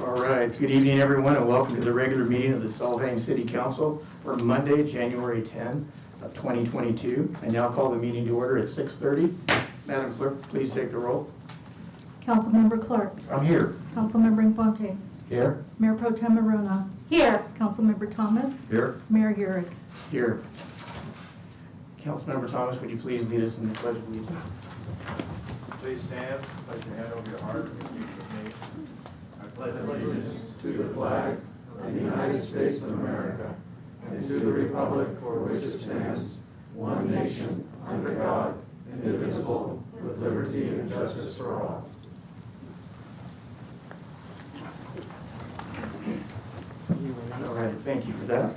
All right, good evening everyone and welcome to the regular meeting of the Solvang City Council for Monday, January 10 of 2022. I now call the meeting to order at 6:30. Madam Clerk, please take the roll. Councilmember Clark. I'm here. Councilmember Infante. Here. Mayor Pro Tem Marona. Here. Councilmember Thomas. Here. Mayor Urick. Here. Councilmember Thomas, would you please lead us in the Pledge of Allegiance? Please stand, place your hand over your heart and repeat with me. I pledge allegiance to the flag of the United States of America and to the republic for which it stands, one nation, under God, indivisible, with liberty and justice for all. All right, thank you for that.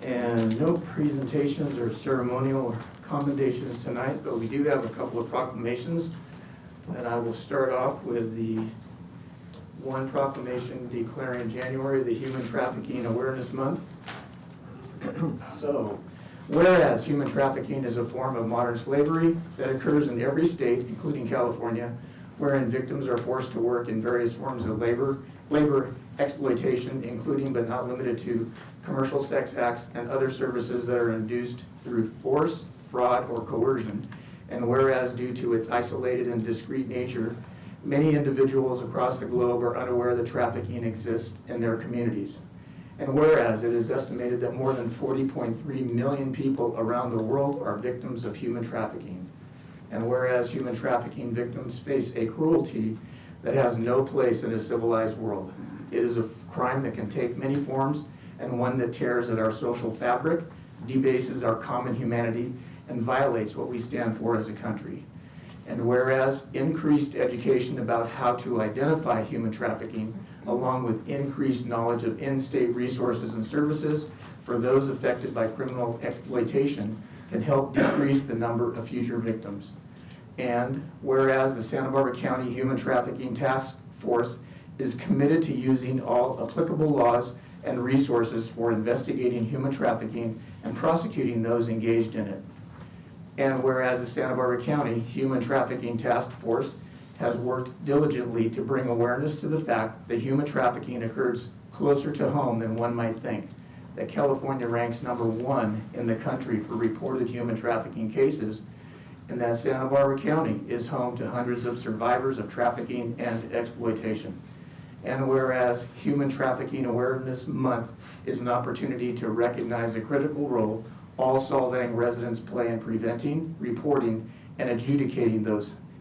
And no presentations or ceremonial commendations tonight, but we do have a couple of proclamations. And I will start off with the one proclamation declaring January the Human Trafficking Awareness Month. So, whereas human trafficking is a form of modern slavery that occurs in every state, including California, wherein victims are forced to work in various forms of labor exploitation, including but not limited to commercial sex acts and other services that are induced through force, fraud, or coercion. And whereas due to its isolated and discrete nature, many individuals across the globe are unaware that trafficking exists in their communities. And whereas it is estimated that more than 40.3 million people around the world are victims of human trafficking. And whereas human trafficking victims face a cruelty that has no place in a civilized world. It is a crime that can take many forms and one that tears at our social fabric, debases our common humanity, and violates what we stand for as a country. And whereas increased education about how to identify human trafficking, along with increased knowledge of in-state resources and services for those affected by criminal exploitation, can help decrease the number of future victims. And whereas the Santa Barbara County Human Trafficking Task Force is committed to using all applicable laws and resources for investigating human trafficking and prosecuting those engaged in it. And whereas the Santa Barbara County Human Trafficking Task Force has worked diligently to bring awareness to the fact that human trafficking occurs closer to home than one might think, that California ranks #1 in the country for reported human trafficking cases, and that Santa Barbara County is home to hundreds of survivors of trafficking and exploitation. And whereas Human Trafficking Awareness Month is an opportunity to recognize a critical role all Solvang residents play in preventing, reporting, and adjudicating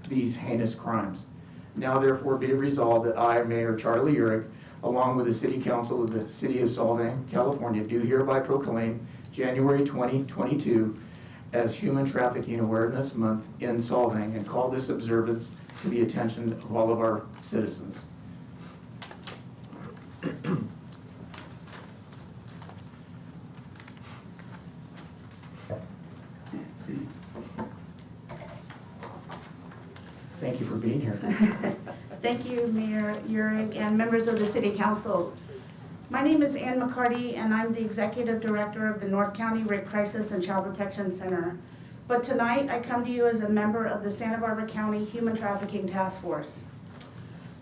these heinous crimes. Now therefore be it resolved that I, Mayor Charlie Urick, along with the City Council of the City of Solvang, California, do hereby proclaim January 2022 as Human Trafficking Awareness Month in Solvang and call this observance to the attention of all of our citizens. Thank you for being here. Thank you, Mayor Urick and members of the City Council. My name is Ann McCarty, and I'm the Executive Director of the North County Rape Crisis and Child Protection Center. But tonight, I come to you as a member of the Santa Barbara County Human Trafficking Task Force.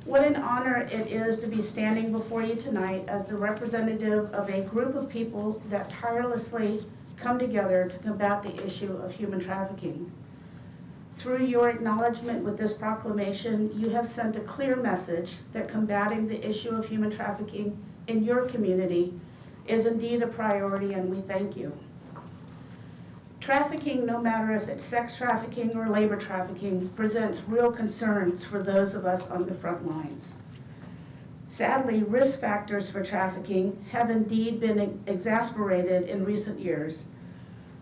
What an honor it is to be standing before you tonight as the representative of a group of people that tirelessly come together to combat the issue of human trafficking. Through your acknowledgement with this proclamation, you have sent a clear message that combating the issue of human trafficking in your community is indeed a priority, and we thank you. Trafficking, no matter if it's sex trafficking or labor trafficking, presents real concerns for those of us on the front lines. Sadly, risk factors for trafficking have indeed been exacerbated in recent years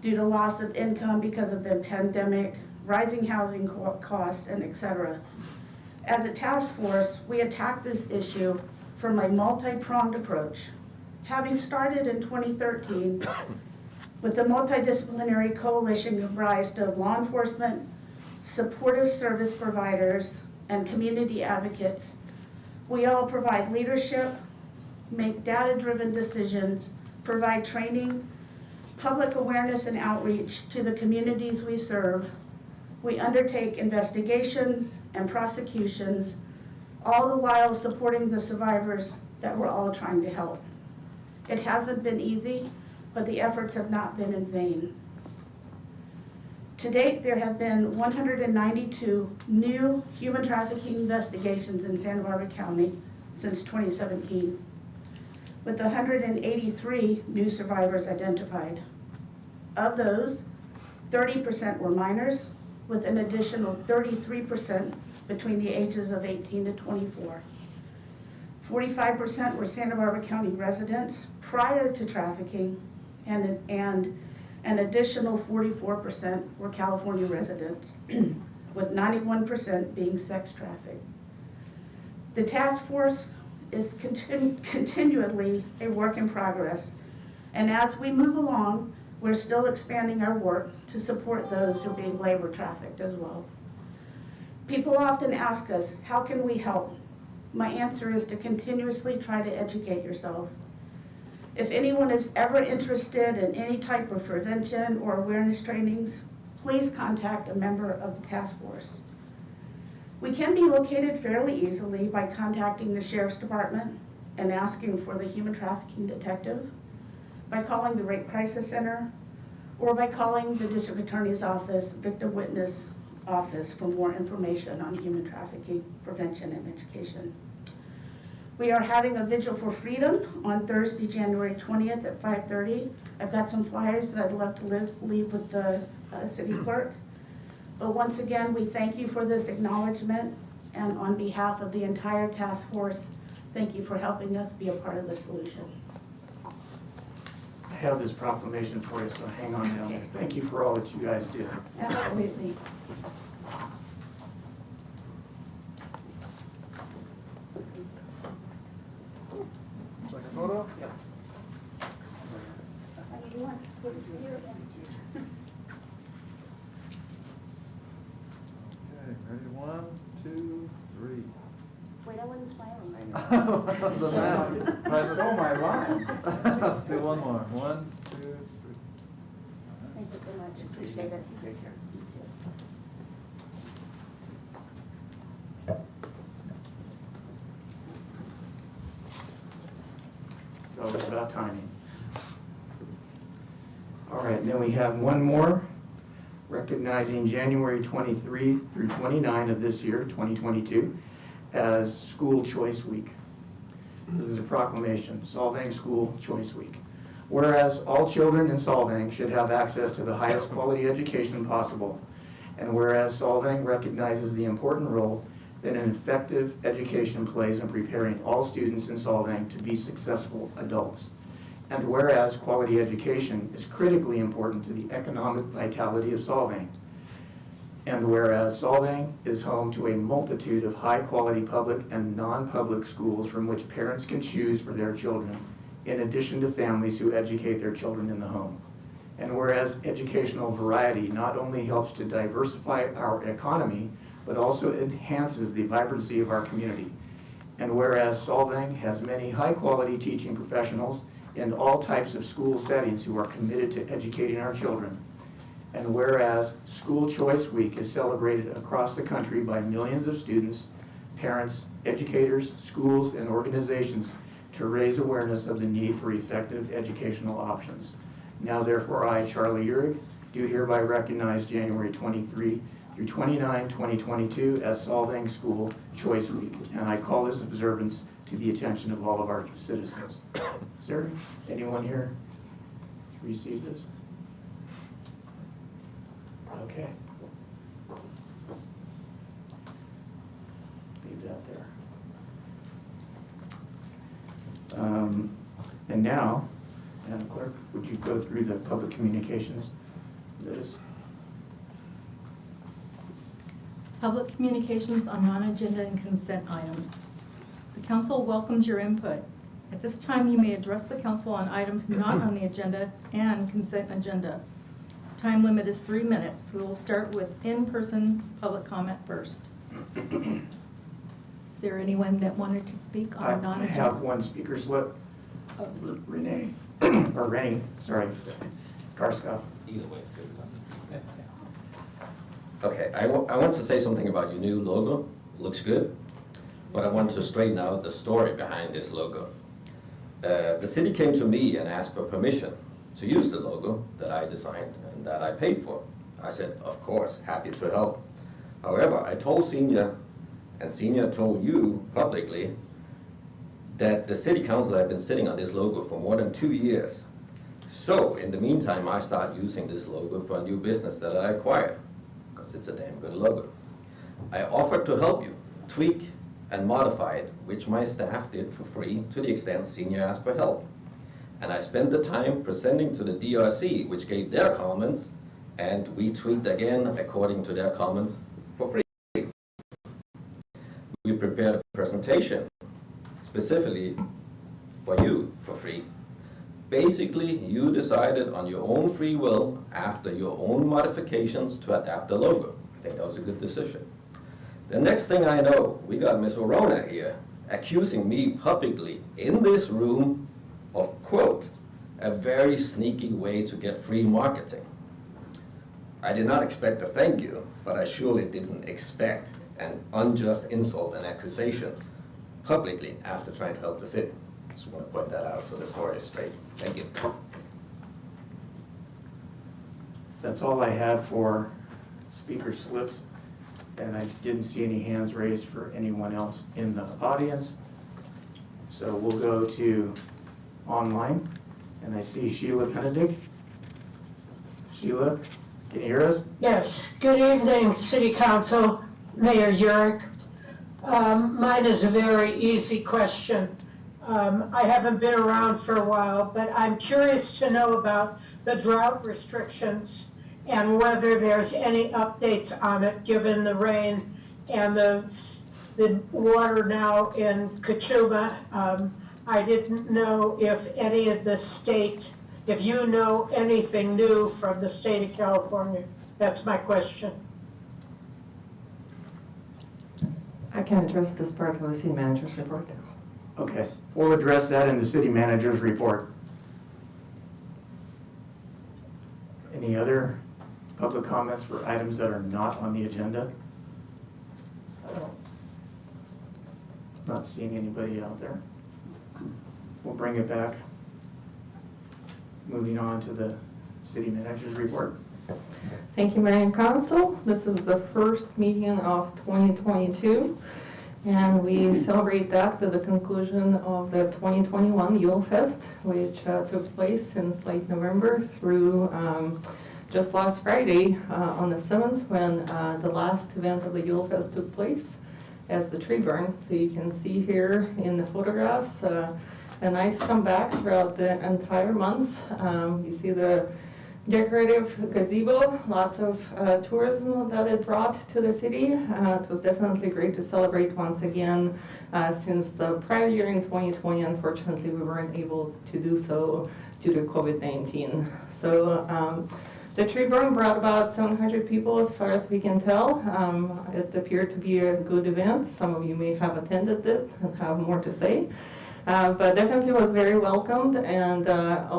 due to loss of income because of the pandemic, rising housing costs, and etc. As a task force, we attack this issue from a multi-pronged approach. Having started in 2013 with a multidisciplinary coalition comprised of law enforcement, supportive service providers, and community advocates, we all provide leadership, make data-driven decisions, provide training, public awareness and outreach to the communities we serve. We undertake investigations and prosecutions, all the while supporting the survivors that we're all trying to help. It hasn't been easy, but the efforts have not been in vain. To date, there have been 192 new human trafficking investigations in Santa Barbara County since 2017, with 183 new survivors identified. Of those, 30% were minors, with an additional 33% between the ages of 18 to 24. 45% were Santa Barbara County residents prior to trafficking, and an additional 44% were California residents, with 91% being sex trafficked. The task force is continually a work in progress, and as we move along, we're still expanding our work to support those who are being labor trafficked as well. People often ask us, how can we help? My answer is to continuously try to educate yourself. If anyone is ever interested in any type of prevention or awareness trainings, please contact a member of the task force. We can be located fairly easily by contacting the Sheriff's Department and asking for the human trafficking detective, by calling the Rape Crisis Center, or by calling the District Attorney's Office, Victim Witness Office for more information on human trafficking prevention and education. We are having a Vigil for Freedom on Thursday, January 20th at 5:30. I've got some flyers that I'd love to leave with the city clerk. But once again, we thank you for this acknowledgement, and on behalf of the entire task force, thank you for helping us be a part of the solution. I have this proclamation for you, so hang on down there. Thank you for all that you guys did. Absolutely. Second photo? Yep. How do you want? Good to see you again. Okay, ready, 1, 2, 3. Wait, I wasn't smiling. That was a mask. Stole my line. Let's do one more. 1, 2, 3. Thank you so much. Appreciate it. Take care. You too. So it's about timing. All right, and then we have one more, recognizing January 23 through 29 of this year, 2022, as School Choice Week. This is a proclamation, Solvang School Choice Week. Whereas all children in Solvang should have access to the highest quality education possible, and whereas Solvang recognizes the important role that an effective education plays in preparing all students in Solvang to be successful adults. And whereas quality education is critically important to the economic vitality of Solvang. And whereas Solvang is home to a multitude of high-quality public and non-public schools from which parents can choose for their children, in addition to families who educate their children in the home. And whereas educational variety not only helps to diversify our economy, but also enhances the vibrancy of our community. And whereas Solvang has many high-quality teaching professionals in all types of school settings who are committed to educating our children. And whereas School Choice Week is celebrated across the country by millions of students, parents, educators, schools, and organizations to raise awareness of the need for effective educational options. Now therefore I, Charlie Uhrig, do hereby recognize January 23 through 29, 2022 as Solvang School Choice Week, and I call this observance to the attention of all of our citizens. Sir, anyone here to receive this? Okay. Leave that there. And now, Madam Clerk, would you go through the public communications notice? Public communications on non-agenda and consent items. The council welcomes your input. At this time, you may address the council on items not on the agenda and consent agenda. Time limit is 3 minutes. We will start with in-person public comment first. Is there anyone that wanted to speak on I non-agenda? have one speaker slip. Renee, or Rennie, sorry, Karskoff. Either way, it's good. Okay, I want to say something about your new logo. Looks good. but I want to straighten out the story behind this logo. The city came to me and asked for permission to use the logo that I designed and that I paid for. I said, of course, happy to help. However, I told Senior, and Senior told you publicly, that the city council had been sitting on this logo for more than 2 years. So, in the meantime, I started using this logo for a new business that I acquired, because it's a damn good logo. I offered to help you tweak and modify it, which my staff did for free to the extent Senior asked for help. And I spent the time presenting to the DRC, which gave their comments, and we tweaked again according to their comments for free. We prepared a presentation specifically for you for free. Basically, you decided on your own free will, after your own modifications, to adapt the logo. I think that was a good decision. The next thing I know, we got Ms. Orona here accusing me publicly in this room of, quote, a very sneaky way to get free marketing. I did not expect a thank you, but I surely didn't expect an unjust insult and accusation publicly after trying to help the city. Just want to point that out so the story is straight. Thank you. That's all I had for speaker slips, and I didn't see any hands raised for anyone else in the audience. So we'll go to online, and I see Sheila Benedict. Sheila, can you hear us? Yes, good evening, City Council, Mayor Urick. Mine is a very easy question. I haven't been around for a while, but I'm curious to know about the drought restrictions and whether there's any updates on it, given the rain and the water now in Kachuma. I didn't know if any of the state, if you know anything new from the state of California. That's my question. I can address this part of the city manager's report. Okay, we'll address that in the city manager's report. Any other public comments for items that are not on the agenda? Not seeing anybody out there. We'll bring it back. Moving on to the city manager's report. Thank you, Mayor and Council. This is the first meeting of 2022, and we celebrate that with the conclusion of the 2021 Yule Fest, which took place since late November through just last Friday on the 7th, when the last event of the Yule Fest took place as the tree burn. So you can see here in the photographs a nice comeback throughout the entire month. You see the decorative gazebo, lots of tourism that it brought to the city. It was definitely great to celebrate once again, since the prior year in 2020, unfortunately, we weren't able to do so due to COVID-19. So the tree burn brought about 700 people as far as we can tell. It appeared to be a good event. Some of you may have attended it and have more to say. But definitely was very welcomed, and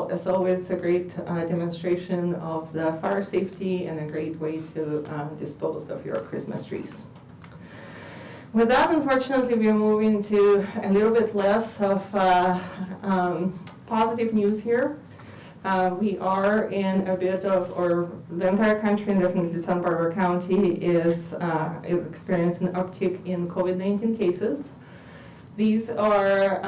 as always, a great demonstration of the fire safety and a great way to dispose of your Christmas trees. With that, unfortunately, we are moving to a little bit less of positive news here. We are in a bit of, or the entire country, and definitely Santa Barbara County, is experiencing an uptick in COVID-19 cases. These are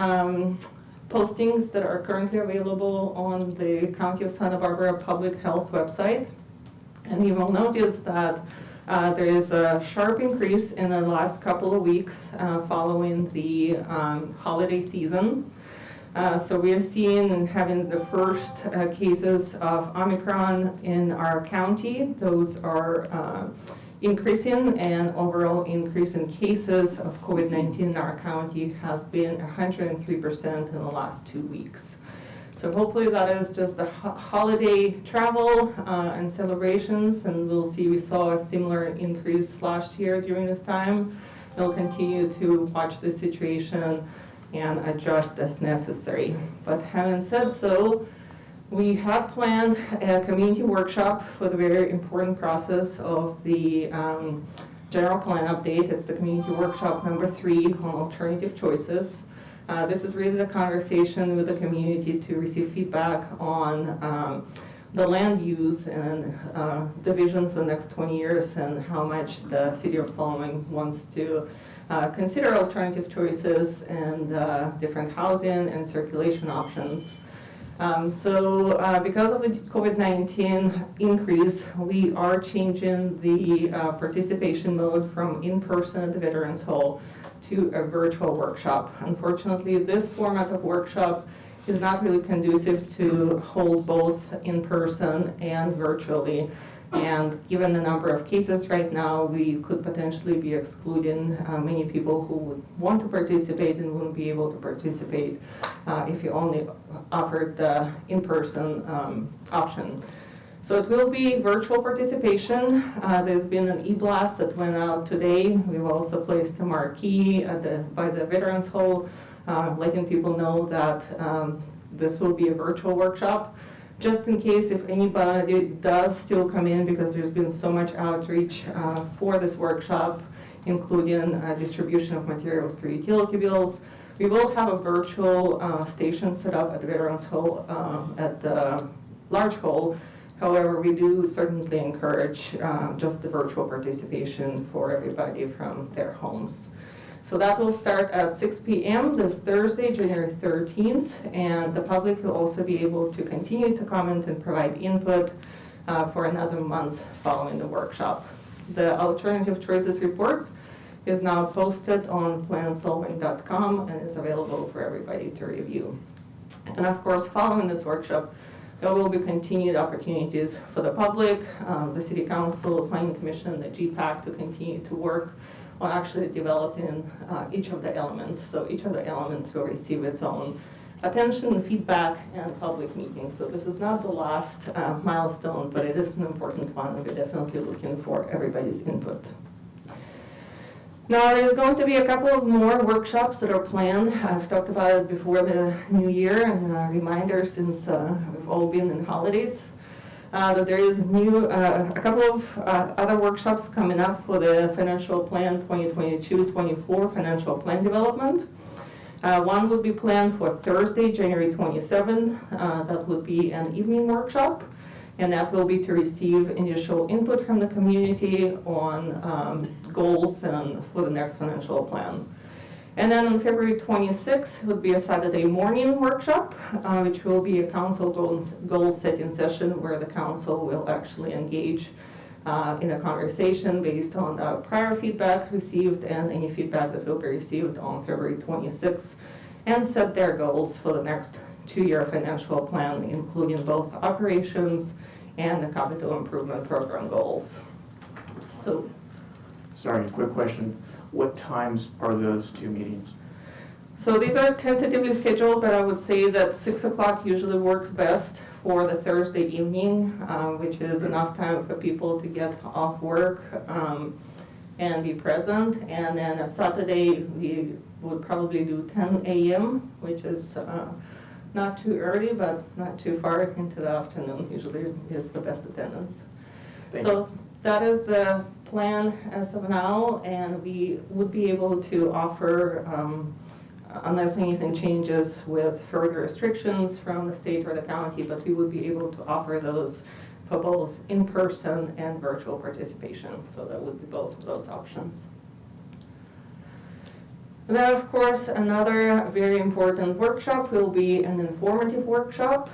postings that are currently available on the County of Santa Barbara Public Health website. And you will notice that there is a sharp increase in the last couple of weeks following the holiday season. So we are seeing and having the first cases of Omicron in our county. Those are increasing, and overall increase in cases of COVID-19 in our county has been 103% in the last 2 weeks. So hopefully that is just the holiday travel and celebrations, and we'll see. We saw a similar increase last year during this time. We'll continue to watch the situation and adjust as necessary. But having said so, we had planned a community workshop for the very important process of the general plan update. It's the community workshop number 3 on alternative choices. This is really the conversation with the community to receive feedback on the land use and the vision for the next 20 years and how much the city of Solomon wants to consider alternative choices and different housing and circulation options. Because of the COVID-19 increase, we are changing the participation mode from in-person at the Veterans Hall to a virtual workshop. Unfortunately, this format of workshop is not really conducive to hold both in person and virtually. And given the number of cases right now, we could potentially be excluding many people who would want to participate and wouldn't be able to participate if you only offered the in-person option. So it will be virtual participation. There's been an e-blast that went out today. We've also placed a marquee by the Veterans Hall, letting people know that this will be a virtual workshop. Just in case if anybody does still come in, because there's been so much outreach for this workshop, including distribution of materials through utility bills. We will have a virtual station set up at the Veterans Hall at the large hall. However, we do certainly encourage just the virtual participation for everybody from their homes. So that will start at 6 p.m. this Thursday, January 13th, and the public will also be able to continue to comment and provide input for another month following the workshop. The Alternative Choices report is now posted on plansolving.com and is available for everybody to review. And of course, following this workshop, there will be continued opportunities for the public, the City Council, the Planning Commission, the GPAC to continue to work on actually developing each of the elements. So each of the elements will receive its own attention, feedback, and public meetings. So this is not the last milestone, but it is an important one. We're definitely looking for everybody's input. Now, there's going to be a couple of more workshops that are planned. I've talked about it before the new year, and a reminder since we've all been in holidays, that there is a couple of other workshops coming up for the financial plan 2022-24 financial plan development. One would be planned for Thursday, January 27th. That would be an evening workshop, and that will be to receive initial input from the community on goals and for the next financial plan. And then on February 26th would be a Saturday morning workshop, which will be a council goal setting session where the council will actually engage in a conversation based on the prior feedback received and any feedback that will be received on February 26th, and set their goals for the next 2-year financial plan, including both operations and the capital improvement program goals. So, Sorry, quick question. What times are those 2 meetings? So these are tentatively scheduled, but I would say that 6 o'clock usually works best for the Thursday evening, which is enough time for people to get off work and be present. And then a Saturday, we would probably do 10 a.m., which is not too early, but not too far into the afternoon. Usually is the best attendance. Thank So that is the plan as of now, and we would be able to offer, unless anything changes with further restrictions from the state or the county, but we would be able to offer those for both in-person and virtual participation. So that would be both of those options. And then, of course, another very important workshop will be an informative workshop.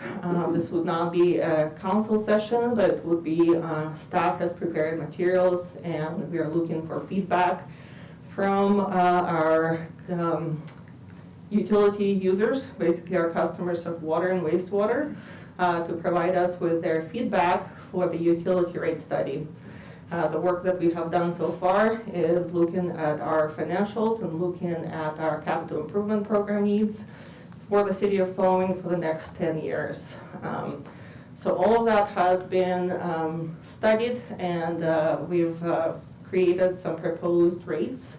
This would not be a council session, but it would be staff has prepared materials, and we are looking for feedback from our utility users, basically our customers of water and wastewater, to provide us with their feedback for the utility rate study. The work that we have done so far is looking at our financials and looking at our capital improvement program needs for the city of Solomon for the next 10 years. So all of that has been studied, and we've created some proposed rates.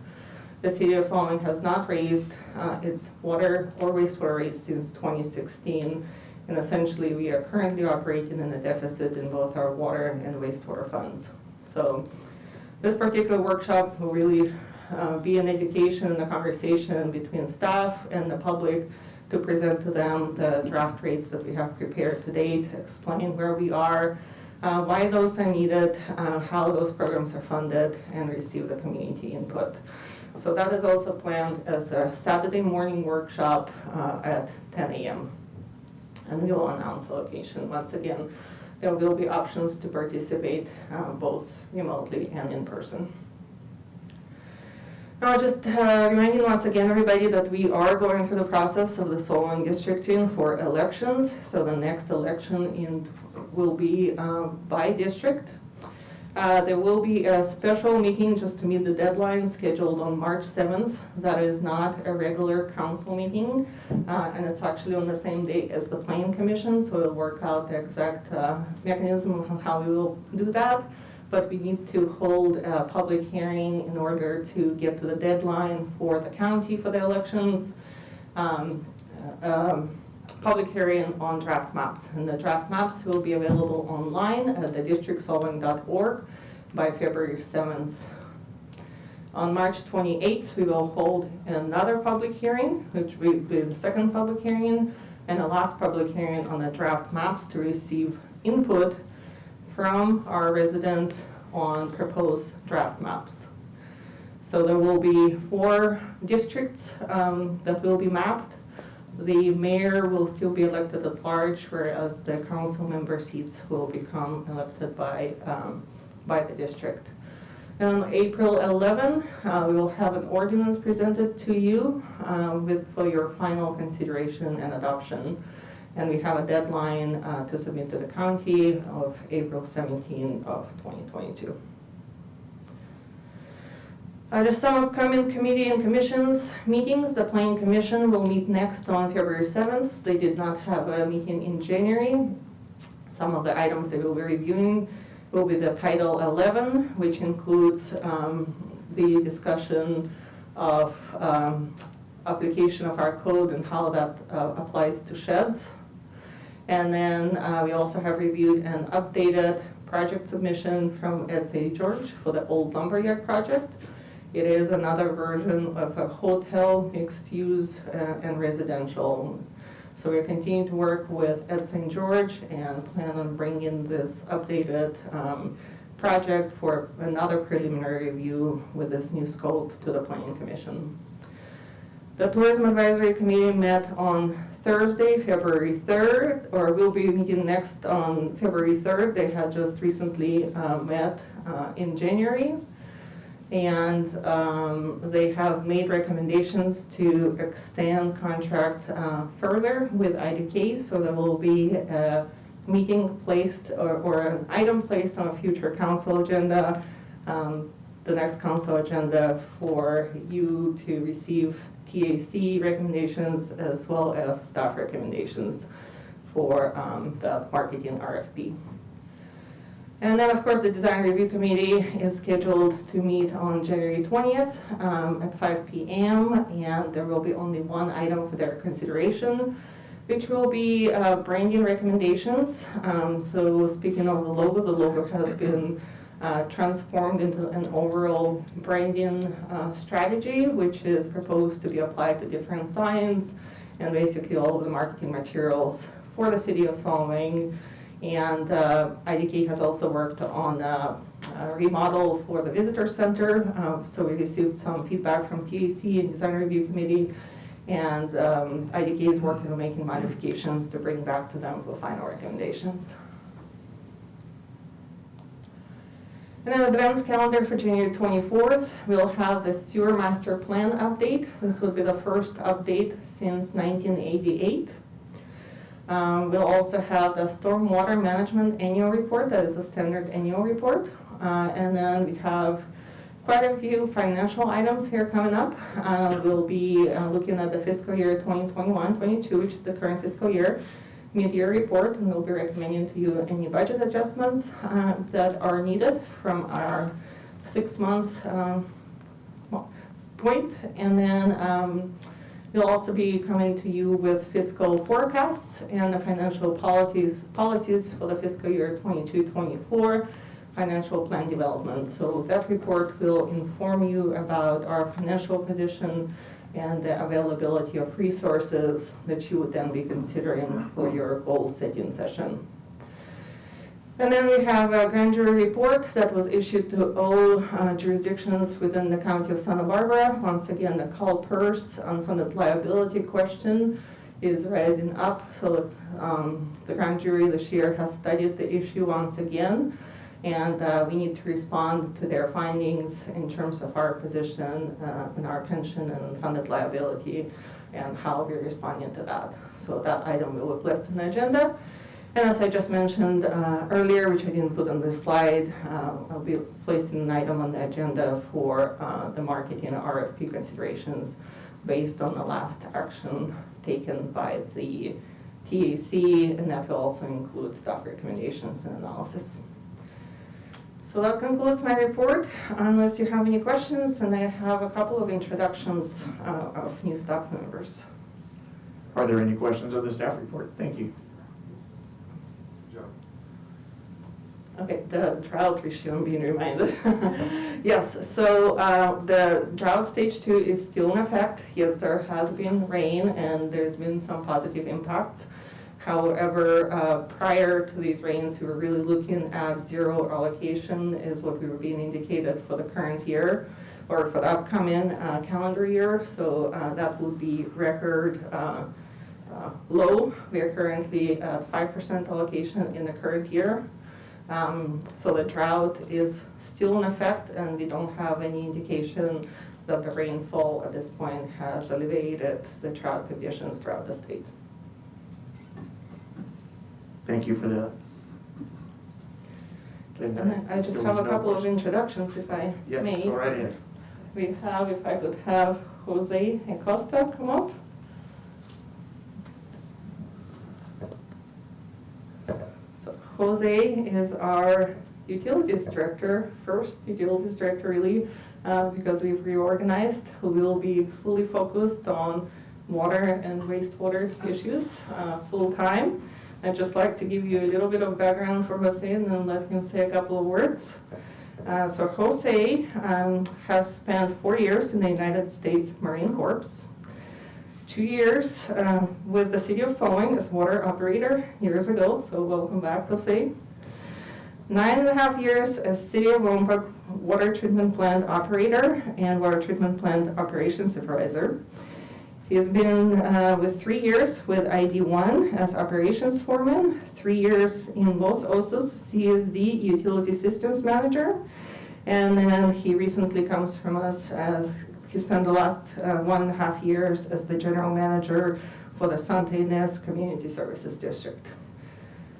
The city of Solomon has not raised its water or wastewater rates since 2016, and essentially we are currently operating in a deficit in both our water and wastewater funds. So This particular workshop will really be an education and a conversation between staff and the public to present to them the draft rates that we have prepared to date, explain where we are, why those are needed, how those programs are funded, and receive the community input. So that is also planned as a Saturday morning workshop at 10 a.m. And we will announce the location. Once again, there will be options to participate both remotely and in person. Now, just reminding once again everybody that we are going through the process of the Solomon districting for elections. So the next election will be by district. There will be a special meeting just to meet the deadline scheduled on March 7th. That is not a regular council meeting, and it's actually on the same day as the Planning Commission, so we'll work out the exact mechanism of how we will do that. But we need to hold a public hearing in order to get to the deadline for the county for the elections. Public hearing on draft maps, and the draft maps will be available online at the districtsolving.org by February 7th. On March 28th, we will hold another public hearing, which will be the second public hearing, and a last public hearing on the draft maps to receive input from our residents on proposed draft maps. So there will be 4 districts that will be mapped. The mayor will still be elected at large, whereas the council member seats will become elected by the district. And on April 11, we will have an ordinance presented to you for your final consideration and adoption. And we have a deadline to submit to the county of April 17 of 2022. Just some upcoming committee and commissions meetings. The Planning Commission will meet next on February 7th. They did not have a meeting in January. Some of the items they will be reviewing will be the Title 11, which includes the discussion of application of our code and how that applies to sheds. And then we also have reviewed an updated project submission from Ed St. George for the old lumberyard project. It is another version of a hotel, mixed use, and residential. So we're continuing to work with Ed St. George and plan on bringing this updated project for another preliminary review with this new scope to the Planning Commission. The Tourism Advisory Committee met on Thursday, February 3rd, or will be meeting next on February 3rd. They had just recently met in January. And they have made recommendations to extend contract further with IDK, so there will be a meeting placed or an item placed on a future council agenda, the next council agenda for you to receive TAC recommendations as well as staff recommendations for the marketing RFP. And then, of course, the Design Review Committee is scheduled to meet on January 20th at 5 p.m. And there will be only one item for their consideration, which will be branding recommendations. So speaking of the logo has been transformed into an overall branding strategy, which is proposed to be applied to different signs and basically all of the marketing materials for the city of Solomon. And IDK has also worked on a remodel for the visitor center. So we received some feedback from TAC and Design Review Committee, and IDK is working on making modifications to bring back to them for final recommendations. And then advanced calendar for January 24th, we'll have the sewer master plan update. This will be the first update since 1988. We'll also have the stormwater management annual report. That is a standard annual report. And then we have quite a few financial items here coming up. We'll be looking at the fiscal year 2021-22, which is the current fiscal year, mid-year report, and we'll be recommending to you any budget adjustments that are needed from our 6 months point. And then we'll also be coming to you with fiscal forecasts and the financial policies for the fiscal year 22-24. financial plan development. So that report will inform you about our financial position and the availability of resources that you would then be considering for your goal-setting session. And then we have a grand jury report that was issued to all jurisdictions within the county of Santa Barbara. Once again, the CalPERS unfunded liability question is rising up. So the grand jury this year has studied the issue once again, and we need to respond to their findings in terms of our position in our pension and funded liability and how we're responding to that. So that item will be placed on the agenda. And as I just mentioned earlier, which I didn't put on this slide, I'll be placing an item on the agenda for the marketing RFP considerations based on the last action taken by the TAC, and that will also include staff recommendations and analysis. So that concludes my report, unless you have any questions, and I have a couple of introductions of new staff members. Are there any questions of the staff report? Thank you. Okay, the drought issue, I'm being reminded. Yes, so the drought stage 2 is still in effect. Yes, there has been rain and there's been some positive impacts. However, prior to these rains, we were really looking at zero allocation is what we were being indicated for the current year or for the upcoming calendar year. So that would be record low. We are currently at 5% allocation in the current year. So the drought is still in effect, and we don't have any indication that the rainfall at this point has alleviated the drought conditions throughout the state. Thank you for that. And I just have a couple of introductions, if I Yes, may. go right ahead. We have, if I could have Jose Acosta come up. So Jose is our utilities director, first utilities director really, because we've reorganized, who will be fully focused on water and wastewater issues full time. I'd just like to give you a little bit of background for Jose and then let him say a couple of words. So Jose has spent 4 years in the United States Marine Corps, 2 years with the City of Solwing as water operator years ago, so welcome back, Jose. 9.5 years as City of Lombok water treatment plant operator and water treatment plant operations supervisor. He has been with 3 years with ID1 as operations foreman, 3 years in Los Osos CSD utility systems manager, and then he recently comes from us as he spent the last 1.5 years as the general manager for the Santa Ynez Community Services District.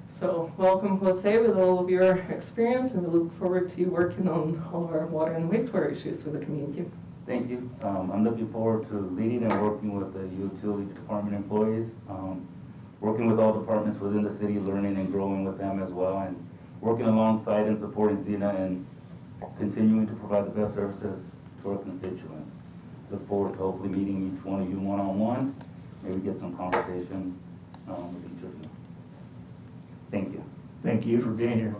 So welcome, Jose, with all of your experience, and we look forward to you working on all of our water and wastewater issues with the community. Thank you. I'm looking forward to leading and working with the utility department employees, working with all departments within the city, learning and growing with them as well, and working alongside and supporting Zena and continuing to provide the best services to our constituents. Look forward to hopefully meeting each one of you one-on-one, maybe get some conversation with each of you. Thank you. Thank you for being here.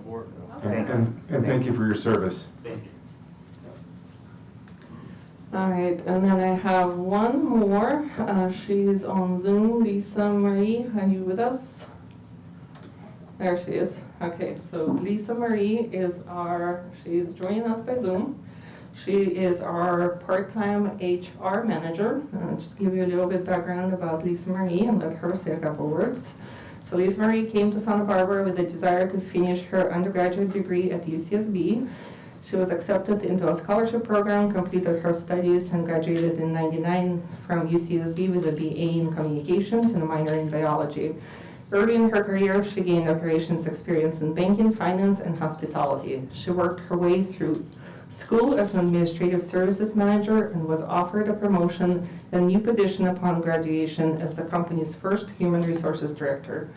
And thank you for your service. Thank you. All right, and then I have one more. She's on Zoom. Lisa Murray, are you with us? There she is. Okay, so Lisa Murray is she's joining us by Zoom. She is our part-time HR manager. I'll just give you a little bit background about Lisa Murray and let her say a couple words. So Elise Murray came to Santa Barbara with a desire to finish her undergraduate degree at UCSB. She was accepted into a scholarship program, completed her studies, and graduated in '99 from UCSB with a BA in communications and a minor in biology. Early in her career, she gained operations experience in banking, finance, and hospitality. She worked her way through school as an administrative services manager and was offered a promotion and new position upon graduation as the company's first human resources director.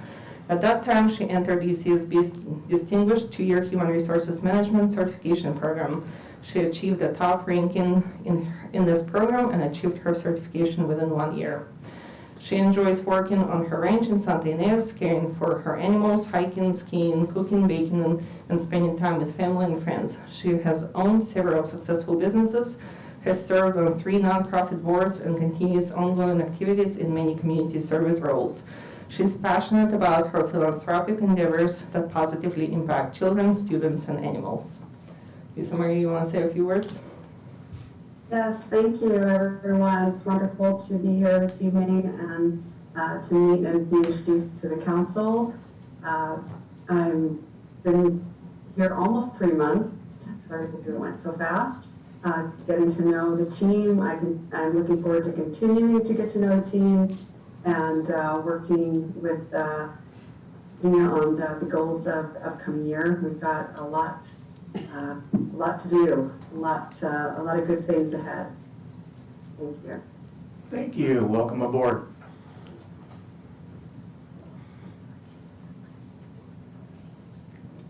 At that time, she entered UCSB's distinguished 2-year human resources management certification program. She achieved a top ranking in this program and achieved her certification within 1 year. She enjoys working on her ranch in Santa Ynez, caring for her animals, hiking, skiing, cooking, baking, and spending time with family and friends. She has owned several successful businesses, has served on 3 nonprofit boards, and continues ongoing activities in many community service roles. She's passionate about her philanthropic endeavors that positively impact children, students, and animals. Elise Murray, you want to say a few words? Yes, thank you, everyone. It's wonderful to be here this evening and to meet and be introduced to the council. I've been here almost 3 months. It's hard to believe it went so fast. Getting to know the team. I'm looking forward to continuing to get to know the team and working with Zena on the goals of upcoming year. We've got a lot to do, a lot of good things ahead. Thank you. Thank you. Welcome aboard.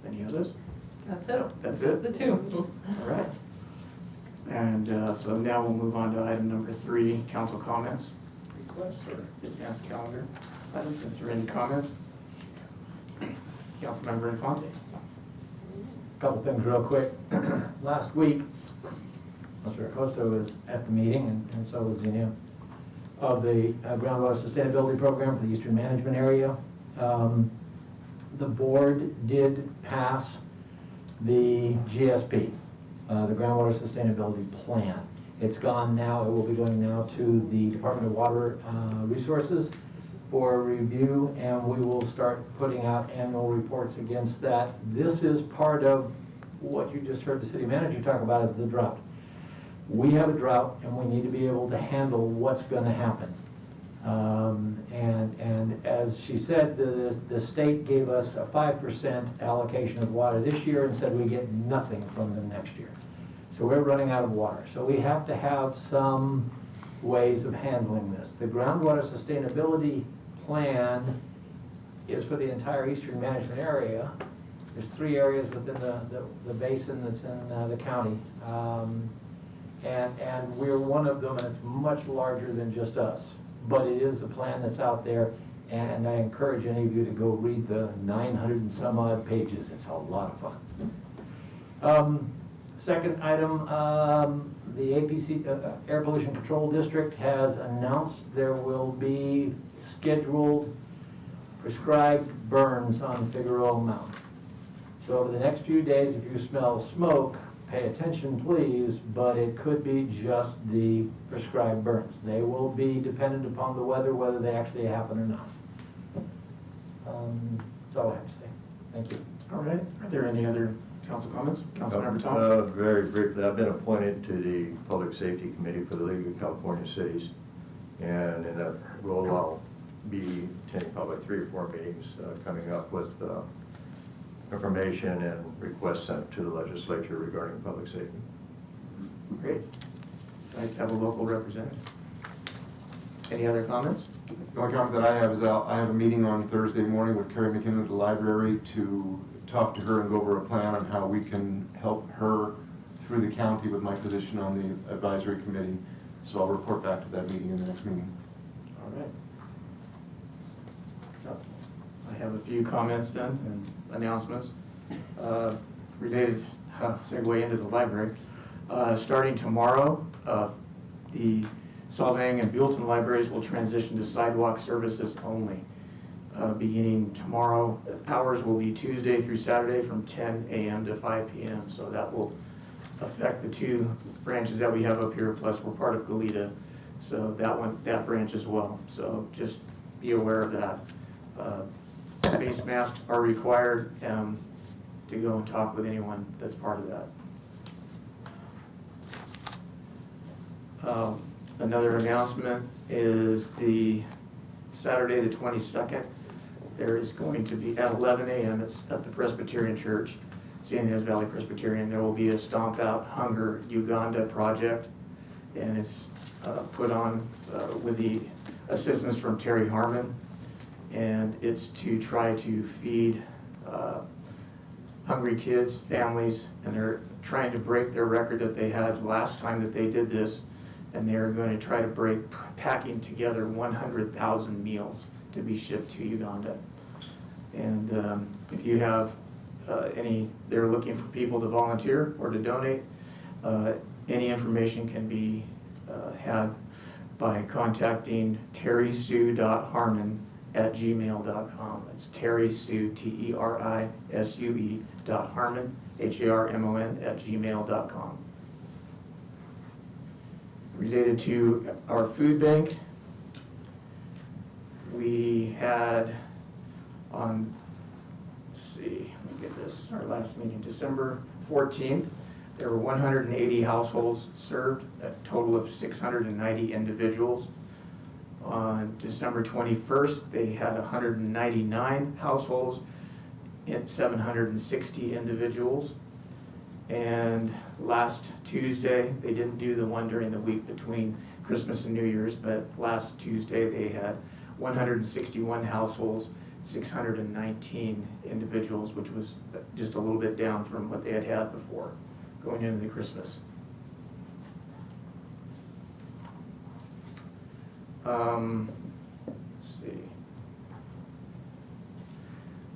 Any others? That's it. That's it? That's the 2. All right. And so now we'll move on to item number 3, council comments. Requests or advance calendar items, since there are any comments. Councilmember Infante. Couple things real quick. Last week, Mr. Acosta was at the meeting, and so was Zenia, of the Groundwater Sustainability Program for the Eastern Management Area. The board did pass the GSP, the Groundwater Sustainability Plan. It's gone now, it will be going now to the Department of Water Resources for review, and we will start putting out annual reports against that. This is part of what you just heard the city manager talk about, is the drought. We have a drought, and we need to be able to handle what's gonna happen. And as she said, the state gave us a 5% allocation of water this year and said we get nothing from them next year. So we're running out of water. So we have to have some ways of handling this. The Groundwater Sustainability Plan is for the entire Eastern Management Area. There's 3 areas within the basin that's in the county. And we're one of them, and it's much larger than just us. But it is the plan that's out there, and I encourage any of you to go read the 900 and some odd pages. It's a lot of fun. Second item, the APC, Air Pollution Control District, has announced there will be scheduled prescribed burns on Figueroa Mountain. So over the next few days, if you smell smoke, pay attention please, but it could be just the prescribed burns. They will be dependent upon the weather, whether they actually happen or not. That's all I have to say. Thank you. All right, are there any other council comments? Councilmember Tom? Very briefly, I've been appointed to the Public Safety Committee for the League of California Cities. And in that role, I'll be attending probably 3 or 4 meetings coming up with information and requests sent to the legislature regarding public safety. Great. Nice to have a local representative. Any other comments? The only comment that I have is I have a meeting on Thursday morning with Carrie McKinnon at the library to talk to her and go over a plan on how we can help her through the county with my position on the advisory committee. So I'll report back to that meeting in the next meeting. All right. I have a few comments then and announcements related, segue into the library. Starting tomorrow, the Solvang and Buellton libraries will transition to sidewalk services only. Beginning tomorrow, hours will be Tuesday through Saturday from 10 a.m. to 5 p.m. So that will affect the 2 branches that we have up here, plus we're part of Goleta. So that branch as well. So just be aware of that. Face masks are required to go and talk with anyone that's part of that. Another announcement is the Saturday the 22nd. There is going to be at 11 a.m. It's at the Presbyterian Church, San Ynez Valley Presbyterian. There will be a Stomp Out Hunger Uganda project, and it's put on with the assistance from Terry Harmon, and it's to try to feed hungry kids, families, and they're trying to break their record that they had last time that they did this, and they are going to try to break packing together 100,000 meals to be shipped to Uganda. And if you have they're looking for people to volunteer or to donate. Any information can be had by contacting terrysue.harmon@gmail.com. That's terrysue, TERISUE.harmon, HARMON @gmail.com. Related to our food bank, we had on, let's see, let's get this, our last meeting, December 14th, there were 180 households served, a total of 690 individuals. On December 21st, they had 199 households and 760 individuals. And last Tuesday, they didn't do the one during the week between Christmas and New Year's, but last Tuesday they had 161 households, 619 individuals, which was just a little bit down from what they had had before going into the Christmas. Let's see.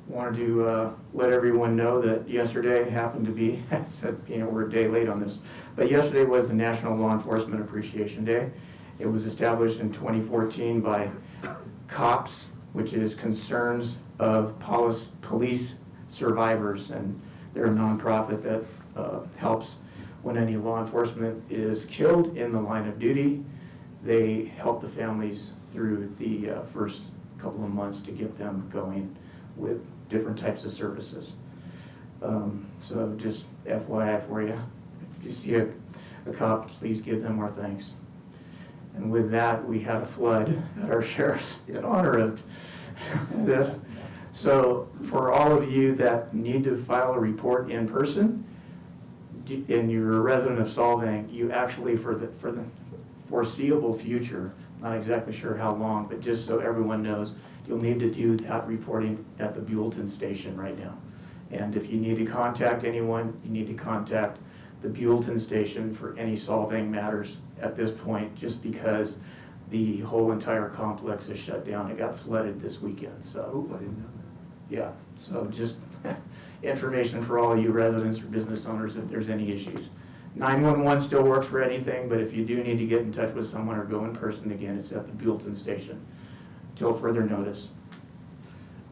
Wanted to let everyone know that yesterday happened to be, I said, we're a day late on this, but yesterday was the National Law Enforcement Appreciation Day. It was established in 2014 by COPS, which is Concerns of Police Survivors, and they're a nonprofit that helps when any law enforcement is killed in the line of duty. They help the families through the first couple of months to get them going with different types of services. So just FYI for you, if you see a cop, please give them our thanks. And with that, we had a flood at our sheriff's in honor of this. So for all of you that need to file a report in person, and you're a resident of Solvang, you actually, for the foreseeable future, not exactly sure how long, but just so everyone knows, you'll need to do that reporting at the Buellton station right now. And if you need to contact anyone, you need to contact the Buellton station for any Solvang matters at this point, just because the whole entire complex is shut down. It got flooded this weekend, so. Oh, I didn't know that. Yeah, so just information for all you residents or business owners if there's any issues. 911 still works for anything, but if you do need to get in touch with someone or go in person again, it's at the Buellton station till further notice.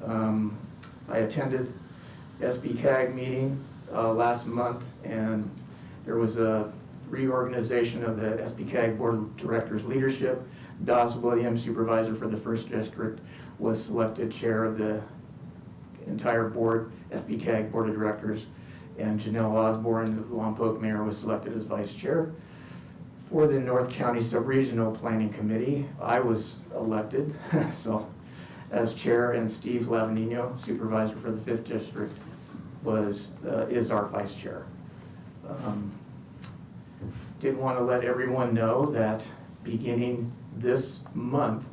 I attended SBCAG meeting last month, and there was a reorganization of the SBCAG Board of Directors leadership. Dawes Williams, supervisor for the 1st District, was selected chair of the entire board, SBCAG Board of Directors, and Janelle Osborne, the Lompoc mayor, was selected as vice chair. For the North County Subregional Planning Committee, I was elected, so as chair, and Steve Lavanino, supervisor for the 5th District, is our vice chair. Did want to let everyone know that beginning this month,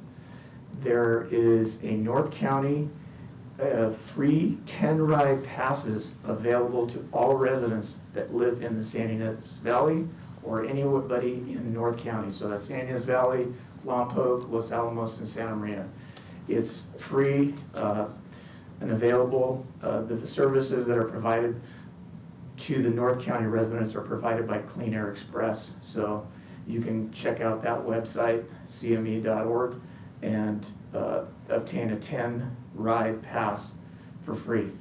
there is a North County free 10-ride passes available to all residents that live in the San Ynez Valley or anybody in North County. So that's San Ynez Valley, Lompoc, Los Alamos, and Santa Maria. It's free and available. The services that are provided to the North County residents are provided by Clean Air Express. So you can check out that website, cme.org, and obtain a 10-ride pass for free.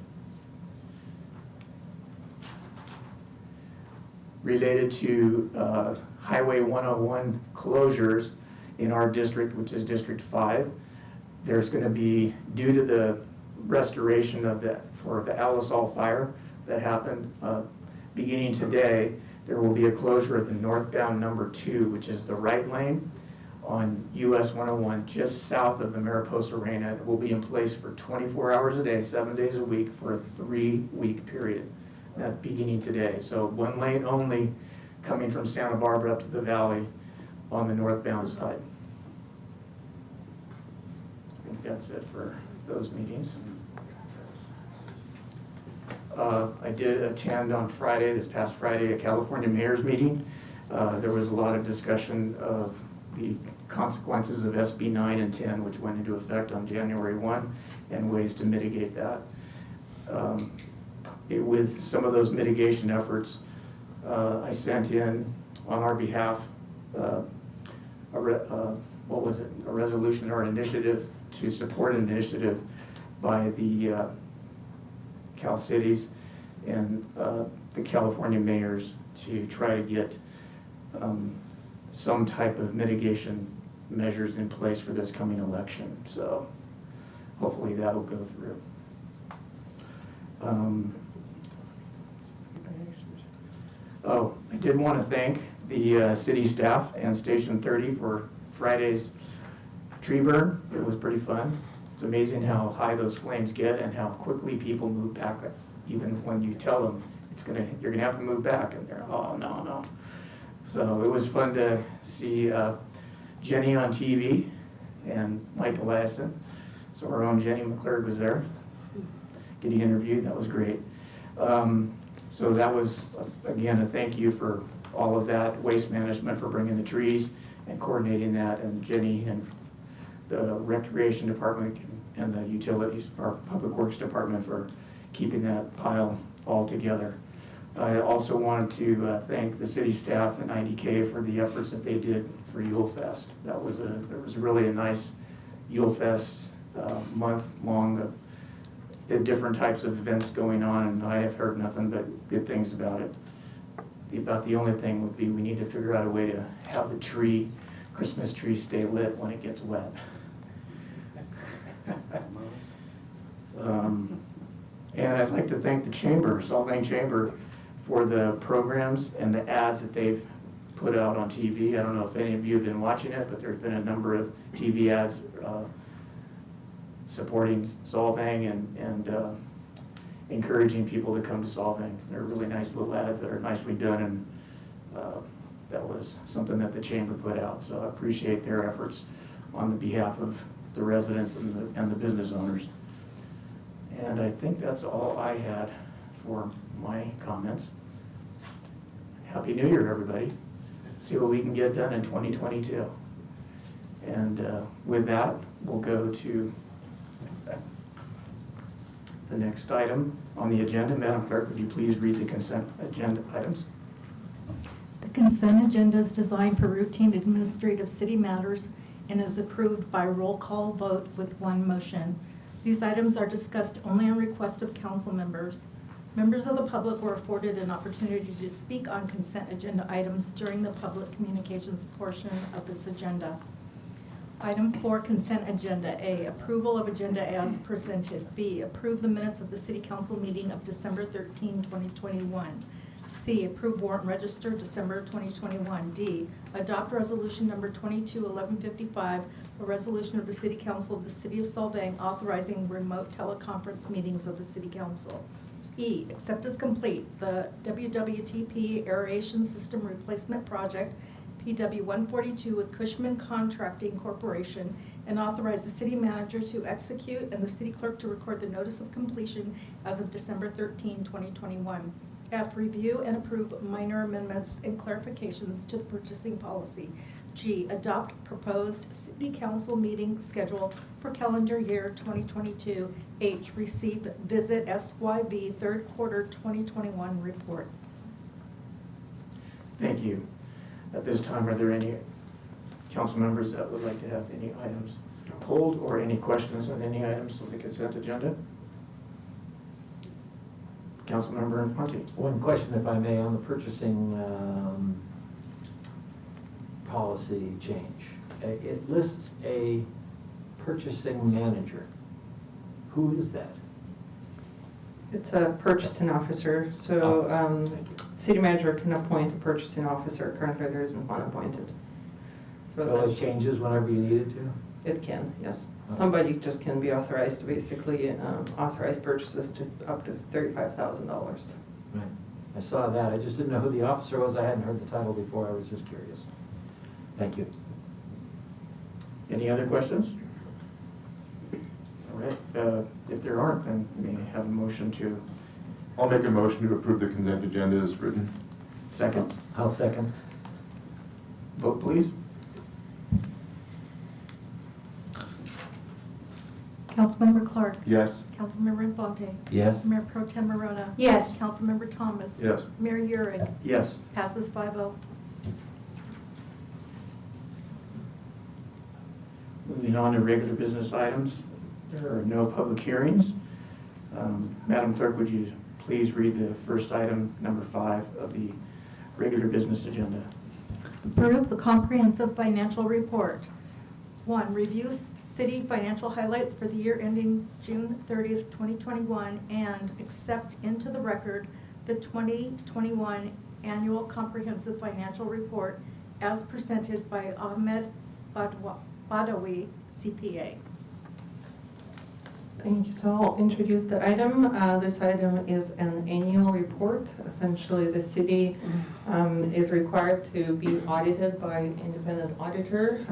Related to Highway 101 closures in our district, which is District 5, there's going to be, due to the restoration of for the Alisol fire that happened beginning today, there will be a closure of the northbound number 2, which is the right lane on US 101 just south of the Mariposa Arena. It will be in place for 24 hours a day, 7 days a week for a 3-week period, beginning today. So one lane only coming from Santa Barbara up to the valley on the northbound side. I think that's it for those meetings. I did attend on Friday, this past Friday, a California mayor's meeting. There was a lot of discussion of the consequences of SB 9 and 10, which went into effect on January 1, and ways to mitigate that. With some of those mitigation efforts, I sent in on our behalf a resolution or initiative to support an initiative by the Cal Cities and the California mayors to try to get some type of mitigation measures in place for this coming election. So hopefully that'll go through. I did want to thank the city staff and Station 30 for Friday's tree burn. It was pretty fun. It's amazing how high those flames get and how quickly people move back, even when you tell them you're gonna have to move back, and they're, oh, no. So it was fun to see Jenny on TV and Mike Eliason. So our own Jenny McClurg was there getting interviewed. That was great. So that was, again, a thank you for all of that, Waste Management for bringing the trees and coordinating that, and Jenny and the Recreation Department and the Utilities, our Public Works Department for keeping that pile all together. I also wanted to thank the city staff and IDK for the efforts that they did for Yule Fest. There was really a nice Yule Fest month long of different types of events going on, and I have heard nothing but good things about it. About the only thing would be we need to figure out a way to have the Christmas tree stay lit when it gets wet. And I'd like to thank the Chamber, Solvang Chamber, for the programs and the ads that they've put out on TV. I don't know if any of you have been watching it, but there's been a number of TV ads supporting Solvang and encouraging people to come to Solvang. They're really nice little ads that are nicely done, and that was something that the Chamber put out. So I appreciate their efforts on the behalf of the residents and the business owners. And I think that's all I had for my comments. Happy New Year, everybody. See what we can get done in 2022. And with that, we'll go to the next item on the agenda. Madam Clerk, would you please read the consent agenda items? The consent agenda is designed for routine administrative city matters and is approved by roll call vote with one motion. These items are discussed only on request of council members. Members of the public were afforded an opportunity to speak on consent agenda items during the public communications portion of this agenda. Item 4, consent agenda. A, approval of agenda as presented. B, approve the minutes of the city council meeting of December 13, 2021. C, approve warrant register December 2021. D, adopt resolution number 221155, a resolution of the city council of the city of Solvang authorizing remote teleconference meetings of the city council. E, accept as complete the WWTP aeration system replacement project PW142 with Cushman Contracting Corporation, and authorize the city manager to execute and the city clerk to record the notice of completion as of December 13, 2021. F, review and approve minor amendments and clarifications to the purchasing policy. G, adopt proposed city council meeting schedule for calendar year 2022. H, receive visit SYV third quarter 2021 report. Thank you. At this time, are there any council members that would like to have any items pulled or any questions on any items on the consent agenda? Councilmember Infante. One question, if I may, on the purchasing policy change. It lists a purchasing manager. Who is that? It's a purchasing officer, so Thank you. city manager can appoint a purchasing officer. Currently, there isn't one appointed. So it changes whenever you need it to? It can, yes. Somebody just can be authorized to basically authorize purchases to up to $35,000. Right. I saw that. I just didn't know who the officer was. I hadn't heard the title before. I was just curious. Thank you. Any other questions? All right, if there aren't, then may I have a motion to I'll make a motion to approve the consent agenda as written. second? I'll second. Vote, please. Councilmember Clark. Yes. Councilmember Infante. Yes. Mayor Pro Tem Morona. Yes. Councilmember Thomas. Yes. Mayor Urick. Yes. Passes 5-0. Moving on to regular business items, there are no public hearings. Madam Clerk, would you please read the first item, number 5 of the regular business agenda? Approve the comprehensive financial report. 1, review city financial highlights for the year ending June 30th, 2021, and accept into the record the 2021 annual comprehensive financial report as presented by Ahmed Badawi, CPA. Thank you. So I'll introduce the item. This item is an annual report. Essentially, the city is required to be audited by an independent auditor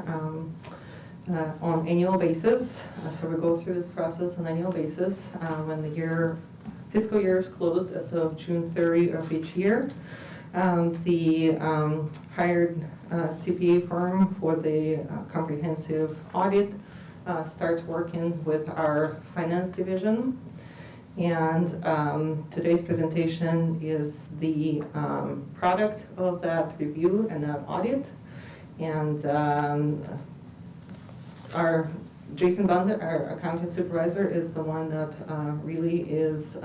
on annual basis. So we go through this process on an annual basis when the fiscal year is closed as of June 30 of each year. The hired CPA firm for the comprehensive audit starts working with our finance division. And today's presentation is the product of that review and that audit. And our Jason Bunda, our accounting supervisor, is the one that really is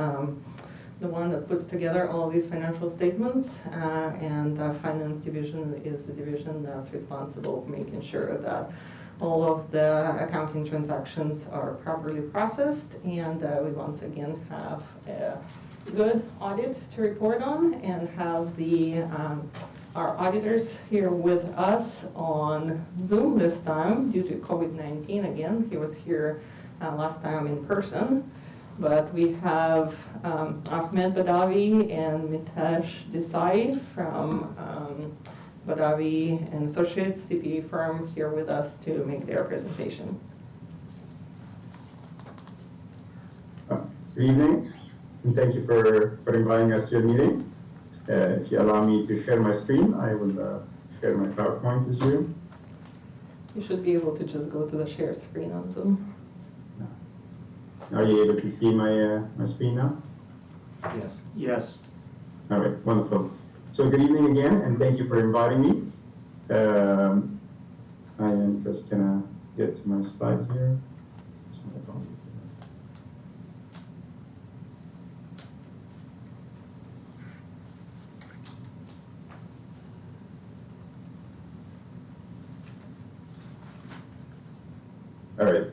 the one that puts together all of these financial statements, and the finance division is the division that's responsible for making sure that all of the accounting transactions are properly processed, and we once again have a good audit to report on, and have our auditors here with us on Zoom this time due to COVID-19 again. He was here last time in person. But we have Ahmed Badawi and Mitesh Desai from Badawi and Associates CPA firm here with us to make their presentation. Good evening, and thank you for inviting us to your meeting. If you allow me to share my screen, I will share my PowerPoint with you. You should be able to just go to the share screen on Zoom. Are you able to see my screen now? Yes. Yes. All right, wonderful. So good evening again, and thank you for inviting me. I am just gonna get to my slide here. All right.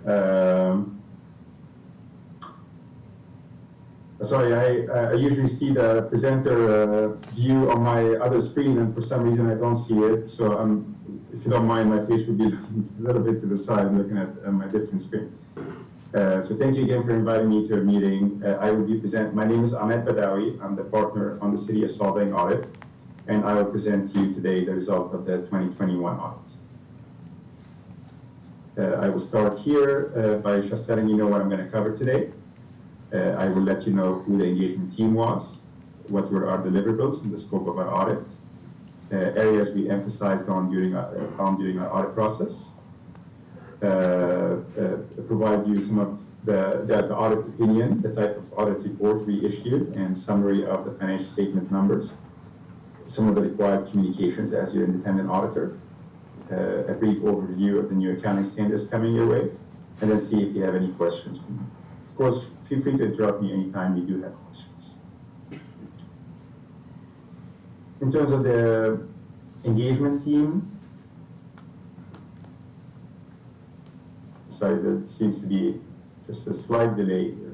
Sorry, I usually see the presenter view on my other screen, and for some reason I don't see it. So if you don't mind, my face would be looking a little bit to the side, looking at my different screen. So thank you again for inviting me to a meeting. I will be my name is Ahmed Badawi. I'm the partner on the City of Solvang Audit, and I will present to you today the result of the 2021 audit. I will start here by just letting you know what I'm going to cover today. I will let you know who the engagement team was, what were our deliverables in the scope of our audit, areas we emphasized on during our audit process, provide you some of the audit opinion, the type of audit report we issued, and summary of the financial statement numbers, some of the required communications as your independent auditor, a brief overview of the new accounting standards coming your way, and then see if you have any questions for me. Of course, feel free to interrupt me anytime you do have questions. In terms of the engagement team, sorry, there seems to be just a slight delay here.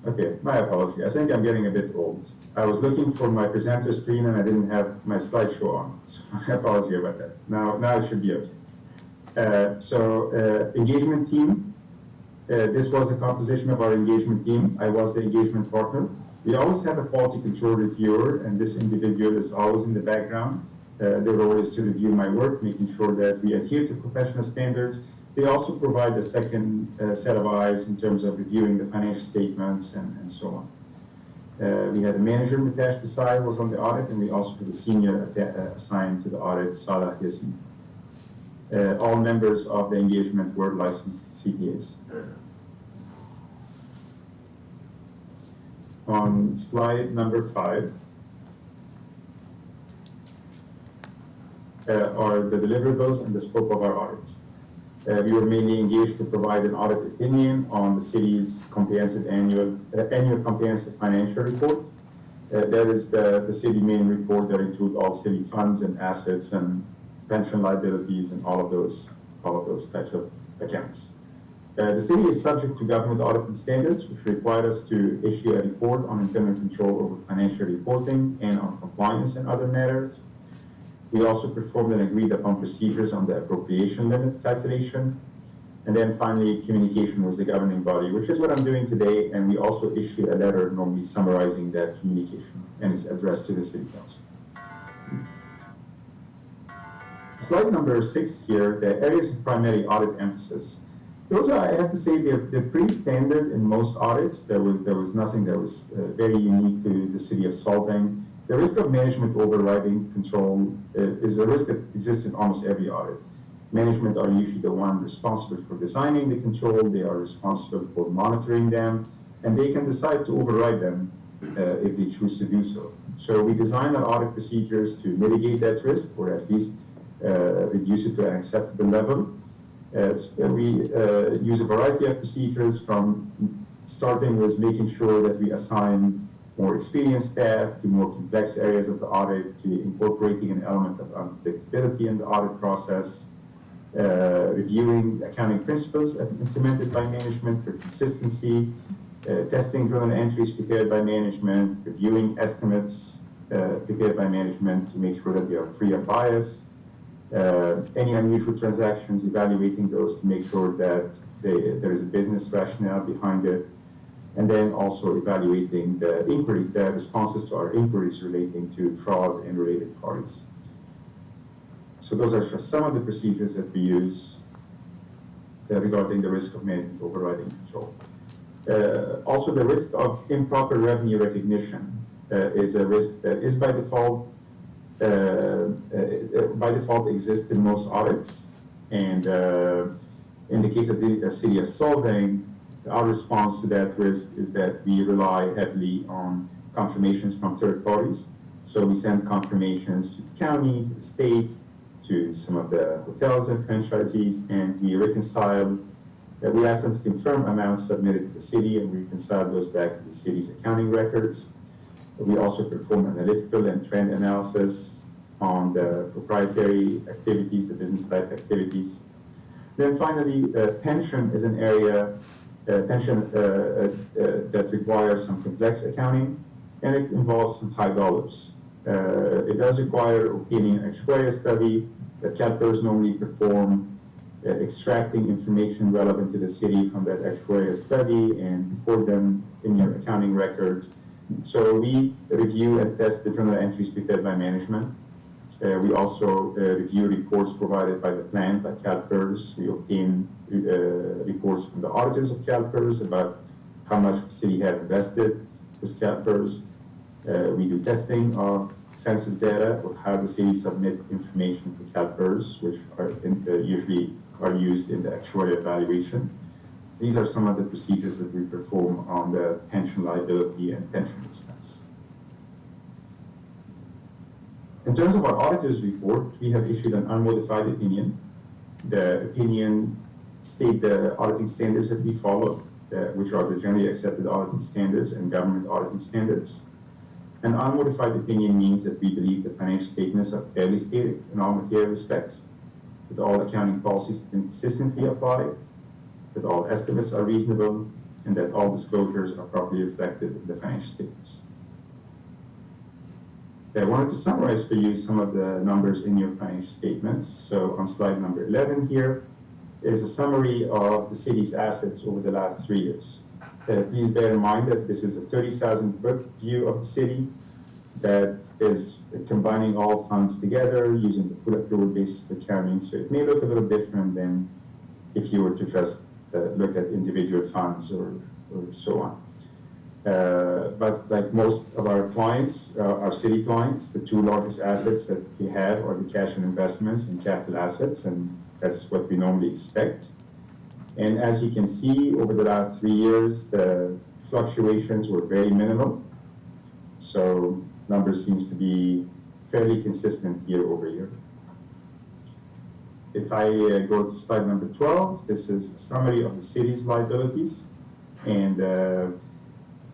Okay, my apology. I think I'm getting a bit old. I was looking for my presenter screen and I didn't have my slideshow on, so my apology about that. Now it should be okay. Engagement team. This was the composition of our engagement team. I was the engagement partner. We always have a quality control reviewer, and this individual is always in the background. Their role is to review my work, making sure that we adhere to professional standards. They also provide a second set of eyes in terms of reviewing the financial statements and so on. We had a manager, Mitesh Desai, was on the audit, and we also had a senior assigned to the audit, Salah Yassin. All members of the engagement were licensed CPAs. On slide number 5 are the deliverables and the scope of our audits. We were mainly engaged to provide an audit opinion on the city's comprehensive annual comprehensive financial report. That is the city main report that includes all city funds and assets and pension liabilities and all of those types of accounts. The city is subject to government auditing standards, which require us to issue a report on internal control over financial reporting and on compliance and other matters. We also performed and agreed upon procedures on the appropriation limit calculation. And then finally, communication with the governing body, which is what I'm doing today. And we also issue a letter normally summarizing that communication, and it's addressed to the city council. Slide number 6 here, the areas of primary audit emphasis. Those are, I have to say, they're pretty standard in most audits. There was nothing that was very unique to the city of Solvang. The risk of management overriding control is a risk that exists in almost every audit. Management are usually the one responsible for designing the control, they are responsible for monitoring them, and they can decide to override them if they choose to do so. So we design our audit procedures to mitigate that risk, or at least reduce it to an acceptable level. We use a variety of procedures, from starting with making sure that we assign more experienced staff to more complex areas of the audit, to incorporating an element of unpredictability in the audit process, reviewing accounting principles implemented by management for consistency, testing journal entries prepared by management, reviewing estimates prepared by management to make sure that they are free of bias, any unusual transactions, evaluating those to make sure that there is a business rationale behind it, and then also evaluating the responses to our inquiries relating to fraud and related parties. So those are just some of the procedures that we use regarding the risk of management overriding control. Also, the risk of improper revenue recognition is a risk that is by default exists in most audits. And in the case of the city of Solvang, our response to that risk is that we rely heavily on confirmations from third parties. So we send confirmations to the county, to the state, to some of the hotels and franchisees, and we reconcile. We ask them to confirm amounts submitted to the city, and we reconcile those back to the city's accounting records. We also perform analytical and trend analysis on the proprietary activities, the business type activities. Then finally, pension is an area that requires some complex accounting, and it involves some high dollars. It does require obtaining an actuarial study that CalPERS normally perform, extracting information relevant to the city from that actuarial study and report them in your accounting records. So we review and test the journal entries prepared by management. We also review reports provided by the plant, by CalPERS. We obtain reports from the auditors of CalPERS about how much the city had invested with CalPERS. We do testing of census data, or how the city submit information to CalPERS, which are usually are used in the actuarial evaluation. These are some of the procedures that we perform on the pension liability and pension expense. In terms of our auditor's report, we have issued an unmodified opinion. The opinion states the auditing standards that we followed, which are the generally accepted auditing standards and government auditing standards. An unmodified opinion means that we believe the financial statements are fairly stated in all material respects, that all accounting policies have been consistently applied, that all estimates are reasonable, and that all disclosures are properly reflected in the financial statements. I wanted to summarize for you some of the numbers in your financial statements. So on slide number 11 here is a summary of the city's assets over the last 3 years. Please bear in mind that this is a 30,000-foot view of the city that is combining all funds together using the full accrual basis of accounting. So it may look a little different than if you were to just look at individual funds or so on. But like most of our clients, our city clients, the two largest assets that we have are the cash and investments and capital assets, and that's what we normally expect. And as you can see, over the last 3 years, the fluctuations were very minimal. So numbers seems to be fairly consistent year over year. If I go to slide number 12, this is a summary of the city's liabilities, and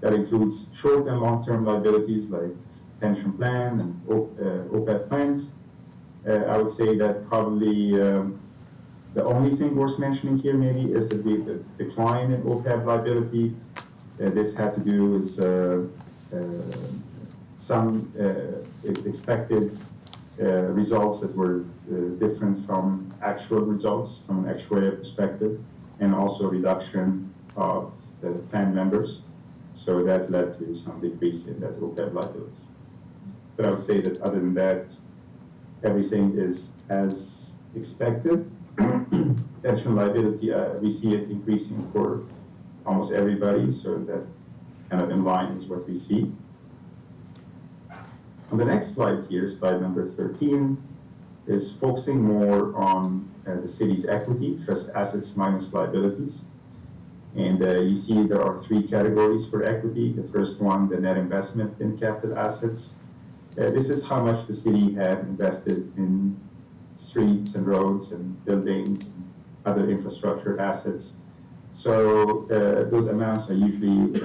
that includes short and long-term liabilities like pension plan and OPEB plans. I would say that probably the only thing worth mentioning here maybe is the decline in OPEB liability. This had to do with some expected results that were different from actual results from an actuarial perspective, and also reduction of the plan members. So that led to some decrease in that OPEB liability. But I would say that other than that, everything is as expected. Pension liability, we see it increasing for almost everybody, so that kind of in line is what we see. On the next slide here, slide number 13, is focusing more on the city's equity, just assets minus liabilities. And you see there are 3 categories for equity. The first one, the net investment in capital assets. This is how much the city had invested in streets and roads and buildings and other infrastructure assets. So those amounts are usually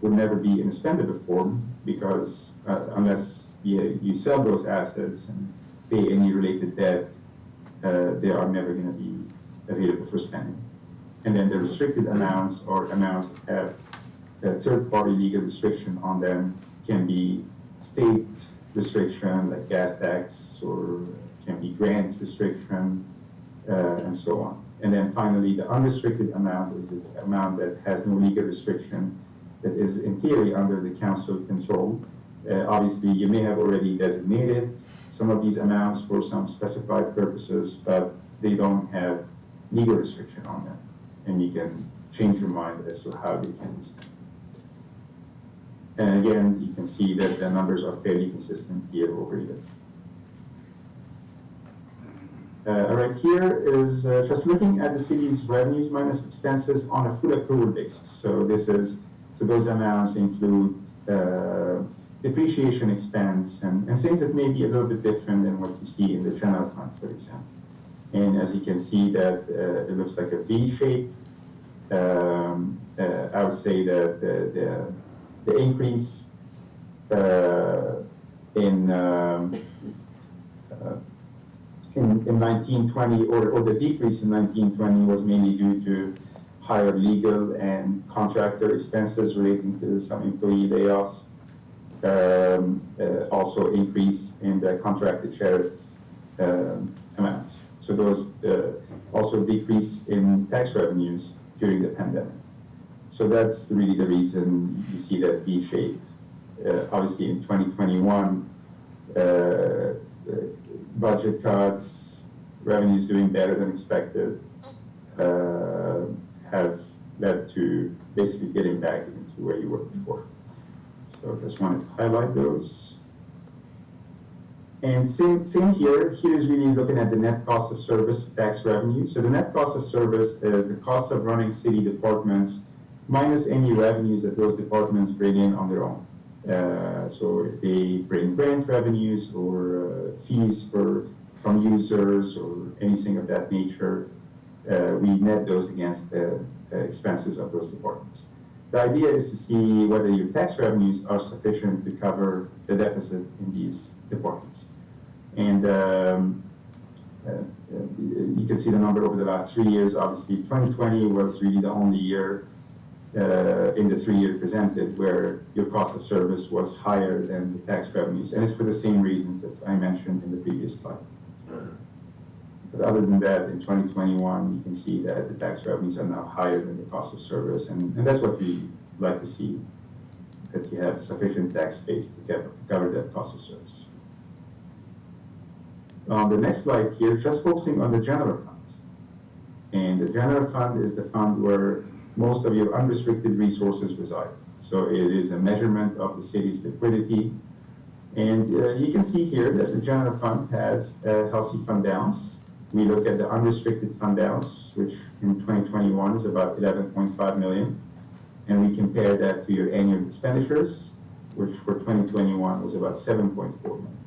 would never be in a spendable form, because unless you sell those assets and pay any related debt, they are never going to be available for spending. And then the restricted amounts, or amounts that have a third-party legal restriction on them, can be state restriction like gas tax, or can be grant restriction, and so on. And then finally, the unrestricted amount is the amount that has no legal restriction, that is in theory under the council control. Obviously, you may have already designated some of these amounts for some specified purposes, but they don't have legal restriction on them. And you can change your mind as to how they can be spent. And again, you can see that the numbers are fairly consistent year over year. All right, here is just looking at the city's revenues minus expenses on a full accrual basis. So those amounts include depreciation expense and things that may be a little bit different than what you see in the general fund, for example. And as you can see that it looks like a V shape. I would say that the increase in 1920, or the decrease in 1920, was mainly due to higher legal and contractor expenses relating to some employee layoffs. Also increase in the contracted sheriff amounts. So those also decrease in tax revenues during the pandemic. So that's really the reason you see that V shape. Obviously in 2021, budget cuts, revenues doing better than expected, have led to basically getting back into where you were before. So just wanted to highlight those. And same here. Here is really looking at the net cost of service tax revenue. So the net cost of service is the cost of running city departments minus any revenues that those departments bring in on their own. So if they bring grant revenues or fees from users or anything of that nature, we net those against the expenses of those departments. The idea is to see whether your tax revenues are sufficient to cover the deficit in these departments. And you can see the number over the last 3 years. Obviously, 2020 was really the only year in the 3 year presented where your cost of service was higher than the tax revenues. And it's for the same reasons that I mentioned in the previous slide. But other than that, in 2021, you can see that the tax revenues are now higher than the cost of service. And that's what we like to see, that you have sufficient tax base to cover that cost of service. On the next slide here, just focusing on the general fund. And the general fund is the fund where most of your unrestricted resources reside. So it is a measurement of the city's liquidity. And you can see here that the general fund has a healthy fund balance. We look at the unrestricted fund balance, which in 2021 is about 11.5 million. And we compare that to your annual expenditures, which for 2021 was about 7.4 million.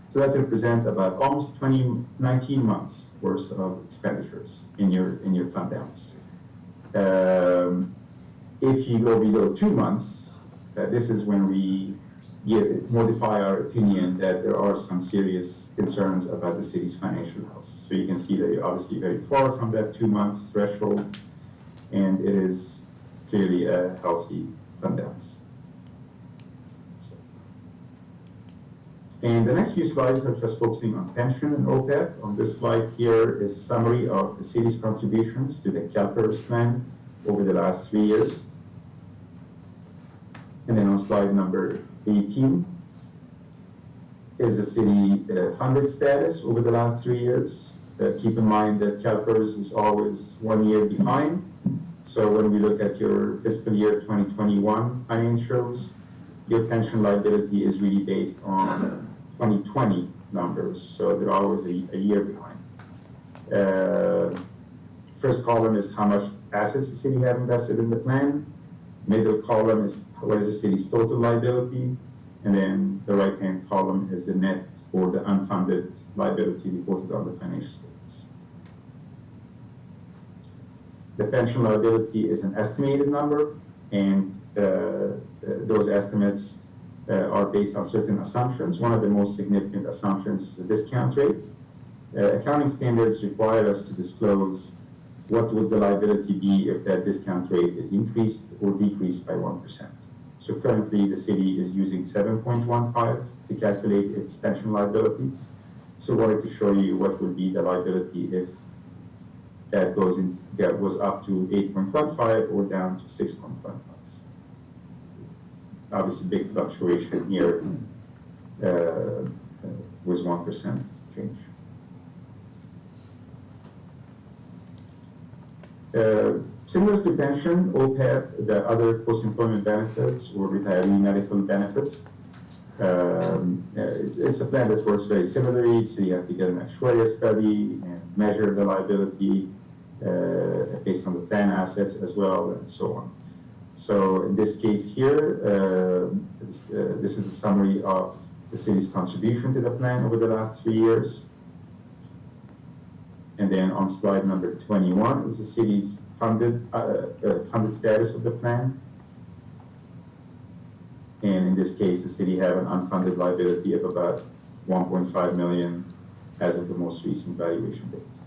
So that represents about almost 19 months worth of expenditures in your fund balance. If you go below 2 months, this is when we modify our opinion that there are some serious concerns about the city's financial health. So you can see that you're obviously very far from that 2 months threshold, and it is clearly a healthy fund balance. And the next few slides are just focusing on pension and OPEB. On this slide here is a summary of the city's contributions to the CalPERS plan over the last 3 years. And then on slide number 18 is the city funded status over the last 3 years. Keep in mind that CalPERS is always 1 year behind. So when we look at your fiscal year 2021 financials, your pension liability is really based on 2020 numbers, so they're always a year behind. First column is how much assets the city have invested in the plan. Middle column is what is the city's total liability, and then the right-hand column is the net or the unfunded liability reported on the financial statements. The pension liability is an estimated number, and those estimates are based on certain assumptions. One of the most significant assumptions is the discount rate. Accounting standards require us to disclose what would the liability be if that discount rate is increased or decreased by 1%. So currently the city is using 7.15 to calculate its pension liability. So I wanted to show you what would be the liability if that goes up to 8.15 or down to 6.15. Obviously, big fluctuation here was 1% change. Similar to pension, OPEB, the other post-employment benefits or retiree medical benefits, it's a plan that works very similarly. So you have to get an actuarial study and measure the liability based on the plan assets as well, and so on. So in this case here, this is a summary of the city's contribution to the plan over the last 3 years. And then on slide number 21 is the city's funded status of the plan. And in this case, the city have an unfunded liability of about 1.5 million as of the most recent valuation date.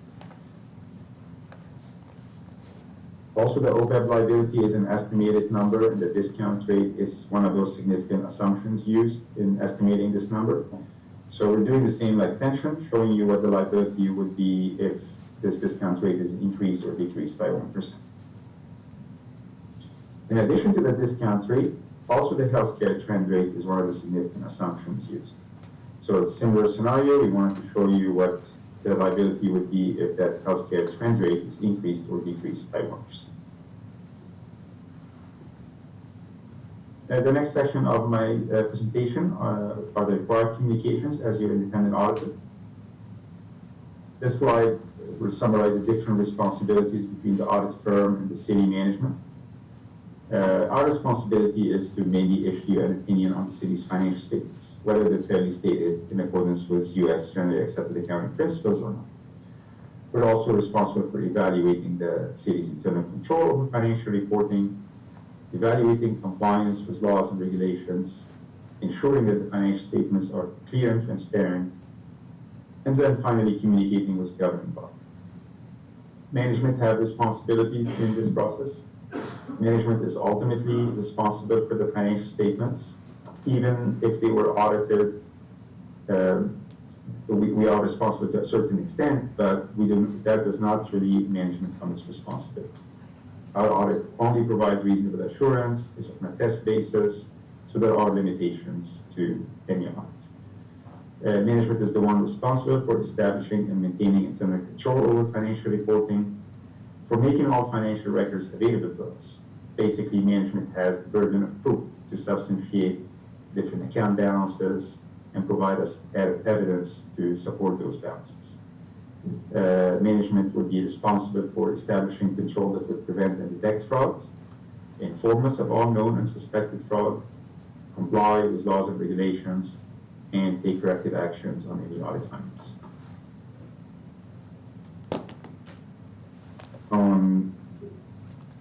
Also, the OPEB liability is an estimated number, and the discount rate is one of those significant assumptions used in estimating this number. So we're doing the same like pension, showing you what the liability would be if this discount rate is increased or decreased by 1%. In addition to the discount rate, also the healthcare trend rate is one of the significant assumptions used. So a similar scenario, we wanted to show you what the liability would be if that healthcare trend rate is increased or decreased by 1%. The next section of my presentation are the required communications as your independent auditor. This slide will summarize the different responsibilities between the audit firm and the city management. Our responsibility is to mainly issue an opinion on the city's financial statements, whether they're fairly stated in accordance with U.S. generally accepted accounting principles or not. We're also responsible for evaluating the city's internal control over financial reporting, evaluating compliance with laws and regulations, ensuring that the financial statements are clear and transparent, and then finally communicating with governing body. Management have responsibilities in this process. Management is ultimately responsible for the financial statements. Even if they were audited, we are responsible to a certain extent, but that does not relieve management from its responsibility. Our audit only provides reasonable assurance, it's on a test basis, so there are limitations to any audit. Management is the one responsible for establishing and maintaining internal control over financial reporting, for making all financial records available to us, basically management has the burden of proof to substantiate different account balances and provide us evidence to support those balances. Management would be responsible for establishing control that would prevent and detect fraud, inform us of all known and suspected fraud, comply with laws and regulations, and take corrective actions on any audit findings. On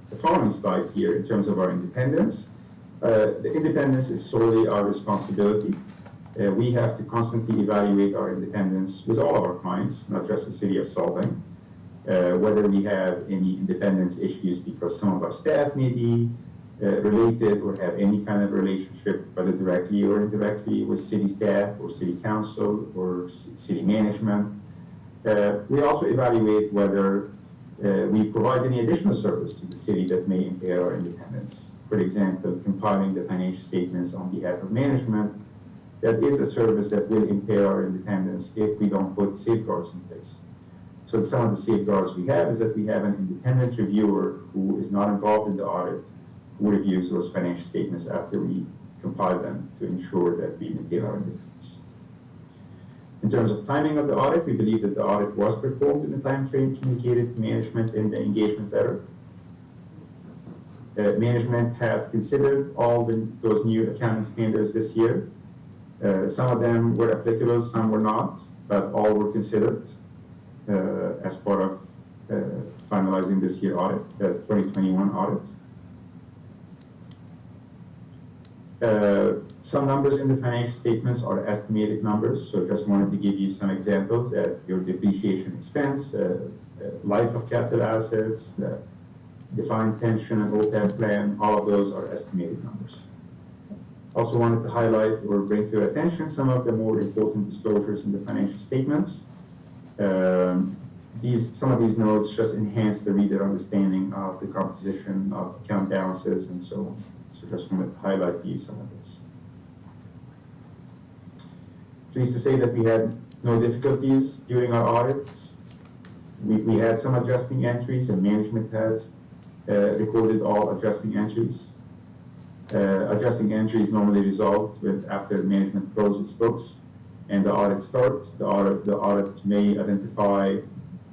the following slide here, in terms of our independence, the independence is solely our responsibility. We have to constantly evaluate our independence with all of our clients, not just the city of Salt Lake, whether we have any independence issues because some of our staff may be related or have any kind of relationship, whether directly or indirectly, with city staff or city council or city management. We also evaluate whether we provide any additional service to the city that may impair our independence. For example, compiling the financial statements on behalf of management. That is a service that will impair our independence if we don't put safeguards in place. So some of the safeguards we have is that we have an independent reviewer who is not involved in the audit, who reviews those financial statements after we compile them to ensure that we maintain our independence. In terms of timing of the audit, we believe that the audit was performed in the time frame communicated to management in the engagement letter. Management have considered all those new accounting standards this year. Some of them were applicable, some were not, but all were considered as part of finalizing this year audit, the 2021 audit. Some numbers in the financial statements are estimated numbers, so just wanted to give you some examples that your depreciation expense, life of capital assets, the defined pension and OPEB plan, all of those are estimated numbers. Also wanted to highlight or bring to your attention some of the more important disclosures in the financial statements. Some of these notes just enhance the reader understanding of the composition of account balances and so on. So just wanted to highlight some of those. Pleased to say that we had no difficulties during our audit. We had some adjusting entries, and management has recorded all adjusting entries. Adjusting entries normally result with after management closes its books and the audit starts. The audit may identify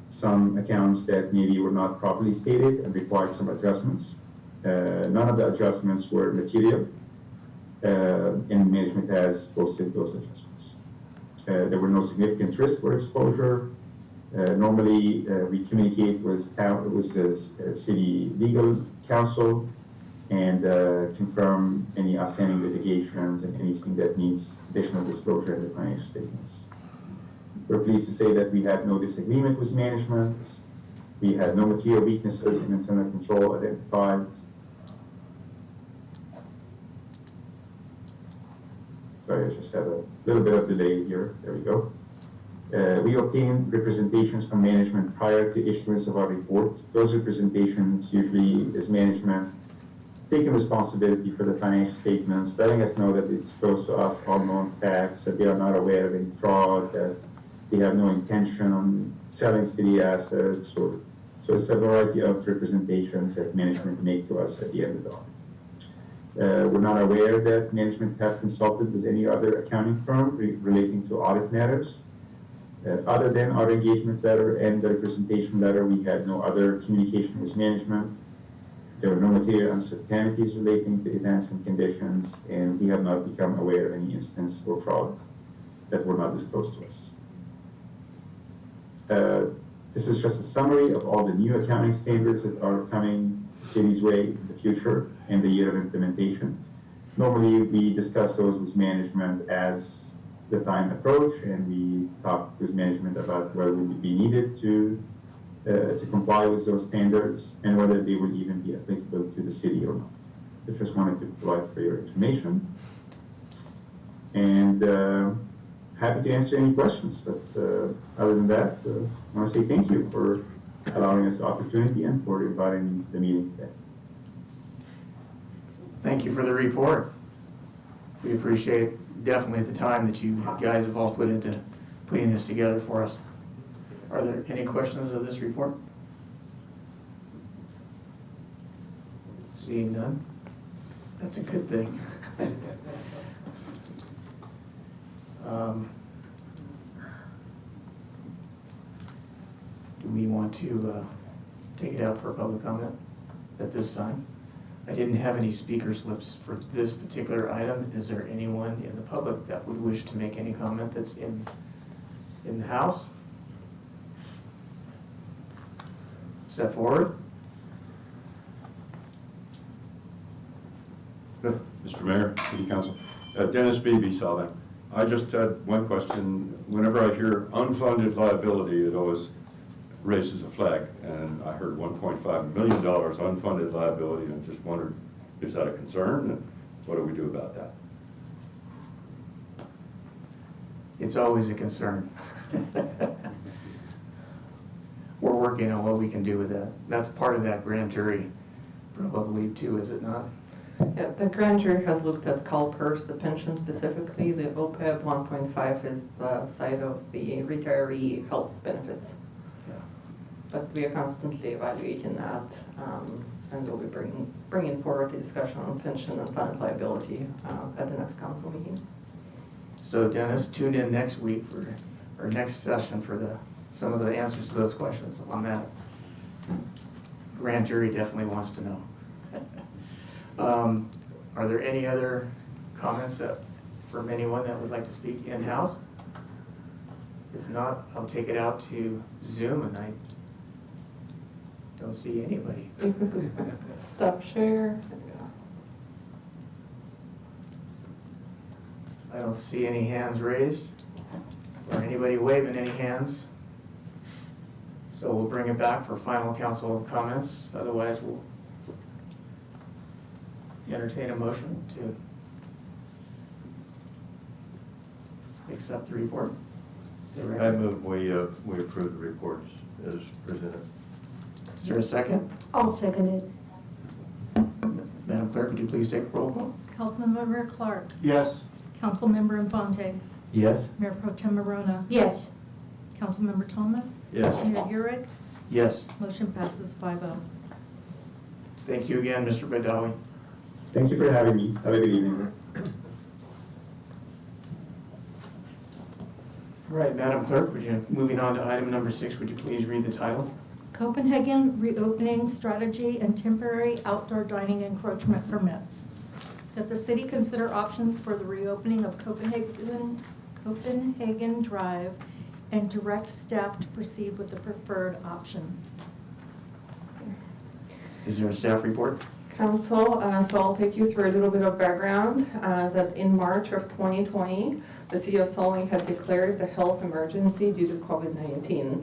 some accounts that maybe were not properly stated and required some adjustments. None of the adjustments were material, and management has posted those adjustments. There were no significant risk or exposure. Normally, we communicate with the city legal counsel and confirm any outstanding litigations and anything that needs additional disclosure in the financial statements. We're pleased to say that we had no disagreement with management. We had no material weaknesses in internal control identified. Sorry, I just had a little bit of delay here. There we go. We obtained representations from management prior to issuance of our report. Those representations usually is management taking responsibility for the financial statements, letting us know that it's close to us all known facts, that they are not aware of any fraud, that they have no intention on selling city assets, so it's a variety of representations that management make to us at the end of the audit. We're not aware that management have consulted with any other accounting firm relating to audit matters. Other than our engagement letter and the representation letter, we had no other communication with management. There were no material uncertainties relating to events and conditions, and we have not become aware of any instance or fraud that were not disclosed to us. This is just a summary of all the new accounting standards that are coming the city's way in the future and the year of implementation. Normally, we discuss those with management as the time approach, and we talk with management about whether we would be needed to comply with those standards and whether they will even be applicable to the city or not. I just wanted to provide for your information. And happy to answer any questions, but other than that, I want to say thank you for allowing us the opportunity and for inviting me to the meeting today. Thank you for the report. We appreciate definitely the time that you guys have all put into putting this together for us. Are there any questions of this report? Seeing none, that's a good thing. Do we want to take it out for a public comment at this time? I didn't have any speaker slips for this particular item. Is there anyone in the public that would wish to make any comment that's in the house? Step forward. Mr. Mayor, City Council. Dennis Beebe, Solvang. I just had one question. Whenever I hear unfunded liability, it always raises a flag. And I heard $1.5 million unfunded liability and just wondered, is that a concern? And what do we do about that? It's always a concern. We're working on what we can do with that. That's part of that grand jury probably too, is it not? Yeah, the grand jury has looked at CalPERS, the pension specifically. The OPEB 1.5 is the side of the retiree health benefits. Yeah. But we are constantly evaluating that, and we'll be bringing forward the discussion on pension and fund liability at the next council meeting. So Dennis, tune in next week for, or next session for some of the answers to those questions on that. Grand jury definitely wants to know. Are there any other comments from anyone that would like to speak in-house? If not, I'll take it out to Zoom, and I don't see anybody. Stop share. I don't see any hands raised or anybody waving any hands. So we'll bring it back for final council comments. Otherwise, we'll entertain a motion to accept the report. I move we approve the report as presented. Is there a second? I'll second it. Madam Clerk, would you please take a roll call? Councilmember Clark. Yes. Councilmember Infante. Yes? Mayor Pro Tem Morona. Yes. Councilmember Thomas. Yes. Mayor Urick. Yes. Motion passes 5-0. Thank you again, Mr. Badawi. Thank you for having me. Have a good evening. All right, Madam Clerk, moving on to item number 6, would you please read the title? Copenhagen Reopening Strategy and Temporary Outdoor Dining Encroachment Permits. That the city consider options for the reopening of Copenhagen Drive and direct staff to proceed with the preferred option. Is there a staff report? Council, so I'll take you through a little bit of background, that in March of 2020, the city of Solvang had declared the health emergency due to COVID-19.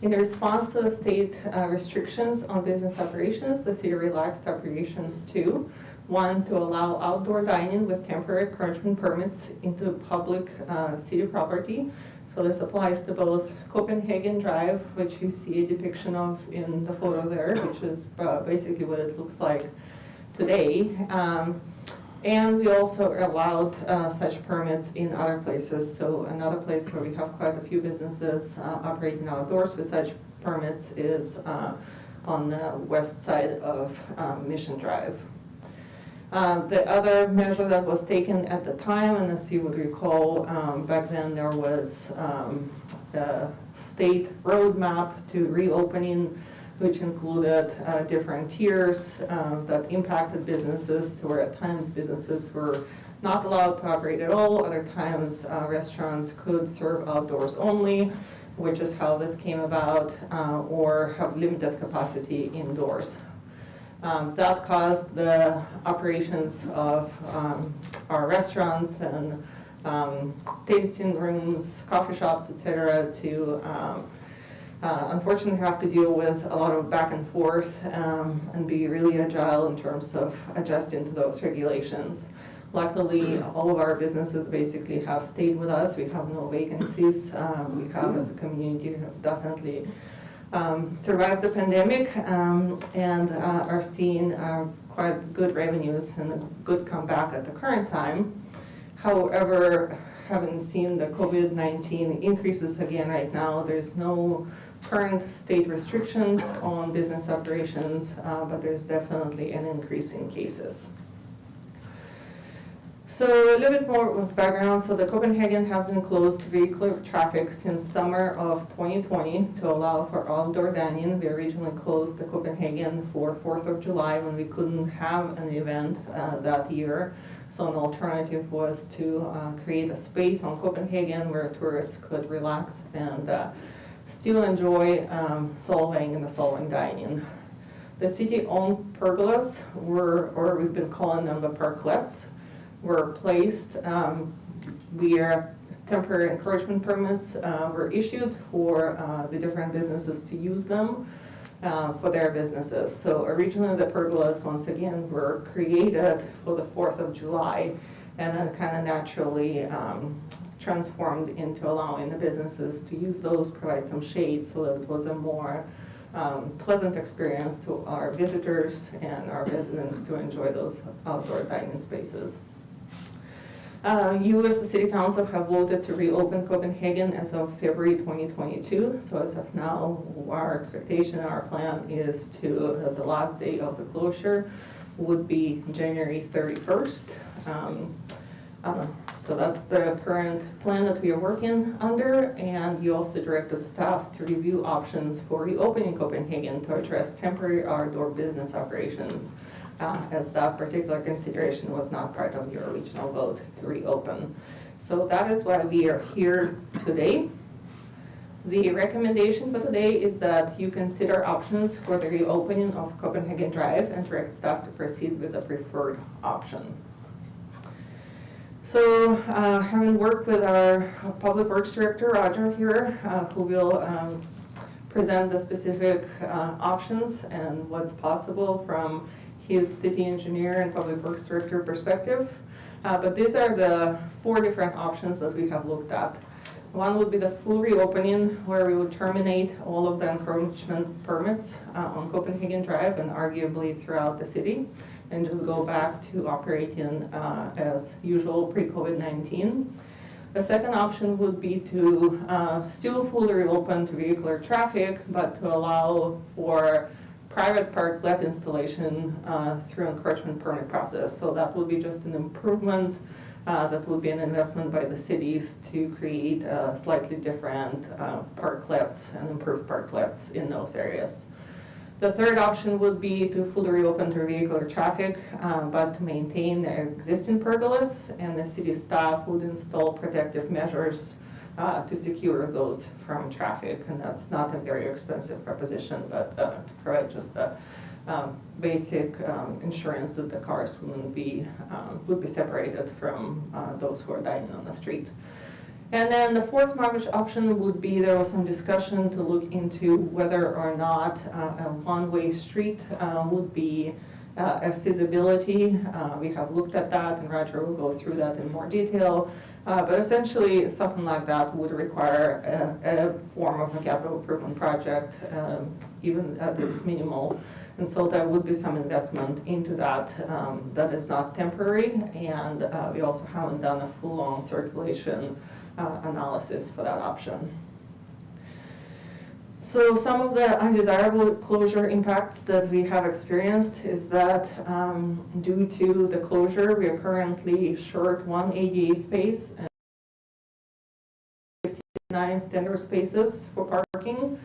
In response to the state restrictions on business operations, the city relaxed operations to, one, to allow outdoor dining with temporary encroachment permits into public city property. So this applies to both Copenhagen Drive, which you see a depiction of in the photo there, which is basically what it looks like today. And we also allowed such permits in other places. So another place where we have quite a few businesses operating outdoors with such permits is on the west side of Mission Drive. The other measure that was taken at the time, and as you would recall, back then there was a state roadmap to reopening, which included different tiers that impacted businesses, to where at times businesses were not allowed to operate at all, other times restaurants could serve outdoors only, which is how this came about, or have limited capacity indoors. That caused the operations of our restaurants and tasting rooms, coffee shops, etc., to unfortunately have to deal with a lot of back and forth and be really agile in terms of adjusting to those regulations. Luckily, all of our businesses basically have stayed with us. We have no vacancies. We have, as a community, definitely survived the pandemic and are seeing quite good revenues and a good comeback at the current time. However, having seen the COVID-19 increases again right now, there's no current state restrictions on business operations, but there's definitely an increase in cases. So a little bit more with background. So the Copenhagen has been closed to vehicular traffic since summer of 2020 to allow for outdoor dining. We originally closed the Copenhagen for 4th of July when we couldn't have an event that year. So an alternative was to create a space on Copenhagen where tourists could relax and still enjoy solvang and the solvang dining. The city-owned pergolas were, or we've been calling them the parklets, were placed where temporary encroachment permits were issued for the different businesses to use them for their businesses. So originally the pergolas, once again, were created for the 4th of July and then kind of naturally transformed into allowing the businesses to use those, provide some shade so that it was a more pleasant experience to our visitors and our residents to enjoy those outdoor dining spaces. You as the City Council have voted to reopen Copenhagen as of February 2022. So as of now, our expectation, our plan is to, the last day of the closure would be January 31st. So that's the current plan that we are working under, and you also directed staff to review options for reopening Copenhagen to address temporary outdoor business operations, as that particular consideration was not part of your original vote to reopen. So that is why we are here today. The recommendation for today is that you consider options for the reopening of Copenhagen Drive and direct staff to proceed with the preferred option. So having worked with our Public Works Director, Roger, here, who will present the specific options and what's possible from his city engineer and Public Works Director perspective. But these are the 4 different options that we have looked at. One would be the full reopening, where we would terminate all of the encroachment permits on Copenhagen Drive and arguably throughout the city, and just go back to operating as usual pre-COVID-19. The second option would be to still fully reopen to vehicular traffic, but to allow for private parklet installation through encroachment permit process. So that would be just an improvement. That would be an investment by the cities to create slightly different parklets and improved parklets in those areas. The third option would be to fully reopen to vehicular traffic, but to maintain the existing pergolas, and the city staff would install protective measures to secure those from traffic. And that's not a very expensive proposition, but to provide just a basic insurance that the cars would be separated from those who are dining on the street. And then the fourth mortgage option would be, there was some discussion to look into whether or not a one-way street would be a feasibility. We have looked at that, and Roger will go through that in more detail. But essentially, something like that would require a form of a capital improvement project, even at its minimal. And so there would be some investment into that that is not temporary. And we also haven't done a full-on circulation analysis for that option. So some of the undesirable closure impacts that we have experienced is that due to the closure, we are currently short 1 ADA space and 59 standard spaces for parking,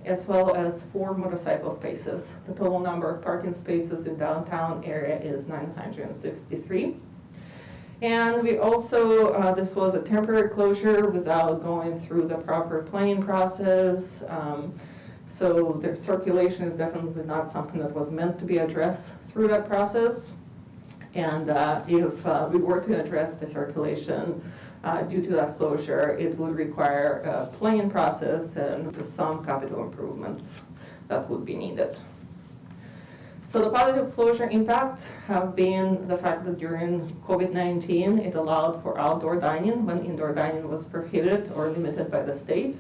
as well as 4 motorcycle spaces. The total number of parking spaces in downtown area is 963. And we also, this was a temporary closure without going through the proper planning process. So the circulation is definitely not something that was meant to be addressed through that process. And if we were to address the circulation due to that closure, it would require a planning process and some capital improvements that would be needed. So the positive closure impacts have been the fact that during COVID-19, it allowed for outdoor dining when indoor dining was prohibited or limited by the state.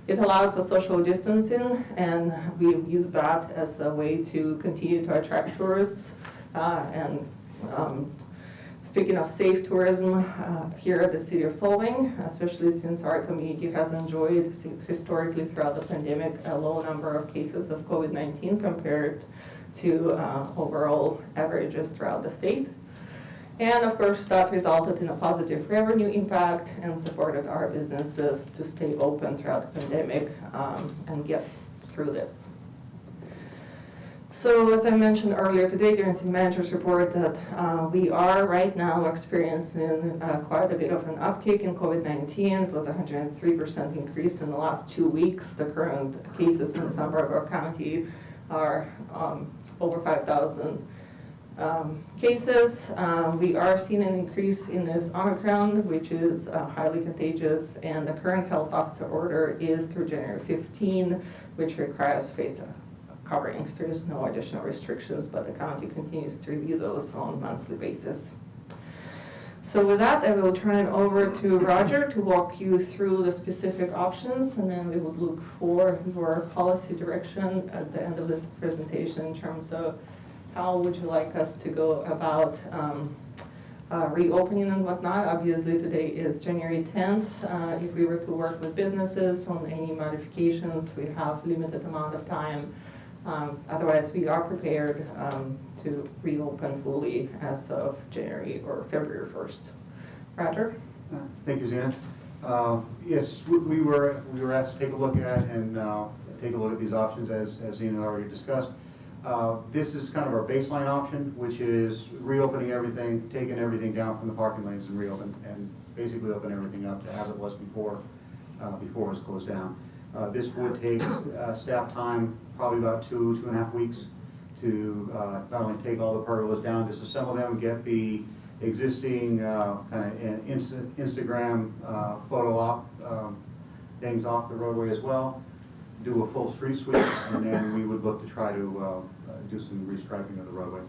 It allowed for social distancing, and we've used that as a way to continue to attract tourists and Speaking of safe tourism, here at the City of Solvang, especially since our community has enjoyed historically throughout the pandemic a low number of cases of COVID-19 compared to overall averages throughout the state. And of course, that resulted in a positive revenue impact and supported our businesses to stay open throughout the pandemic and get through this. So as I mentioned earlier today during City Manager's report, that we are right now experiencing quite a bit of an uptick in COVID-19. It was a 103% increase in the last 2 weeks. The current cases in San Barbara County are over 5,000 cases. We are seeing an increase in this Omicron, which is highly contagious, and the current health officer order is through January 15, which requires face coverings. There is no additional restrictions, but the county continues to review those on a monthly basis. So with that, I will turn it over to Roger to walk you through the specific options, and then we would look for your policy direction at the end of this presentation in terms of how would you like us to go about reopening and whatnot. Obviously, today is January 10th. If we were to work with businesses on any modifications, we have limited amount of time. Otherwise, we are prepared to reopen fully as of January or February 1st. Roger? Thank you, Zena. Yes, we were asked to take a look at these options as Zena already discussed. This is kind of our baseline option, which is reopening everything, taking everything down from the parking lanes and reopen, and basically open everything up to as it was before it was closed down. This would take staff time, probably about 2.5 weeks, to not only take all the pergolas down, disassemble them, get the existing kind of Instagram photo op things off the roadway as well, do a full street sweep, and then we would look to try to do some restriping of the roadway.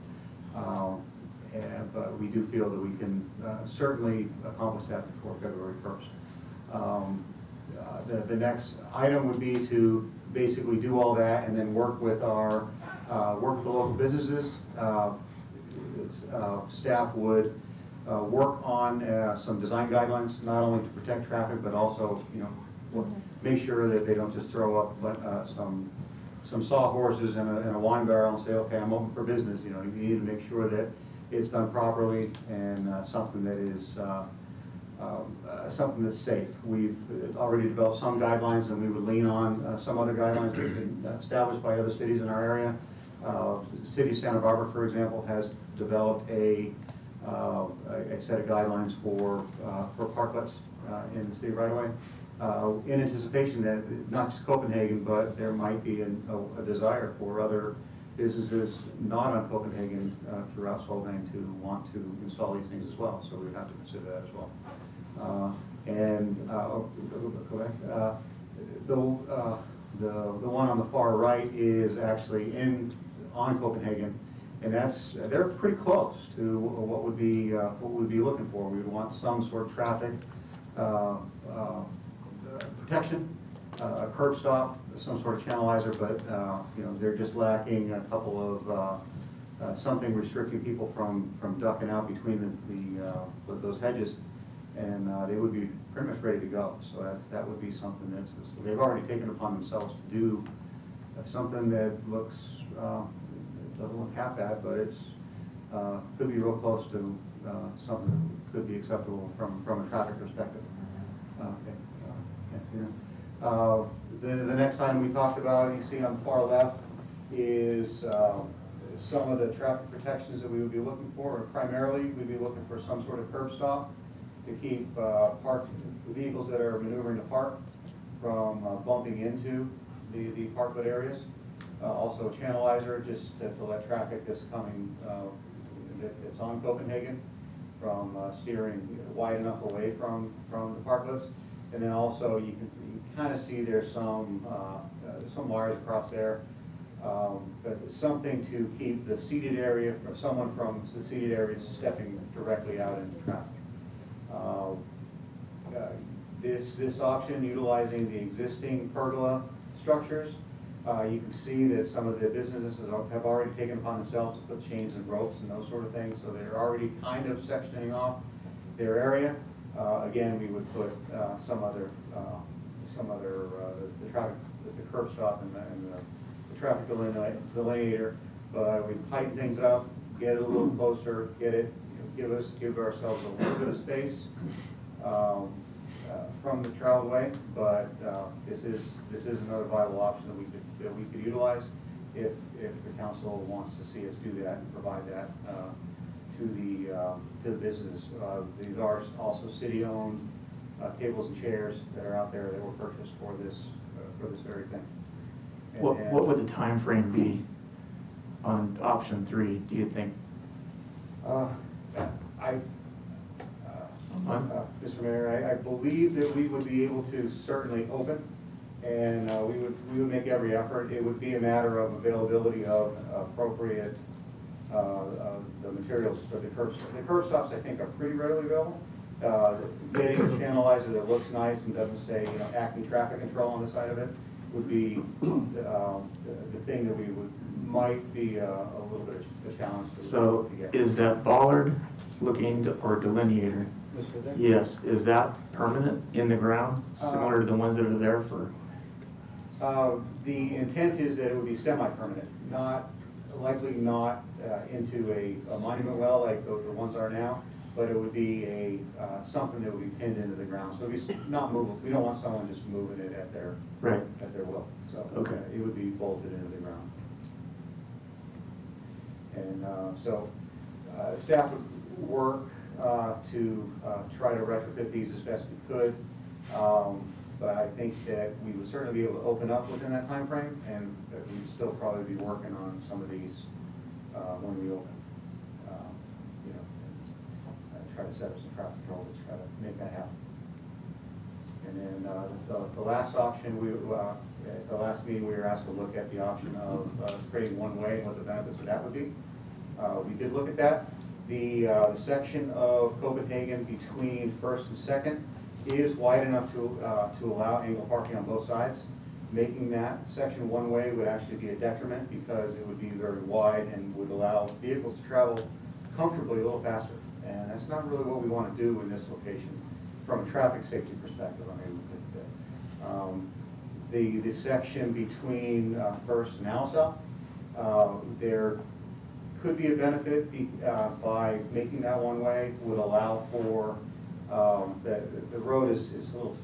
But we do feel that we can certainly accomplish that before February 1st. The next item would be to basically do all that and then work with the local businesses. Staff would work on some design guidelines, not only to protect traffic, but also, make sure that they don't just throw up some sawhorses and a wine barrel and say, okay, I'm open for business. You need to make sure that it's done properly and something that is something that's safe. We've already developed some guidelines, and we would lean on some other guidelines that have been established by other cities in our area. The city of Santa Barbara, for example, has developed a set of guidelines for parklets in the city right away, in anticipation that not just Copenhagen, but there might be a desire for other businesses not on Copenhagen throughout Solvang to want to install these things as well. So we'd have to consider that as well. The one on the far right is actually on Copenhagen, and they're pretty close to what we'd be looking for. We would want some sort of traffic protection, a curb stop, some sort of channelizer, but they're just lacking a couple of something restricting people from ducking out between those hedges, and they would be pretty much ready to go. So that would be something they've already taken upon themselves to do something that doesn't look half bad, but it's could be real close to something that could be acceptable from a traffic perspective. Okay. The next item we talked about, you see on the far left, is some of the traffic protections that we would be looking for. Primarily, we'd be looking for some sort of curb stop to keep parked vehicles that are maneuvering to park from bumping into the parklet areas. Also a channelizer, just to let traffic that's coming, that's on Copenhagen, from steering wide enough away from the parklets. And then also you can kind of see there's some wires across there, but something to keep the seated area, from someone from the seated areas stepping directly out into traffic. This option, utilizing the existing pergola structures, You can see that some of the businesses have already taken upon themselves to put chains and ropes and those sort of things, so they're already kind of sectioning off their area. Again, we would put some other, the traffic, the curb stop and the traffic delineator, but we tighten things up, get it a little closer, get it, give ourselves a little bit of space from the travelway, but this is another viable option that we could utilize if the council wants to see us do that and provide that to the businesses. These are also city-owned tables and chairs that are out there that were purchased for this very thing. What would the time frame be on option 3, do you think? Mr. Mayor, I believe that we would be able to certainly open, and we would make every effort. It would be a matter of availability of appropriate the materials for the curb stops. The curb stops, I think, are pretty readily available. Getting a channelizer that looks nice and doesn't say, Acme traffic control on the side of it would be the thing that might be a little bit of a challenge. So is that bollard looking or delineator? Yes, is that permanent in the ground, similar to the ones that are there for? The intent is that it would be semi-permanent, likely not into a monument well like the ones are now, but it would be something that would be pinned into the ground. So it would be not movable. We don't want someone just moving it at their will. So Okay. It would be bolted into the ground. And so staff would work to try to retrofit these as best we could. But I think that we would certainly be able to open up within that time frame, and that we'd still probably be working on some of these when we open. And try to set up some traffic control to try to make that happen. And then the last option, at the last meeting, we were asked to look at the option of creating one way and what the benefits of that would be. We did look at that. The section of Copenhagen between 1st and 2nd is wide enough to allow angle parking on both sides. Making that section one way would actually be a detriment because it would be very wide and would allow vehicles to travel comfortably a little faster. And that's not really what we want to do in this location from a traffic safety perspective. I mean, the section between 1st and Alsop, there could be a benefit by making that one way, would allow for, the road is a little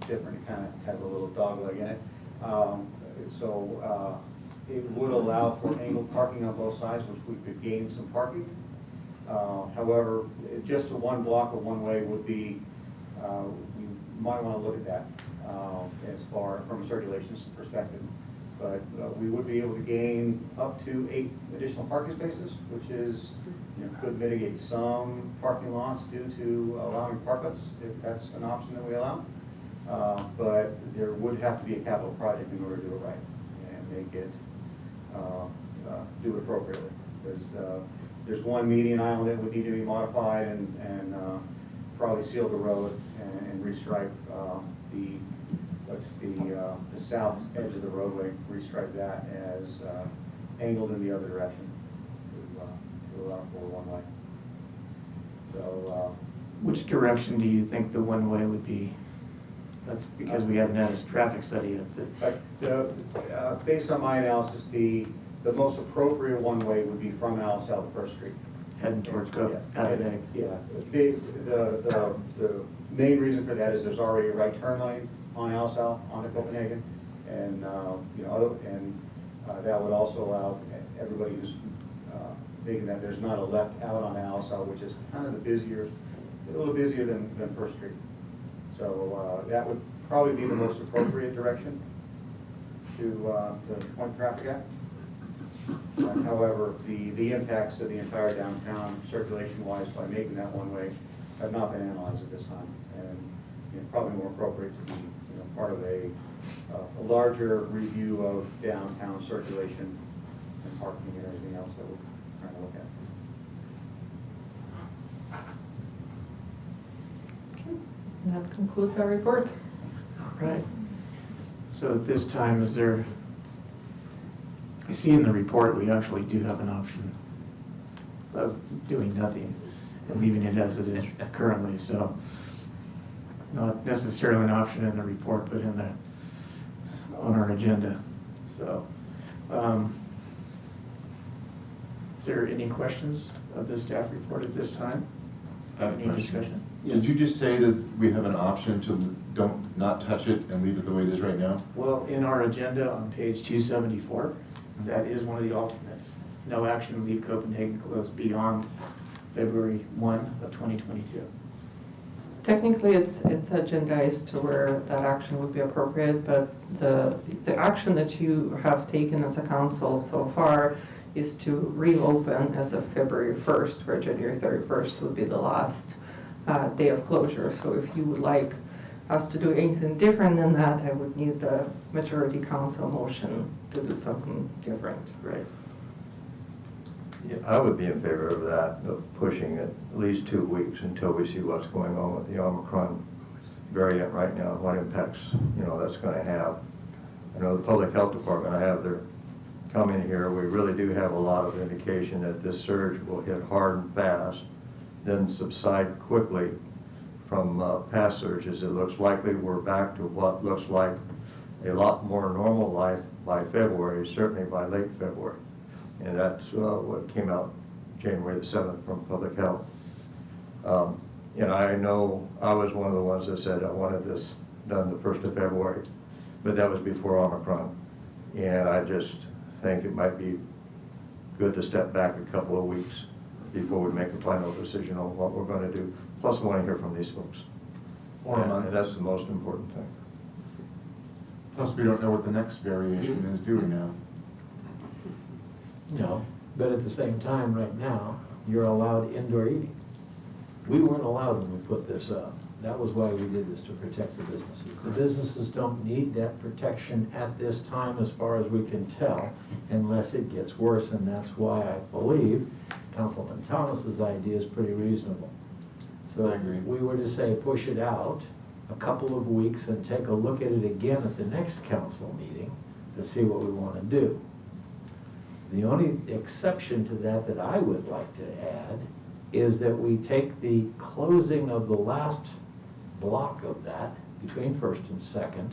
different, it kind of has a little dogleg in it. So it would allow for angled parking on both sides, which we could gain some parking. However, just a one block of one way would be, you might want to look at that as far from a circulation perspective. But we would be able to gain up to 8 additional parking spaces, which is, could mitigate some parking loss due to allowing parklets, if that's an option that we allow. But there would have to be a capital project in order to do it right and make it, do it appropriately. Because there's one median island that would need to be modified and probably seal the road and restripe the south edge of the roadway, restripe that as angled in the other direction to allow for one way. So. Which direction do you think the one way would be? That's because we haven't had a traffic study yet. Based on my analysis, the most appropriate one way would be from Alice out to First Street. Heading towards Copenhagen. Yeah. The main reason for that is there's already a right turn lane on Alice out onto Copenhagen, and that would also allow everybody who's making that there's not a left out on Alice out, which is kind of a little busier than First Street. So that would probably be the most appropriate direction to point traffic at. However, the impacts of the entire downtown circulation-wise by making that one way have not been analyzed at this time, and probably more appropriate to be part of a larger review of downtown circulation and parking and everything else that we're trying to look at. Okay, and that concludes our report. All right. So at this time, is there I see in the report, we actually do have an option of doing nothing and leaving it as it is currently, so not necessarily an option in the report, but in the, on our agenda, so. Is there any questions of the staff report at this time? I have a Any question. discussion? Did you just say that we have an option to not touch it and leave it the way it is right now? Well, in our agenda on page 274, that is one of the alternates. No action, leave Copenhagen closed beyond February 1 of 2022. Technically, it's agendized to where that action would be appropriate, but the action that you have taken as a council so far is to reopen as of February 1st, where January 31st would be the last day of closure. So if you would like us to do anything different than that, I would need the majority council motion to do something different. Right. Yeah, I would be in favor of that, of pushing it at least 2 weeks until we see what's going on with the Omicron variant right now, what impacts, that's gonna have. I know the public health department, I have their comment here, we really do have a lot of indication that this surge will hit hard and fast, then subside quickly from past surges. It looks likely we're back to what looks like a lot more normal life by February, certainly by late February. And that's what came out January the 7th from Public Health. I know I was one of the ones that said I wanted this done the 1st of February, but that was before Omicron. And I just think it might be good to step back a couple of weeks before we make a final decision on what we're going to do. Plus, I want to hear from these folks. And that's the most important thing. Plus, we don't know what the next variation is, do we now? No, but at the same time, right now, you're allowed indoor eating. We weren't allowed when we put this up. That was why we did this, to protect the businesses. The businesses don't need that protection at this time, as far as we can tell, unless it gets worse, and that's why I believe Councilman Thomas's idea is pretty reasonable. So I agree. we were to say, push it out a couple of weeks and take a look at it again at the next council meeting to see what we want to do. The only exception to that that I would like to add is that we take the closing of the last block of that between 1st and 2nd,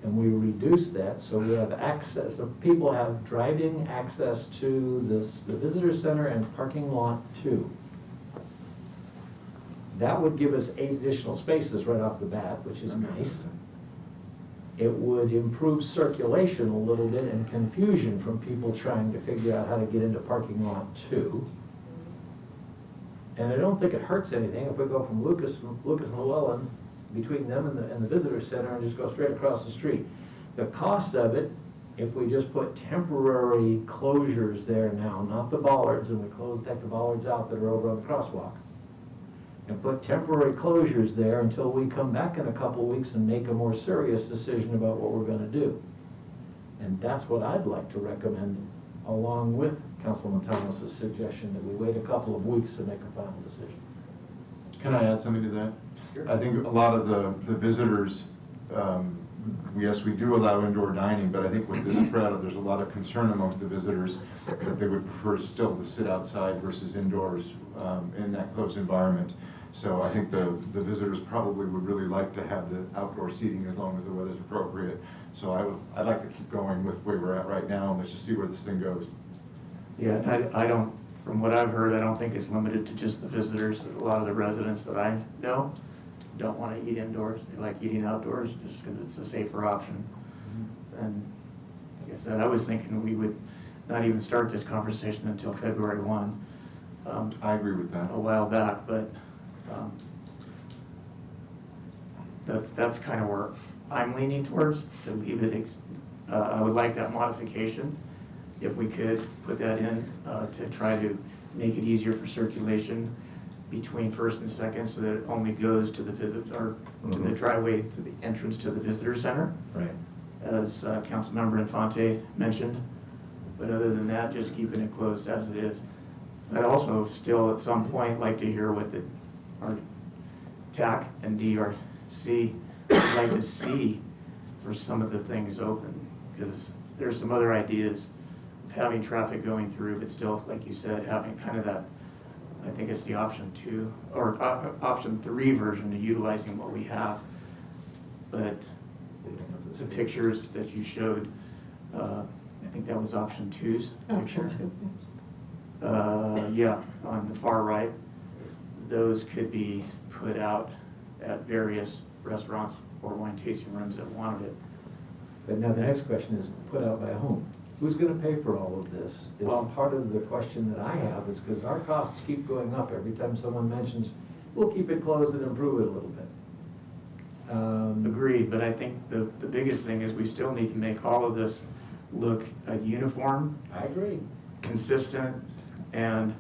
and we reduce that so we have access, so people have drive-in access to the visitor center and parking lot 2. That would give us 8 additional spaces right off the bat, which is nice. It would improve circulation a little bit and confusion from people trying to figure out how to get into parking lot 2. And I don't think it hurts anything if we go from Lucas and Llewellyn, between them and the visitor center, and just go straight across the street. The cost of it, if we just put temporary closures there now, not the bollards, and we take the bollards out that are over on the crosswalk, and put temporary closures there until we come back in a couple weeks and make a more serious decision about what we're gonna do. And that's what I'd like to recommend, along with Councilman Thomas's suggestion that we wait a couple of weeks to make a final decision. Can I add something to that? Sure. I think a lot of the visitors, yes, we do allow indoor dining, but I think with this spread, there's a lot of concern amongst the visitors that they would prefer still to sit outside versus indoors in that closed environment. So I think the visitors probably would really like to have the outdoor seating as long as the weather's appropriate. So I'd like to keep going with where we're at right now, and let's just see where this thing goes. Yeah, I don't, from what I've heard, I don't think it's limited to just the visitors. A lot of the residents that I know don't want to eat indoors. They like eating outdoors just because it's a safer option. And like I said, I was thinking we would not even start this conversation until February 1. I agree with that. A while back, but that's kind of where I'm leaning towards, to leave it. I would like that modification, if we could put that in, to try to make it easier for circulation between 1st and 2nd, so that it only goes to the to the driveway, to the entrance to the visitor center. Right. As Councilmember Infante mentioned. But other than that, just keeping it closed as it is. So I'd also still at some point like to hear what our TAC and DRC would like to see for some of the things open, because there's some other ideas having traffic going through, but still, like you said, having kind of that, I think it's the option 2, or option 3 version of utilizing what we have. But the pictures that you showed, I think that was option 2's picture. Yeah, on the far right, those could be put out at various restaurants or wine tasting rooms that wanted it. But now the next question is, put out by whom? Who's gonna pay for all of this? Is Well- part of the question that I have is because our costs keep going up every time someone mentions, we'll keep it closed and improve it a little bit. Agreed, but I think the biggest thing is we still need to make all of this look uniform, I agree. consistent, and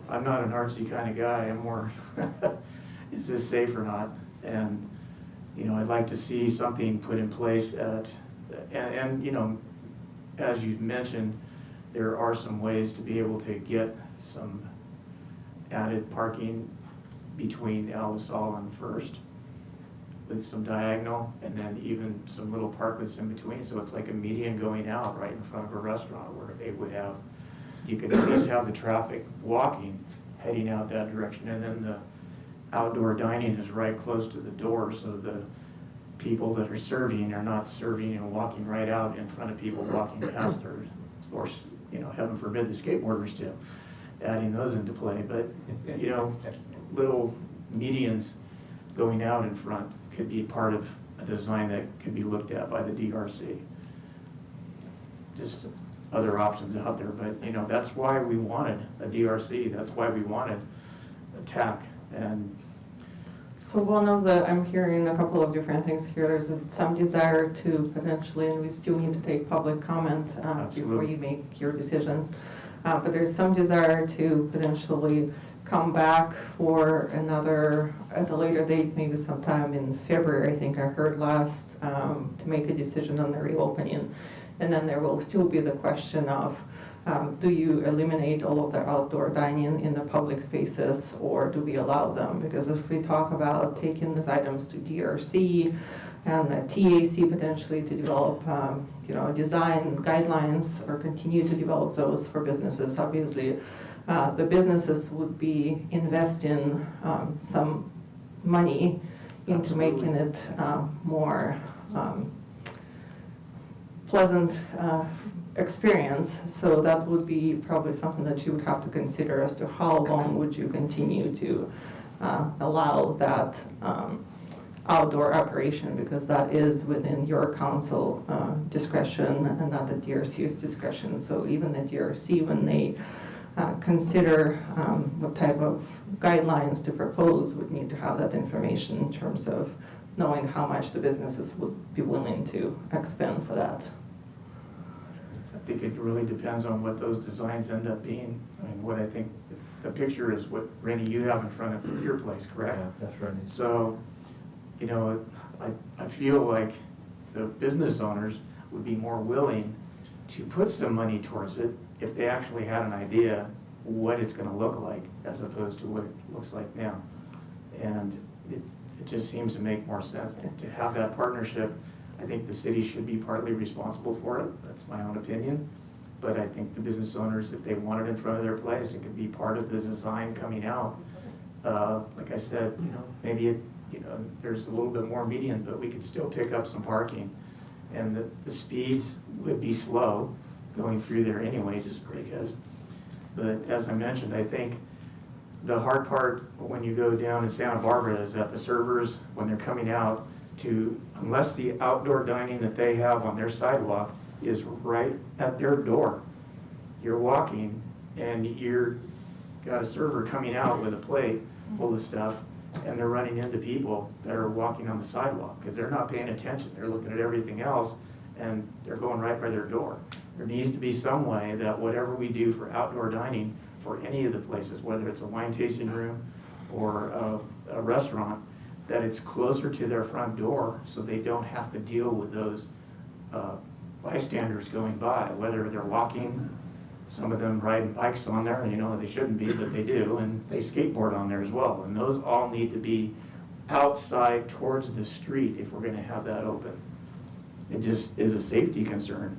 I'm not an artsy kind of guy, I'm more, is this safe or not? And, you know, I'd like to see something put in place and you know, as you mentioned, there are some ways to be able to get some added parking between Alisal and First with some diagonal, and then even some little parklets in between, so it's like a median going out right in front of a restaurant where they would have, you could at least have the traffic walking, heading out that direction, and then the outdoor dining is right close to the door, so the people that are serving are not serving and walking right out in front of people walking past their, or, you know, heaven forbid the skateboarders too, adding those into play, but, you know, little medians going out in front could be part of a design that could be looked at by the DRC. Just other options out there, but, you know, that's why we wanted a DRC, that's why we wanted a TAC, and So one of the, I'm hearing a couple of different things here. There's some desire to potentially, and we still need to take public comment before Absolutely. you make your decisions. But there's some desire to potentially come back for another, at a later date, maybe sometime in February, I think I heard last, to make a decision on the reopening. And then there will still be the question of, do you eliminate all of the outdoor dining in the public spaces, or do we allow them? Because if we talk about taking these items to DRC and the TAC potentially to develop, you know, design guidelines or continue to develop those for businesses, obviously, the businesses would be investing some money into Absolutely. making it more pleasant experience. So that would be probably something that you would have to consider as to how long would you continue to allow that outdoor operation, because that is within your council discretion and not the DRC's discretion. So even the DRC, when they consider what type of guidelines to propose, would need to have that information in terms of knowing how much the businesses would be willing to expend for that. I think it really depends on what those designs end up being. I mean, what I think, the picture is what, Randy, you have in front of your place, correct? Yeah, that's right. So, you know, I feel like the business owners would be more willing to put some money towards it if they actually had an idea what it's gonna look like, as opposed to what it looks like now. And it just seems to make more sense to have that partnership. I think the city should be partly responsible for it, that's my own opinion. But I think the business owners, if they want it in front of their place, it could be part of the design coming out. Like I said, you know, maybe it, you know, there's a little bit more median, but we could still pick up some parking. And the speeds would be slow going through there anyway, just because. But as I mentioned, I think the hard part when you go down in Santa Barbara is that the servers, when they're coming out, unless the outdoor dining that they have on their sidewalk is right at their door, you're walking and you're got a server coming out with a plate full of stuff, and they're running into people that are walking on the sidewalk because they're not paying attention. They're looking at everything else, and they're going right by their door. There needs to be some way that whatever we do for outdoor dining for any of the places, whether it's a wine tasting room or a restaurant, that it's closer to their front door so they don't have to deal with those bystanders going by, whether they're walking, some of them riding bikes on there, and you know they shouldn't be, but they do, and they skateboard on there as well. And those all need to be outside towards the street if we're gonna have that open. It just is a safety concern.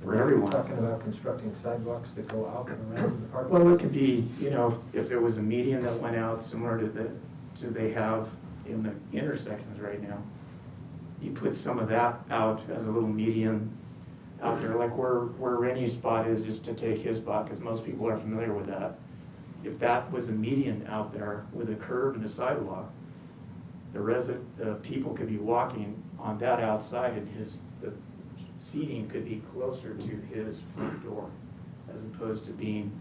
for everyone. Talking about constructing sidewalks that go out and around the park. Well, it could be, if there was a median that went out similar to they have in the intersections right now. You put some of that out as a little median out there, like where Rennie's spot is, just to take his spot, because most people are familiar with that. If that was a median out there with a curb and a sidewalk, the people could be walking on that outside, and the seating could be closer to his front door, as opposed to being,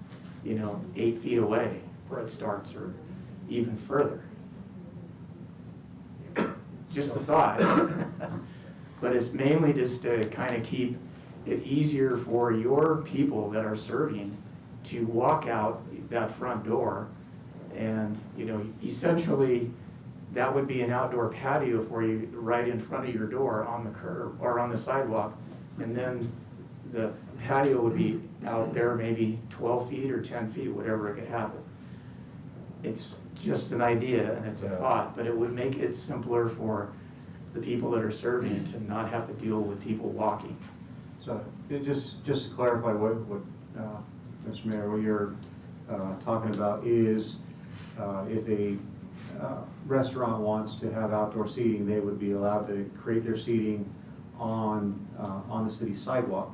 8 feet away where it starts, or even further. Just a thought. But it's mainly just to kind of keep it easier for your people that are serving to walk out that front door. And, essentially, that would be an outdoor patio for you right in front of your door on the curb or on the sidewalk. And then the patio would be out there maybe 12 feet or 10 feet, whatever it could happen. It's just an idea and it's a thought, but it would make it simpler for the people that are serving to not have to deal with people walking. So, just to clarify what Mr. Mayor, what you're talking about is if a restaurant wants to have outdoor seating, they would be allowed to create their seating on the city sidewalk,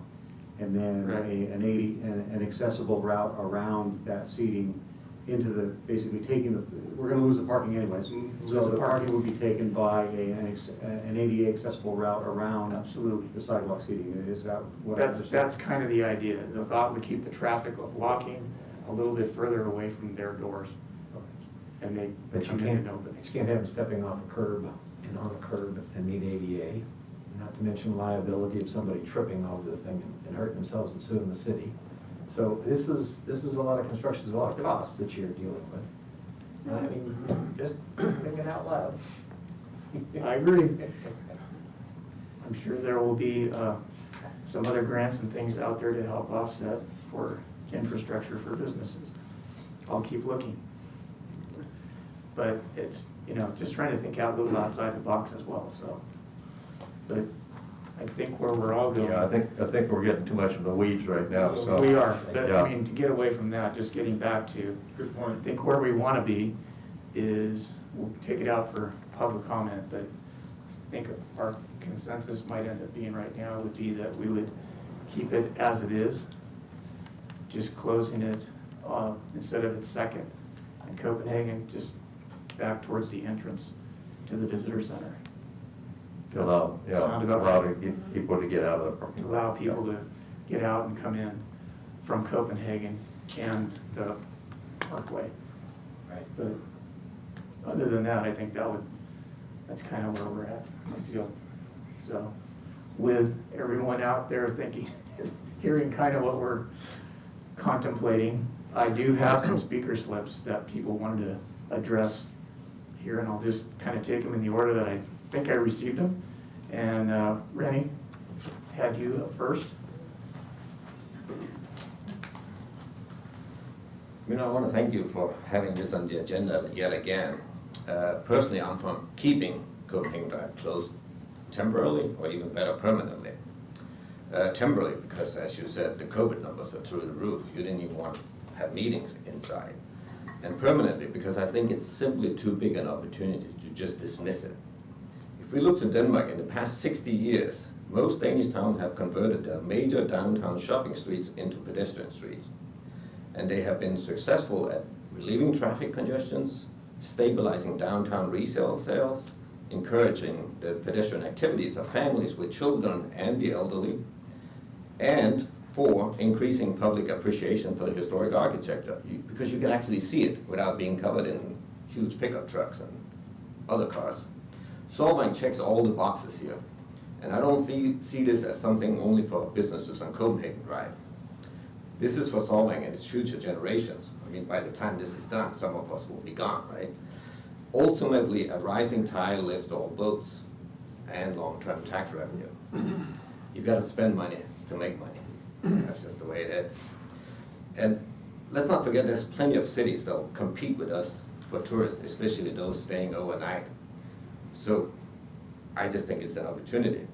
and then Right. an accessible route around that seating into basically we're gonna lose the parking anyways. So the parking would be taken by an ADA accessible route around Absolutely. the sidewalk seating. Is that what I understand? That's kind of the idea. The thought would keep the traffic of walking a little bit further away from their doors. And they But you come in can't, and open. you can't have them stepping off a curb and on a curb and meet ADA. Not to mention liability of somebody tripping over the thing and hurting themselves and suing the city. So this is a lot of construction, there's a lot of costs that you're dealing with. I mean, just thinking out loud. I agree. I'm sure there will be some other grants and things out there to help offset for infrastructure for businesses. I'll keep looking. But it's, just trying to think out a little outside the box as well, so. But I think where we're all going. Yeah, I think we're getting too much in the weeds right now, so. We are, but Yeah. I mean, to get away from that, just getting back to, Good I point. think where we want to be is, we'll take it out for public comment, but I think our consensus might end up being right now would be that we would keep it as it is, just closing it instead of its second in Copenhagen, just back towards the entrance to the visitor center. To allow, Sound about allow right. people to get out of the To parking. allow people to get out and come in from Copenhagen and the Parkway. Right. But other than that, I think that's kind of where we're at, I feel. So with everyone out there thinking, hearing kind of what we're contemplating, I do have some speaker slips that people wanted to address here, and I'll just kind of take them in the order that I think I received them. And Rennie, had you up first. I want to thank you for having this on the agenda yet again. Personally, I'm for keeping Copenhagen Drive closed temporarily, or even better, permanently. Temporarily, because as you said, the COVID numbers are through the roof. You didn't even want to have meetings inside. And permanently, because I think it's simply too big an opportunity to just dismiss it. If we look to Denmark, in the past 60 years, most Danish towns have converted their major downtown shopping streets into pedestrian streets. And they have been successful at relieving traffic congestions, stabilizing downtown resale sales, encouraging the pedestrian activities of families with children and the elderly, and for increasing public appreciation for the historic architecture, because you can actually see it without being covered in huge pickup trucks and other cars. Solvang checks all the boxes here, and I don't see this as something only for businesses on Copenhagen Drive. This is for Solvang and its future generations. I mean, by the time this is done, some of us will be gone, right? Ultimately, a rising tide lifts all boats and long-term tax revenue. You gotta spend money to make money. That's just the way it is. And let's not forget, there's plenty of cities that will compete with us for tourists, especially those staying overnight. So I just think it's an opportunity.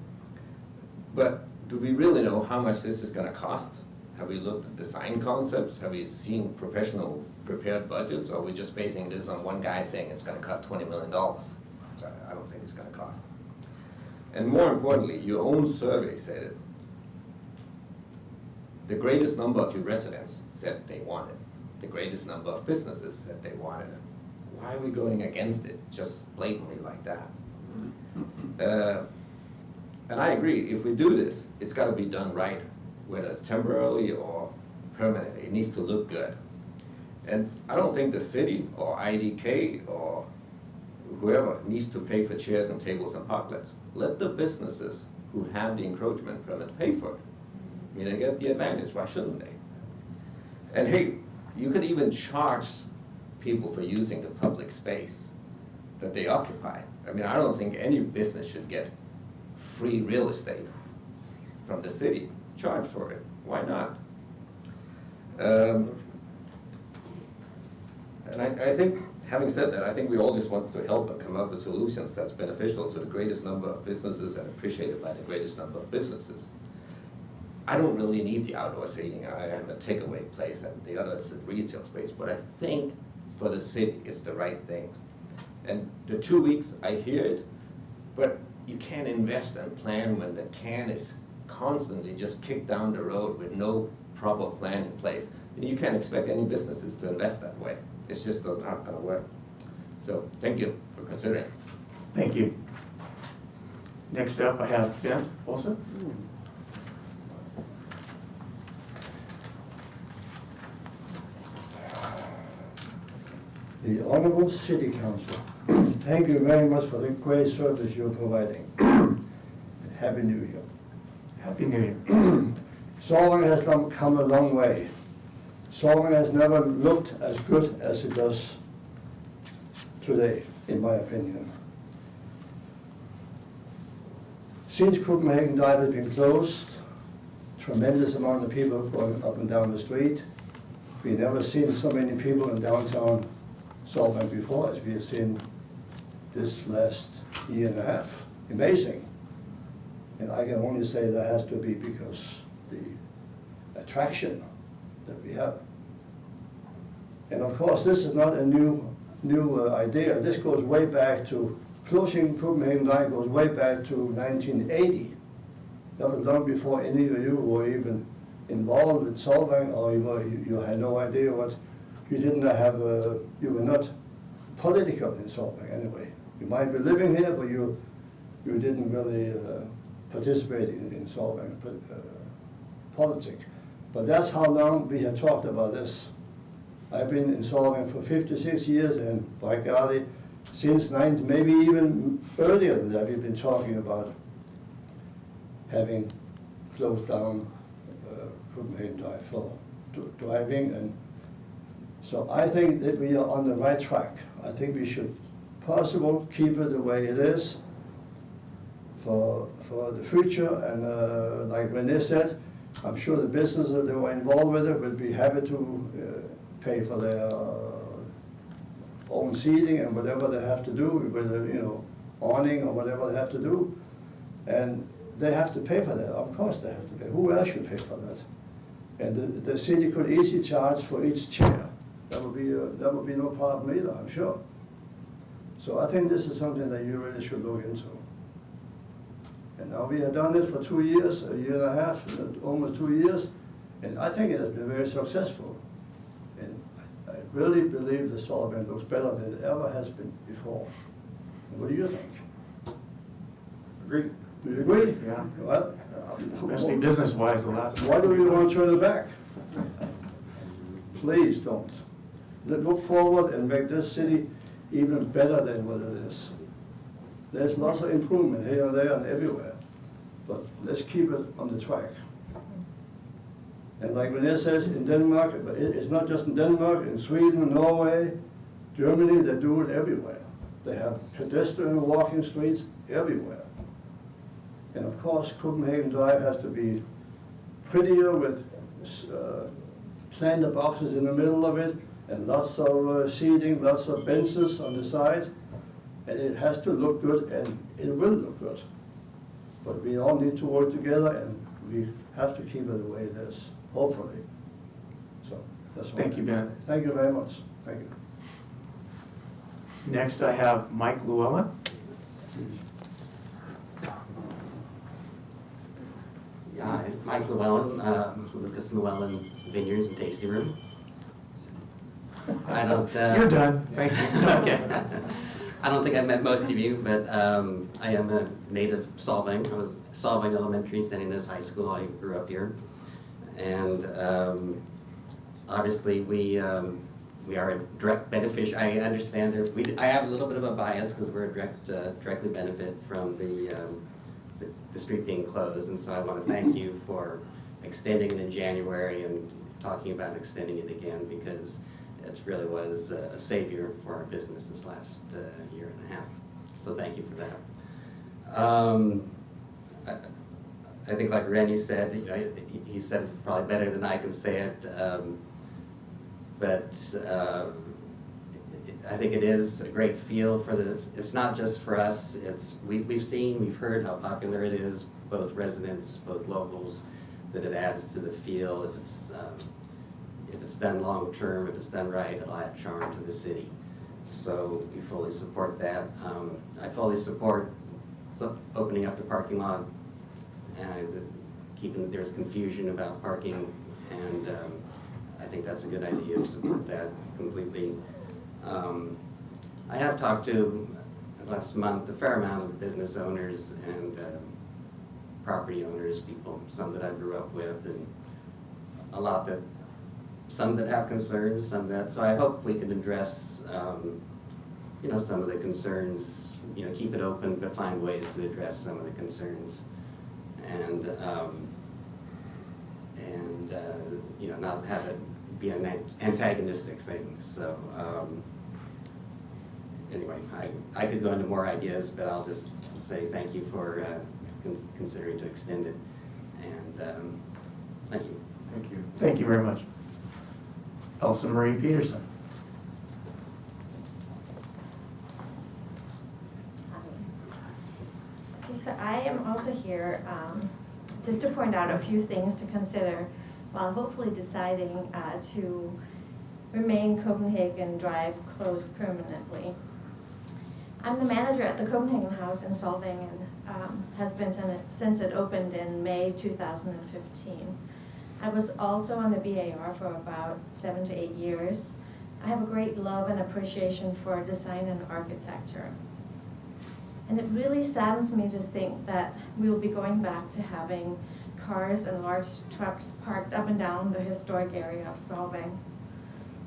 But do we really know how much this is gonna cost? Have we looked at design concepts? Have we seen professional prepared budgets? Or are we just basing this on one guy saying it's gonna cost $20 million? So I don't think it's gonna cost. And more importantly, your own survey said it. The greatest number of your residents said they want it. The greatest number of businesses said they wanted it. Why are we going against it just blatantly like that? And I agree, if we do this, it's gotta be done right, whether it's temporarily or permanently. It needs to look good. And I don't think the city or IDK or whoever needs to pay for chairs and tables and parklets. Let the businesses who have the encroachment permit pay for it. I mean, they get the advantage, why shouldn't they? And hey, you could even charge people for using the public space that they occupy. I mean, I don't think any business should get free real estate from the city. Charge for it, why not? And I think, having said that, I think we all just want to help and come up with solutions that's beneficial to the greatest number of businesses and appreciated by the greatest number of businesses. I don't really need the outdoor seating. I have a takeaway place and the other is a retail space, but I think for the city, it's the right thing. And the 2 weeks, I hear it, but you can't invest and plan when the can is constantly just kicked down the road with no proper plan in place. You can't expect any businesses to invest that way. It's just not gonna work. So, thank you for considering. Thank you. Next up, I have Ben Olson. The Honorable City Council, thank you very much for the great service you're providing. Happy New Year. Happy New Year. Solvang has come a long way. Solvang has never looked as good as it does today, in my opinion. Since Copenhagen Dive has been closed, tremendous amount of people going up and down the street. We've never seen so many people in downtown Solvang before as we have seen this last year and a half. Amazing. And I can only say that has to be because the attraction that we have. And of course, this is not a new idea. This goes way back to, closing Copenhagen Dive goes way back to 1980. That was long before any of you were even involved with Solvang, or you had no idea what, you didn't have, you were not political in Solvang anyway. You might be living here, but you didn't really participate in Solvang politics. But that's how long we have talked about this. I've been in Solvang for 56 years, and by golly, since maybe even earlier than that, we've been talking about having closed down Copenhagen Dive for driving. And so I think that we are on the right track. I think we should possibly keep it the way it is for the future. And like Renee said, I'm sure the businesses that were involved with it will be happy to pay for their own seating and whatever they have to do, whether, awning or whatever they have to do. And they have to pay for that. Of course they have to pay. Who else should pay for that? And the city could easily charge for each chair. That would be no problem either, I'm sure. So I think this is something that you really should look into. And now we have done it for 2 years, a year and a half, almost 2 years, and I think it has been very successful. And I really believe the Solvang looks better than it ever has been before. And what do you think? Agree. Do you agree? Yeah. Well, Especially business-wise, the last. why do you want to turn it back? Please don't. Look forward and make this city even better than what it is. There's lots of improvement here and there and everywhere, but let's keep it on the track. And like Renee says, in Denmark, but it's not just in Denmark, in Sweden, Norway, Germany, they do it everywhere. They have pedestrian walking streets everywhere. And of course, Copenhagen Drive has to be prettier with planter boxes in the middle of it, and lots of seating, lots of benches on the side. And it has to look good, and it will look good. But we all need to work together and we have to keep it the way it is, hopefully. So, that's what Thank you, Ben. Thank you very much, thank you. Next, I have Mike Llewellyn. Yeah, Mike Llewellyn, Lucas Llewellyn Vineyards and Tasting Room. I don't. You're done, thank you. Okay. I don't think I've met most of you, but I am a native Solvang. I was Solvang Elementary, San Ynez High School. I grew up here, and obviously we are a direct beneficiary. I understand I have a little bit of a bias because we're a directly benefit from the street being closed, and so I want to thank you for extending it in January and talking about extending it again, because it really was a savior for our business this last year and a half. So thank you for that. I think like Rennie said, you know, he said it probably better than I can say it, but I think it is a great feel for this. It's not just for us. We've heard how popular it is, both residents, both locals, that it adds to the feel. If it's done long term, if it's done right, it'll add charm to the city. So we fully support that. I fully support opening up the parking lot and there's confusion about parking, and I think that's a good idea. Support that completely. I have talked to, last month, a fair amount of business owners and property owners, some that I grew up with, and some that have concerns, so I hope we can address, some of the concerns, keep it open, but find ways to address some of the concerns, and not have it be an antagonistic thing. So anyway, I could go into more ideas, but I'll just say thank you for considering to extend it, and thank you. Thank you. Thank you very much. Elise Murray Peterson. Okay, so I am also here just to point out a few things to consider while hopefully deciding to remain Copenhagen Drive closed permanently. I'm the manager at the Copenhagen House in Solvang, and has been since it opened in May 2015. I was also on the BAR for about 7 to 8 years. I have a great love and appreciation for design and architecture. And it really saddens me to think that we will be going back to having cars and large trucks parked up and down the historic area of Solvang.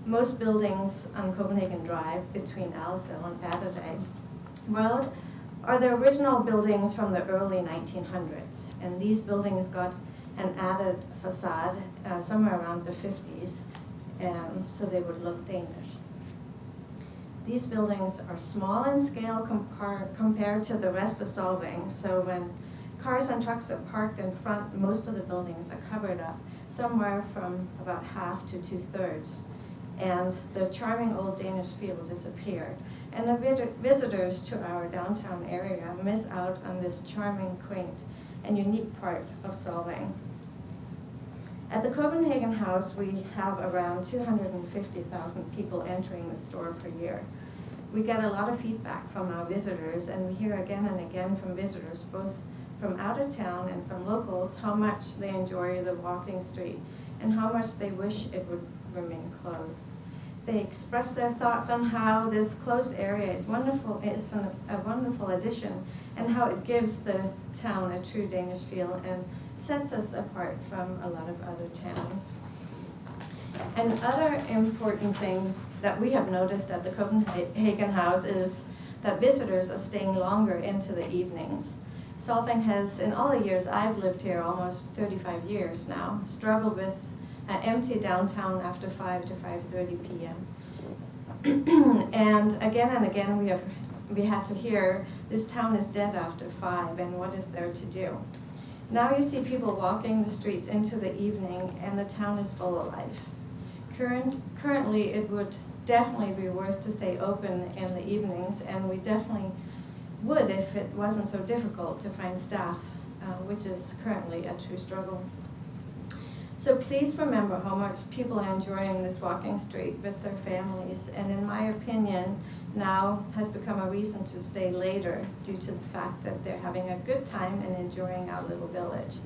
Most buildings on Copenhagen Drive between Alsel and Atterdag Road are the original buildings from the early 1900s, and these buildings got an added facade somewhere around the 50s, so they would look Danish. These buildings are small in scale compared to the rest of Solvang, so when cars and trucks are parked in front, most of the buildings are covered up, somewhere from about half to 2/3, and the charming old Danish feel disappeared. And the visitors to our downtown area miss out on this charming, quaint, and unique part of Solvang. At the Copenhagen House, we have around 250,000 people entering the store per year. We get a lot of feedback from our visitors, and we hear again and again from visitors, both from out of town and from locals, how much they enjoy the walking street and how much they wish it would remain closed. They express their thoughts on how this closed area is wonderful, it's a wonderful addition, and how it gives the town a true Danish feel and sets us apart from a lot of other towns. Another important thing that we have noticed at the Copenhagen House is that visitors are staying longer into the evenings. Solvang has, in all the years I've lived here, almost 35 years now, struggled with an empty downtown after 5 to 5:30 p.m. And again we had to hear, this town is dead after 5, and what is there to do? Now you see people walking the streets into the evening, and the town is full of life. Currently, it would definitely be worth to stay open in the evenings, and we definitely would if it wasn't so difficult to find staff which is currently a true struggle. So please remember how much people are enjoying this walking street with their families, and in my opinion, now has become a reason to stay later due to the fact that they're having a good time and enjoying our little village.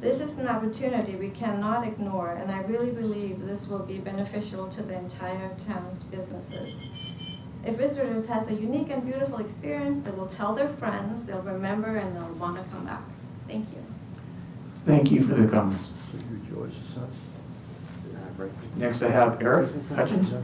This is an opportunity we cannot ignore, and I really believe this will be beneficial to the entire town's businesses. If visitors has a unique and beautiful experience, they will tell their friends, they'll remember, and they'll want to come back. Thank you. Thank you for the comments. Next I have Eric Hutchins.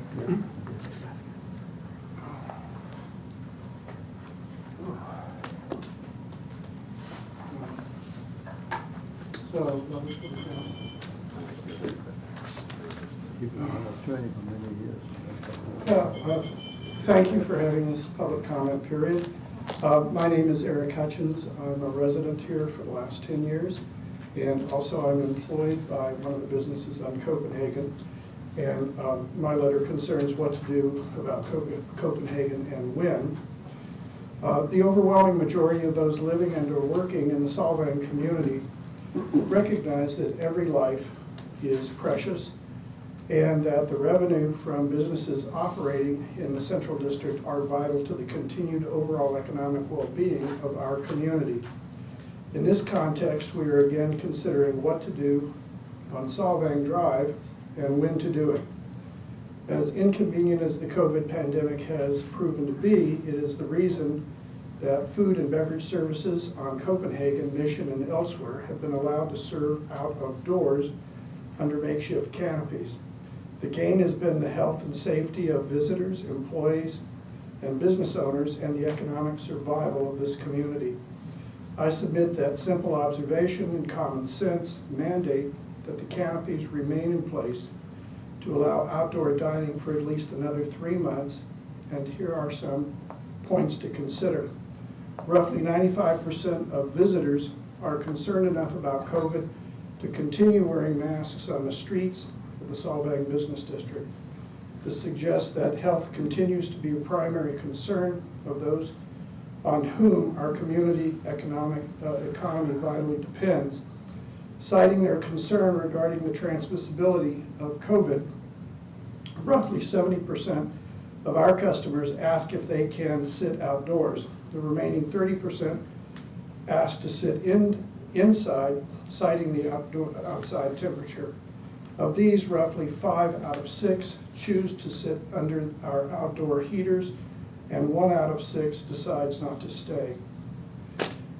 Thank you for having this public comment period. My name is Eric Hutchins. I'm a resident here for the last 10 years. And also I'm employed by one of the businesses on Copenhagen. And my letter concerns what to do about Copenhagen and when. The overwhelming majority of those living and or working in the Solvang community recognize that every life is precious and that the revenue from businesses operating in the Central District are vital to the continued overall economic well-being of our community. In this context, we are again considering what to do on Solvang Drive and when to do it. As inconvenient as the COVID pandemic has proven to be, it is the reason that food and beverage services on Copenhagen, Mission, and elsewhere have been allowed to serve out of doors under makeshift canopies. The gain has been the health and safety of visitors, employees, and business owners, and the economic survival of this community. I submit that simple observation and common sense mandate that the canopies remain in place to allow outdoor dining for at least another 3 months, and here are some points to consider. Roughly 95% of visitors are concerned enough about COVID to continue wearing masks on the streets of the Solvang Business District. This suggests that health continues to be a primary concern of those on whom our community economy vitally depends. Citing their concern regarding the transmissibility of COVID, roughly 70% of our customers ask if they can sit outdoors. The remaining 30% ask to sit inside, citing the outside temperature. Of these, roughly 5 out of 6 choose to sit under our outdoor heaters, and 1 out of 6 decides not to stay.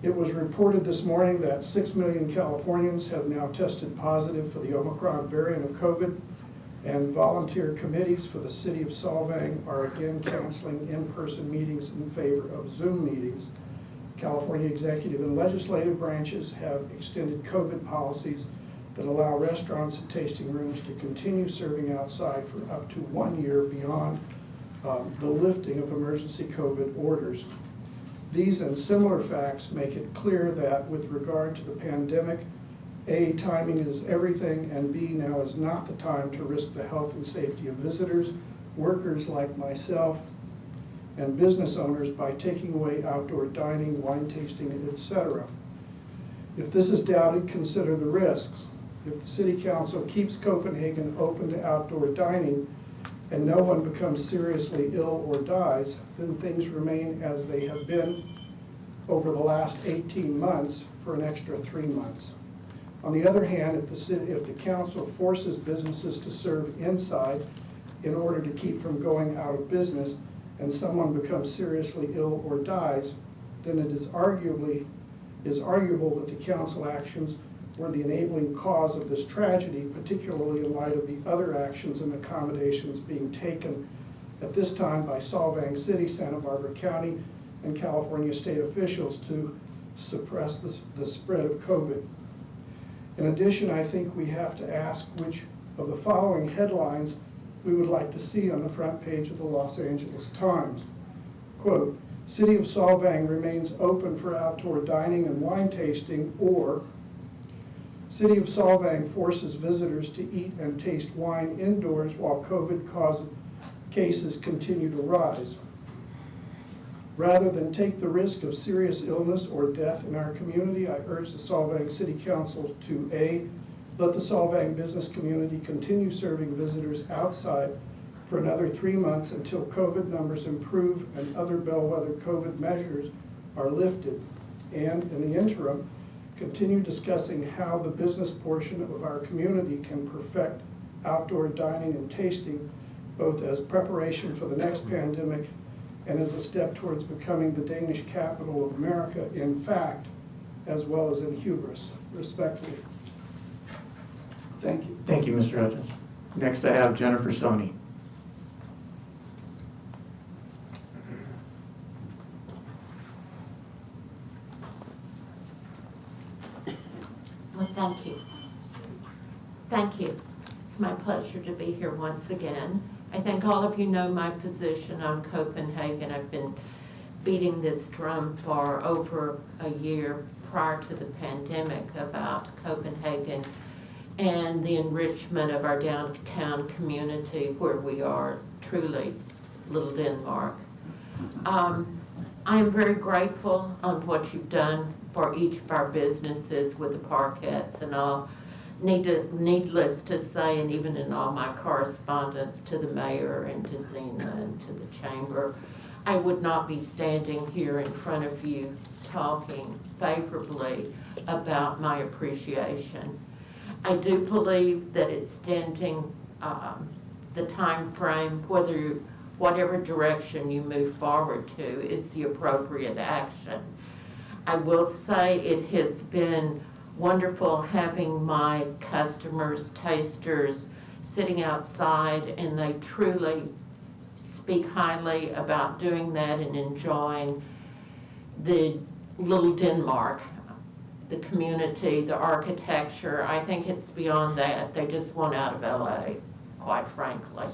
It was reported this morning that 6 million Californians have now tested positive for the Omicron variant of COVID, and volunteer committees for the city of Solvang are again canceling in-person meetings in favor of Zoom meetings. California executive and legislative branches have extended COVID policies that allow restaurants and tasting rooms to continue serving outside for up to 1 year beyond the lifting of emergency COVID orders. These and similar facts make it clear that with regard to the pandemic, A, timing is everything, and B, now is not the time to risk the health and safety of visitors, workers like myself, and business owners by taking away outdoor dining, wine tasting, etc. If this is doubted, consider the risks. If the City Council keeps Copenhagen open to outdoor dining and no one becomes seriously ill or dies, then things remain as they have been over the last 18 months for an extra 3 months. On the other hand, if the council forces businesses to serve inside in order to keep from going out of business and someone becomes seriously ill or dies, then it is arguable that the council actions were the enabling cause of this tragedy, particularly in light of the other actions and accommodations being taken at this time by Solvang City, Santa Barbara County, and California state officials to suppress the spread of COVID. In addition, I think we have to ask which of the following headlines we would like to see on the front page of the Los Angeles Times. Quote, City of Solvang remains open for outdoor dining and wine tasting, or City of Solvang forces visitors to eat and taste wine indoors while COVID cases continue to rise. Rather than take the risk of serious illness or death in our community, I urge the Solvang City Council to A, let the Solvang business community continue serving visitors outside for another 3 months until COVID numbers improve and other bellwether COVID measures are lifted. And in the interim, continue discussing how the business portion of our community can perfect outdoor dining and tasting, both as preparation for the next pandemic and as a step towards becoming the Danish capital of America in fact, as well as in hubris. Respectfully. Thank you. Thank you, Mr. Hutchins. Next I have Jennifer Stoney. Well, thank you. Thank you. It's my pleasure to be here once again. I think all of you know my position on Copenhagen. I've been beating this drum for over a year prior to the pandemic about Copenhagen and the enrichment of our downtown community where we are truly Little Denmark. I am very grateful on what you've done for each of our businesses with the parkettes, and I'll needless to say, and even in all my correspondence to the mayor and to Zena and to the chamber, I would not be standing here in front of you talking favorably about my appreciation. I do believe that extending the time frame, whatever direction you move forward to, is the appropriate action. I will say it has been wonderful having my customers, tasters, sitting outside, and they truly speak highly about doing that and enjoying the Little Denmark, the community, the architecture. I think it's beyond that. They just want out of LA, quite frankly.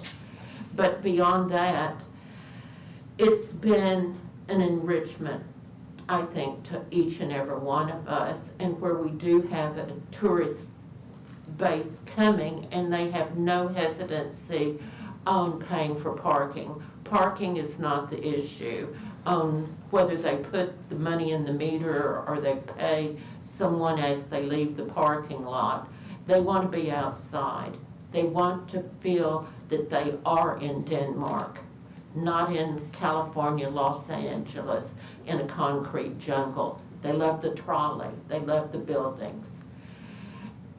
But beyond that, it's been an enrichment, I think, to each and every one of us, and where we do have a tourist base coming and they have no hesitancy on paying for parking. Parking is not the issue. On whether they put the money in the meter or they pay someone as they leave the parking lot, they want to be outside. They want to feel that they are in Denmark, not in California, Los Angeles, in a concrete jungle. They love the trolley. They love the buildings.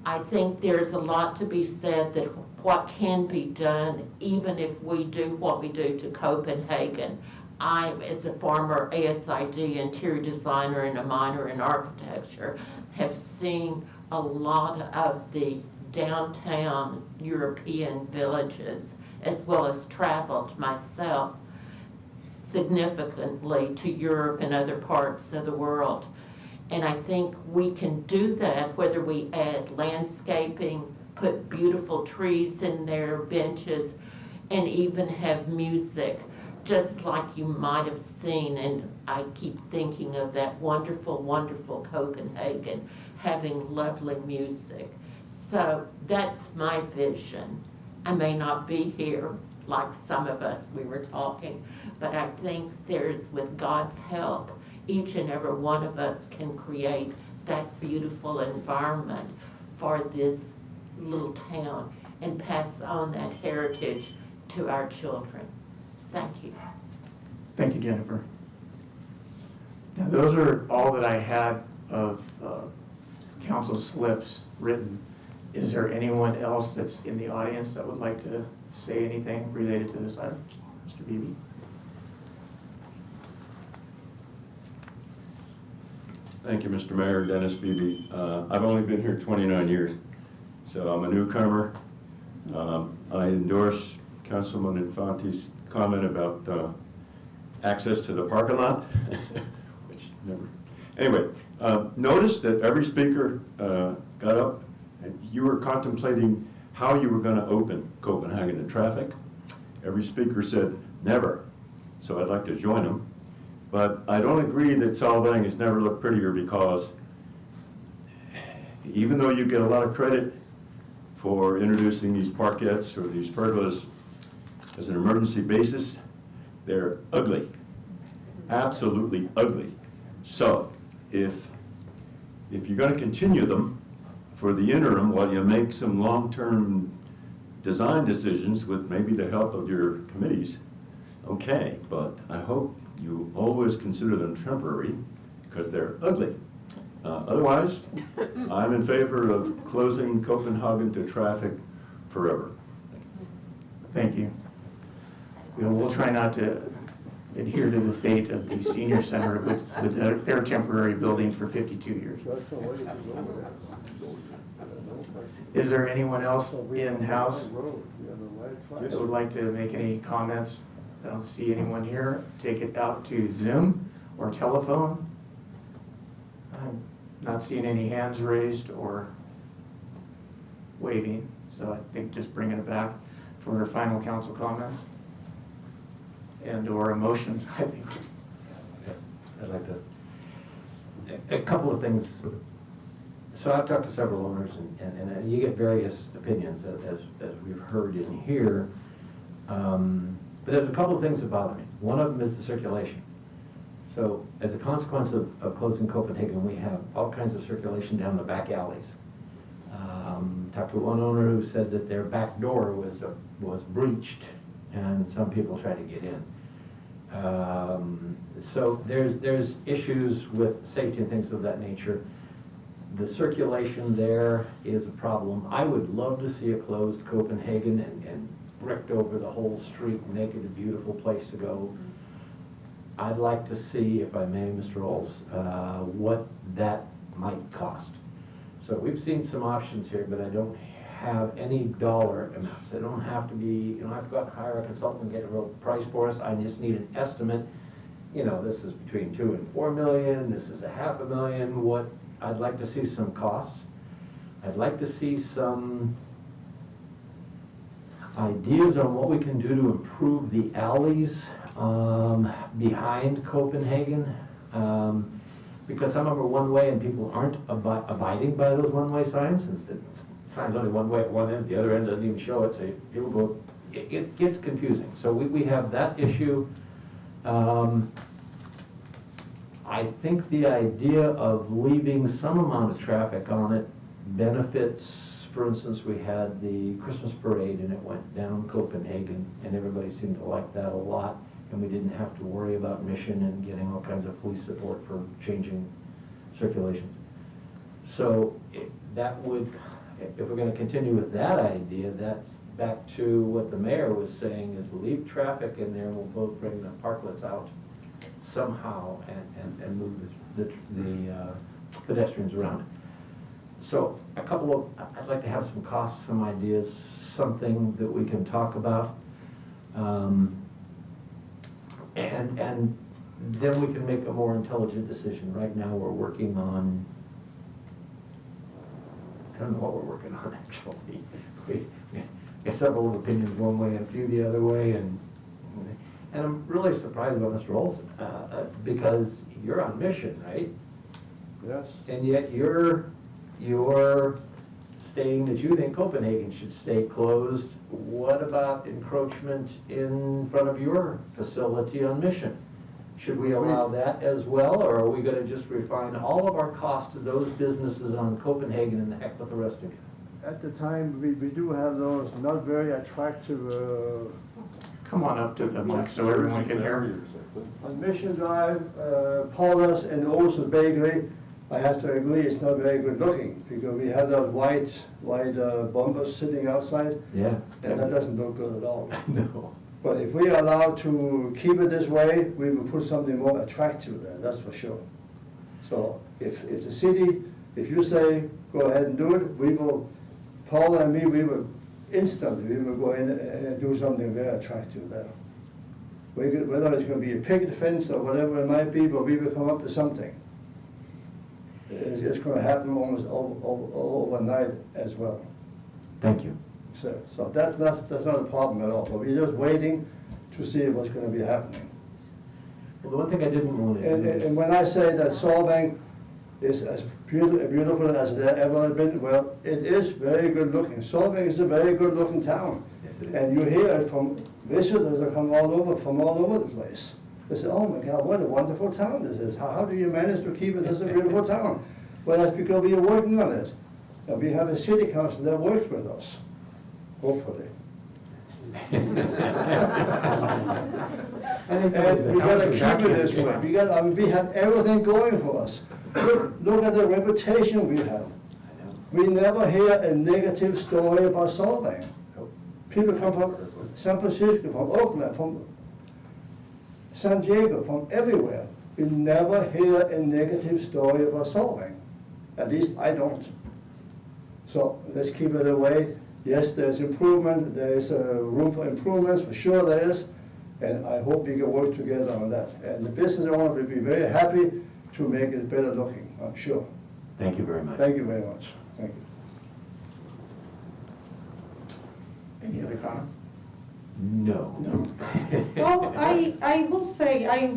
I think there's a lot to be said that what can be done, even if we do what we do to Copenhagen. I, as a former ASID interior designer and a minor in architecture, have seen a lot of the downtown European villages, as well as traveled myself significantly to Europe and other parts of the world. And I think we can do that whether we add landscaping, put beautiful trees in there, benches, and even have music, just like you might have seen. And I keep thinking of that wonderful, wonderful Copenhagen, having lovely music. So that's my vision. I may not be here like some of us we were talking, but I think there's, with God's help, each and every one of us can create that beautiful environment for this little town and pass on that heritage to our children. Thank you. Thank you, Jennifer. Now, those are all that I had of council slips written. Is there anyone else that's in the audience that would like to say anything related to this item? Mr. Beebe? Thank you, Mr. Mayor. Dennis Beebe. I've only been here 29 years, so I'm a newcomer. I endorse Councilman Infanti's comment about access to the parking lot, which never. Anyway, notice that every speaker got up and you were contemplating how you were going to open Copenhagen to traffic. Every speaker said never, so I'd like to join them. But I don't agree that Solvang has never looked prettier, because even though you get a lot of credit for introducing these parkettes or these pergolas as an emergency basis, they're ugly. absolutely ugly. So if you're going to continue them for the interim while you make some long-term design decisions with maybe the help of your committees, okay, but I hope you always consider them temporary because they're ugly. Otherwise, I'm in favor of closing Copenhagen to traffic forever. Thank you. We'll try not to adhere to the fate of the senior center with their temporary building for 52 years. Is there anyone else in-house that would like to make any comments? I don't see anyone here. Take it out to Zoom or telephone. I'm not seeing any hands raised or waving, so I think just bringing it back for final council comments and/or a motion, I think. I'd like to, a couple of things. So I've talked to several owners, and you get various opinions, as we've heard in here. But there's a couple of things that bother me. One of them is the circulation. So as a consequence of closing Copenhagen, we have all kinds of circulation down the back alleys. Talked to one owner who said that their back door was breached, and some people tried to get in. So there's issues with safety and things of that nature. The circulation there is a problem. I would love to see a closed Copenhagen and bricked over the whole street and make it a beautiful place to go. I'd like to see, if I may, Mr. Rolls, what that might cost. So we've seen some options here, but I don't have any dollar amounts. They don't have to be, you don't have to go out and hire a consultant and get a real price for us. I just need an estimate. You know, this is between 2 and 4 million. This is $500,000. What I'd like to see some costs. I'd like to see some ideas on what we can do to improve the alleys behind Copenhagen. Because some of them are one way and people aren't abiding by those one-way signs. And the sign's only one way at one end, the other end doesn't even show it, so people go, it gets confusing. So we have that issue. I think the idea of leaving some amount of traffic on it benefits. For instance, we had the Christmas parade and it went down Copenhagen and everybody seemed to like that a lot. And we didn't have to worry about Mission and getting all kinds of police support for changing circulations. So that would, if we're going to continue with that idea, that's back to what the mayor was saying, is leave traffic in there and we'll both bring the parklets out somehow and move the pedestrians around. So I'd like to have some costs, some ideas, something that we can talk about. And then we can make a more intelligent decision. Right now, we're working on, I don't know what we're working on, actually. We have several opinions one way and a few the other way, and I'm really surprised about Mr. Olson, because you're on mission, right? Yes. And yet you're stating that you think Copenhagen should stay closed. What about encroachment in front of your facility on Mission? Should we allow that as well, or are we gonna just refine all of our costs to those businesses on Copenhagen and the heck with the rest of you? At the time, we do have those not very attractive. Come on up to the mic so everyone can hear you. On Mission Drive, Paula's and Olsen's Bakery, I have to agree, it's not very good looking, because we have those white bumpers sitting outside. Yeah. And that doesn't look good at all. No. But if we are allowed to keep it this way, we will put something more attractive there, that's for sure. So if the city, if you say, go ahead and do it, we will, Paula and me, we will instantly, we will go in and do something very attractive there. Whether it's going to be a picket fence or whatever it might be, but we will come up with something. It's going to happen almost overnight as well. Thank you. So that's not a problem at all, but we're just waiting to see what's going to be happening. Well, the one thing I didn't want to do is... And when I say that Solvang is as beautiful as it ever been, well, it is very good looking. Solvang is a very good looking town. Yes, it is. And you hear it from visitors that come from all over the place. They say, oh my God, what a wonderful town this is. How do you manage to keep it as a beautiful town? Well, that's because we are working on it. And we have a city council that works with us, hopefully. And we gotta keep it this way. We have everything going for us. Look at the reputation we have. We never hear a negative story about Solvang. People come from San Francisco, from Oakland, from San Diego, from everywhere. We never hear a negative story about Solvang. At least I don't. So let's keep it away. Yes, there's improvement, there is room for improvements, for sure there is, and I hope we can work together on that. And the business owner will be very happy to make it better looking, I'm sure. Thank you very much. Thank you very much. Thank you. Any other comments? No. Well, I will say, I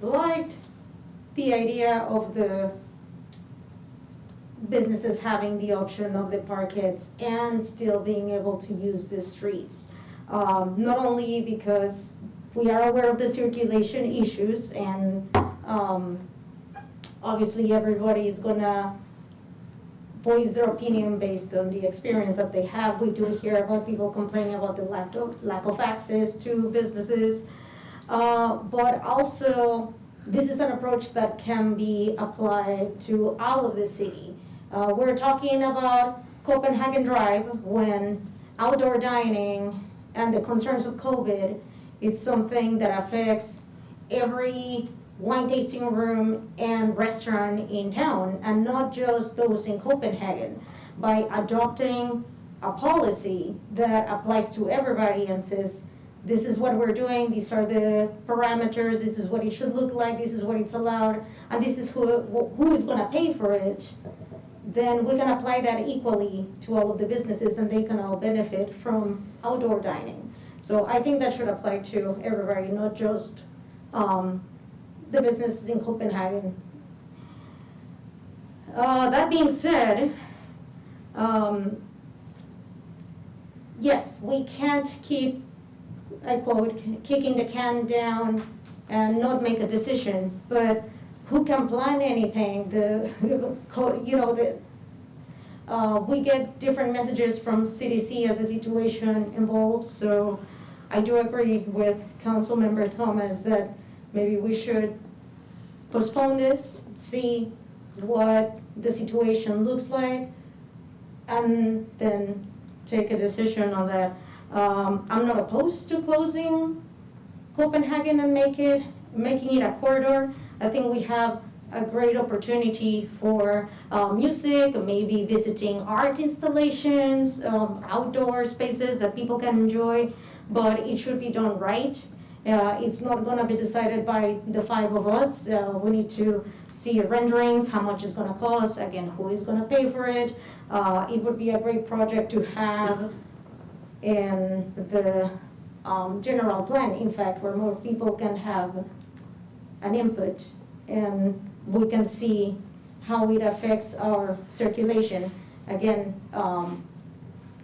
liked the idea of the businesses having the option of the parkets and still being able to use the streets. Not only because we are aware of the circulation issues and obviously everybody is gonna voice their opinion based on the experience that they have. We do hear about people complaining about the lack of access to businesses, but also this is an approach that can be applied to all of the city. We're talking about Copenhagen Drive when outdoor dining and the concerns of COVID, it's something that affects every wine tasting room and restaurant in town, and not just those in Copenhagen. By adopting a policy that applies to everybody and says, this is what we're doing, these are the parameters, this is what it should look like, this is what it's allowed, and this is who is gonna pay for it, then we can apply that equally to all of the businesses and they can all benefit from outdoor dining. So I think that should apply to everybody, not just the businesses in Copenhagen. That being said, yes, we can't keep, I quote, kicking the can down and not make a decision, but who can plan anything? We get different messages from CDC as the situation evolves, so I do agree with Councilmember Thomas that maybe we should postpone this, see what the situation looks like, and then take a decision on that. I'm not opposed to closing Copenhagen and making it a corridor. I think we have a great opportunity for music, maybe visiting art installations, outdoor spaces that people can enjoy, but it should be done right. It's not gonna be decided by the five of us. We need to see renderings, how much it's gonna cost, again, who is gonna pay for it. It would be a great project to have in the general plan, in fact, where more people can have an input and we can see how it affects our circulation. Again,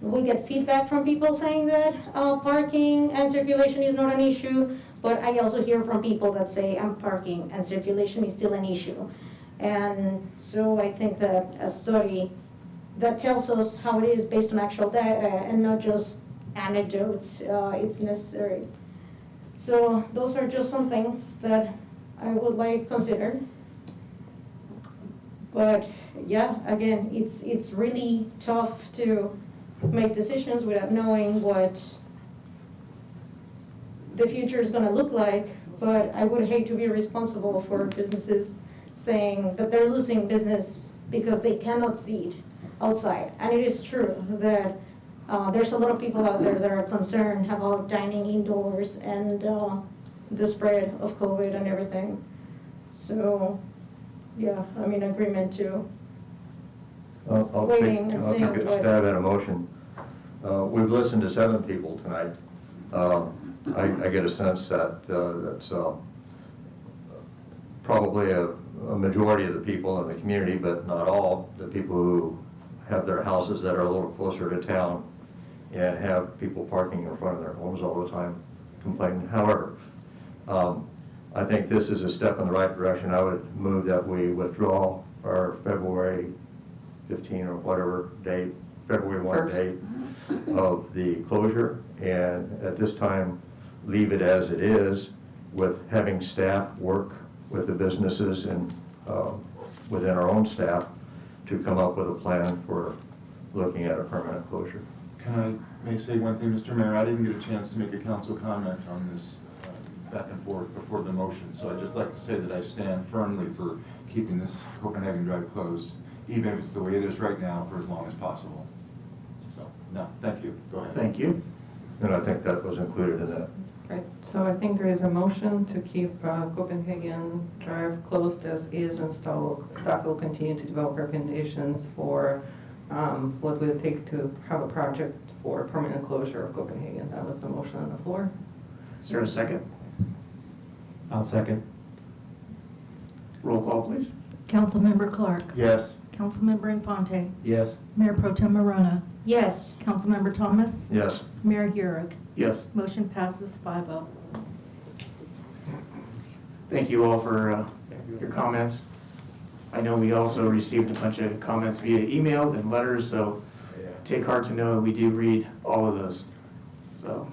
we get feedback from people saying that parking and circulation is not an issue, but I also hear from people that say parking and circulation is still an issue. And so I think that a study that tells us how it is based on actual data and not just anecdotes, it's necessary. So those are just some things that I would like considered. But yeah, again, it's really tough to make decisions without knowing what the future is gonna look like, but I would hate to be responsible for businesses saying that they're losing business because they cannot see it outside. And it is true that there's a lot of people out there that are concerned about dining indoors and the spread of COVID and everything. So, yeah, I'm in agreement too. I'll Waiting and seeing take a what- stab at a motion. We've listened to 7 people tonight. I get a sense that that's probably a majority of the people in the community, but not all, the people who have their houses that are a little closer to town and have people parking in front of their homes all the time complaining. However, I think this is a step in the right direction. I would move that we withdraw our February 15 or whatever date, February 1 date of the closure, and at this time, leave it as it is with having staff work with the businesses and within our own staff to come up with a plan for looking at a permanent closure. Can I may say one thing, Mr. Mayor? I didn't get a chance to make a council comment on this back and forth before the motion, so I'd just like to say that I stand firmly for keeping this Copenhagen Drive closed, even if it's the way it is right now, for as long as possible. So, no, thank you. Go ahead. Thank you. And I think that was included in that. Right, so I think there is a motion to keep Copenhagen Drive closed as is, and staff will continue to develop recommendations for what will it take to have a project for permanent closure of Copenhagen. That was the motion on the floor. Is there a second? I'll second. Roll call, please. Councilmember Clark. Yes. Councilmember Infante. Yes. Mayor Pro Tem Marona. Yes. Councilmember Thomas. Yes. Mayor Yurick. Yes. Motion passes 5-0. Thank you all for your comments. I know we also received a bunch of comments via email and letters, so take heart to know we do read all of those. So,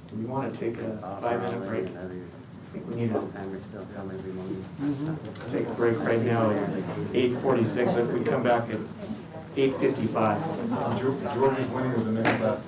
do we want to take a 5-minute break? I think we need to take a break right now at 8:46, but if we come back at 8:55. George is winning with a minute left.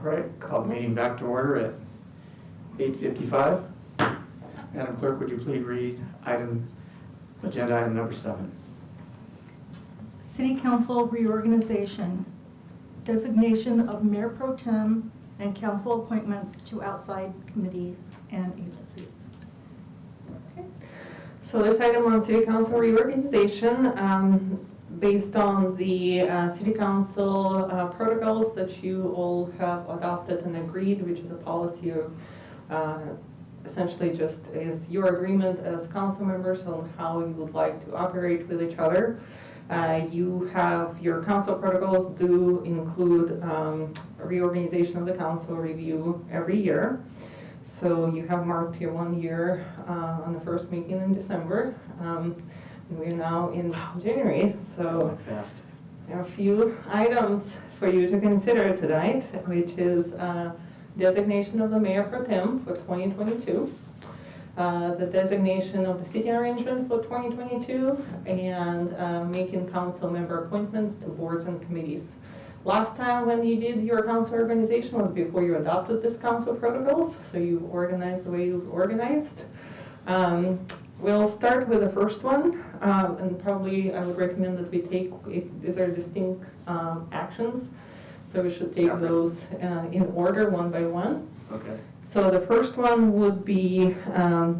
right, call the meeting back to order at 8:55. Madam Clerk, would you please read agenda item number 7? City Council reorganization, designation of Mayor Pro Tem and council appointments to outside committees and agencies. So this item on City Council reorganization, based on the City Council protocols that you all have adopted and agreed, which is a policy of essentially just is your agreement as council members on how you would like to operate with each other. You have your council protocols do include a reorganization of the council review every year. So you have marked your 1 year on the first meeting in December. We're now in January, so Fast. there are a few items for you to consider tonight, which is designation of the Mayor Pro Tem for 2022, the designation of the seating arrangement for 2022, and making council member appointments to boards and committees. Last time when you did your council organization was before you adopted this council protocols, so you organized the way you've organized. We'll start with the first one, and probably I would recommend that we take, these are distinct actions, so we should take those in order one by one. Okay. So the first one would be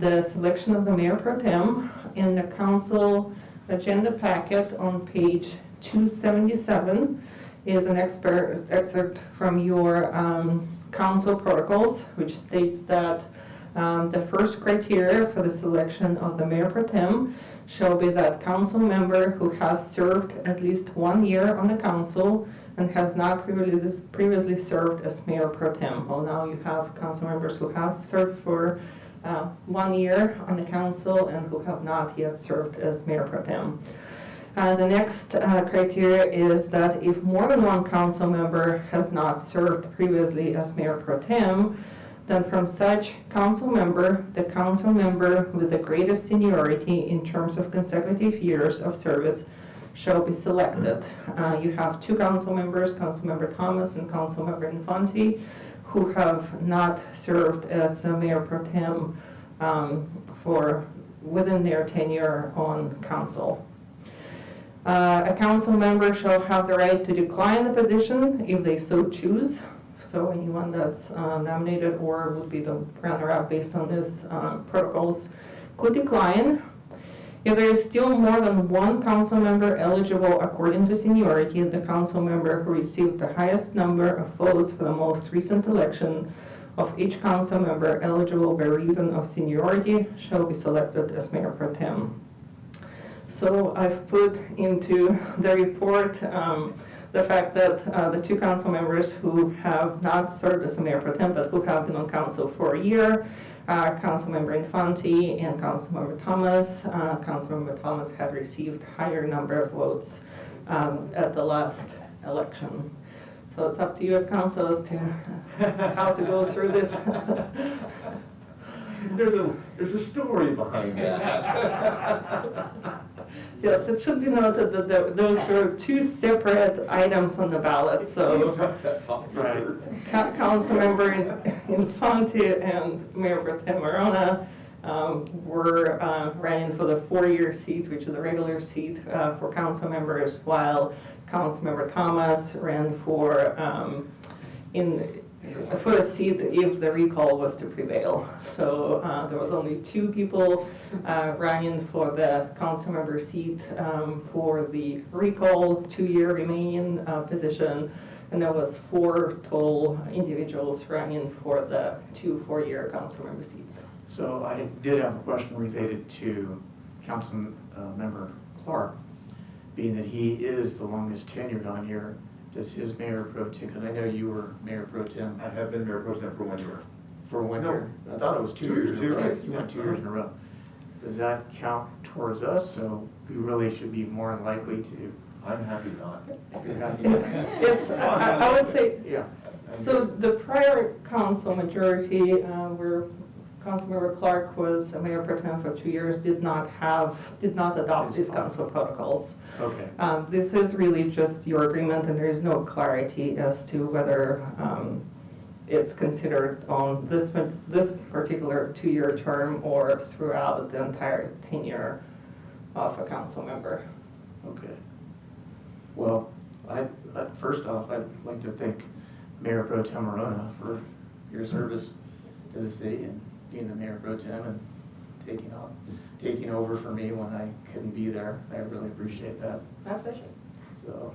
the selection of the Mayor Pro Tem. In the council agenda packet on page 277 is an excerpt from your council protocols, which states that the first criteria for the selection of the Mayor Pro Tem shall be that council member who has served at least 1 year on the council and has not previously served as Mayor Pro Tem. Well, now you have council members who have served for 1 year on the council and who have not yet served as Mayor Pro Tem. The next criteria is that if more than one council member has not served previously as Mayor Pro Tem, then from such council member, the council member with the greatest seniority in terms of consecutive years of service shall be selected. You have 2 council members, Councilmember Thomas and Councilmember Infante, who have not served as Mayor Pro Tem for within their tenure on council. A council member shall have the right to decline the position if they so choose. So anyone that's nominated or would be the runner-up based on this protocols could decline. If there is still more than one council member eligible according to seniority, the council member who received the highest number of votes for the most recent election of each council member eligible by reason of seniority shall be selected as Mayor Pro Tem. So I've put into the report the fact that the 2 council members who have not served as a Mayor Pro Tem but who have been on council for a year, Councilmember Infante and Councilmember Thomas. Councilmember Thomas had received higher number of votes at the last election. So it's up to you as council as to how to go through this. There's a story behind that. Yes, it should be noted that those were 2 separate items on the ballot, so. Right. Councilmember Infante and Mayor Pro Tem Marona were running for the 4-year seat, which is a regular seat for council members, while Councilmember Thomas ran for a seat if the recall was to prevail. So there was only 2 people running for the council member seat for the recall 2-year remaining position, and there was 4 total individuals running for the 2 4-year council member seats. So I did have a question related to Councilmember Clark, being that he is the longest tenured on here. Does his Mayor Pro Tem, because I know you were Mayor Pro Tem. I have been Mayor Pro Tem for 1 year. For 1 year? I thought it was 2 years in a row. You went 2 years in a row. Does that count towards us? So we really should be more likely to. I'm happy not. You're happy. It's, I would say, Yeah. so the prior council majority, where Councilmember Clark was a Mayor Pro Tem for 2 years, did not adopt these council protocols. Okay. This is really just your agreement, and there is no clarity as to whether it's considered on this particular 2-year term or throughout the entire tenure of a council member. Okay. Well, first off, I'd like to thank Mayor Pro Tem Arona for your service to the city and being the Mayor Pro Tem and taking over for me when I couldn't be there. I really appreciate that. My pleasure. So,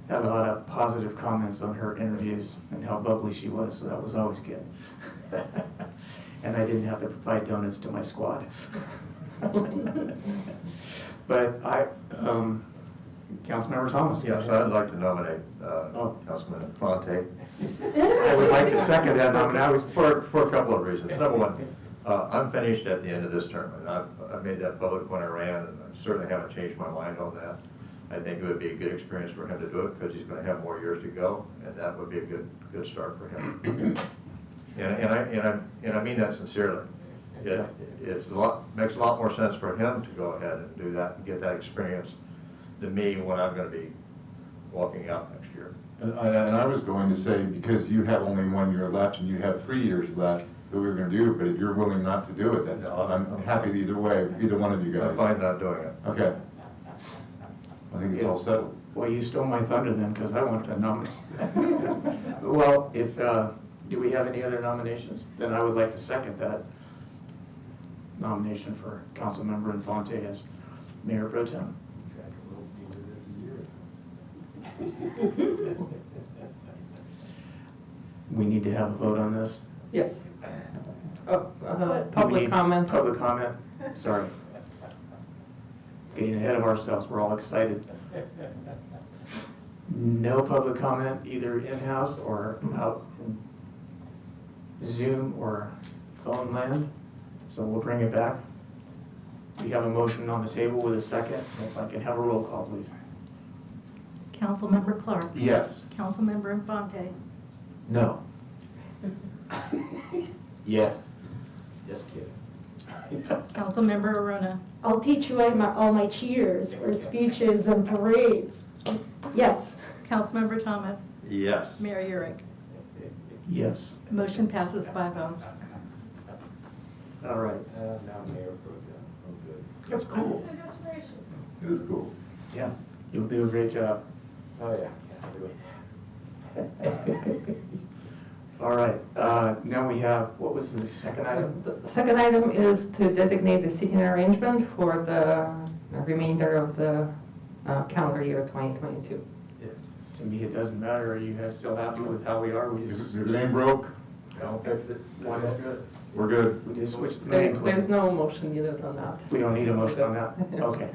had a lot of positive comments on her interviews and how bubbly she was, so that was always good. And I didn't have to provide donuts to my squad. But Councilmember Thomas. Yes, I'd like to nominate Councilman Fonte. I would like to second that nomination. For a couple of reasons. Number one, I'm finished at the end of this term, and I made that public when I ran, and I certainly haven't changed my mind on that. I think it would be a good experience for him to do it, because he's going to have more years to go, and that would be a good start for him. And I mean that sincerely. Makes a lot more sense for him to go ahead and do that and get that experience than me when I'm going to be walking out next year. And I was going to say, because you have only 1 year left and you have 3 years left, that we were going to do it, but if you're willing not to do it, that's, I'm happy either way, either one of you guys. I'm fine not doing it. Okay. I think it's all settled. Well, you stole my thunder then, because I wanted to nominate. Well, if, do we have any other nominations? Then I would like to second that nomination for Councilmember Infante as Mayor Pro Tem. We need to have a vote on this. Yes. Public We need comment. Public comment, sorry. Getting ahead of ourselves, we're all excited. No public comment, either in-house or out in Zoom or phone land, so we'll bring it back. We have a motion on the table with a second. If I can have a roll call, please. Councilmember Clark. Yes. Councilmember Infante. No. Yes. Just kidding. Councilmember Arona. I'll teach you all my cheers for speeches and parades. Yes. Councilmember Thomas. Yes. Mayor Urick. Yes. Motion passes 5-0. All right. Now Mayor Pro Tem. Oh, good. That's cool. It is cool. Yeah, you'll do a great job. Oh, yeah. I'll do it. All right, now we have, what was the second item? So the second item is to designate the seating arrangement for the remainder of the calendar year 2022. To me, it doesn't matter. Are you guys still happy with how we are? We If just, it ain't broke, Don't fix it. we're good. we just switched the name. There's no motion needed on that. We don't need a motion on that? Okay.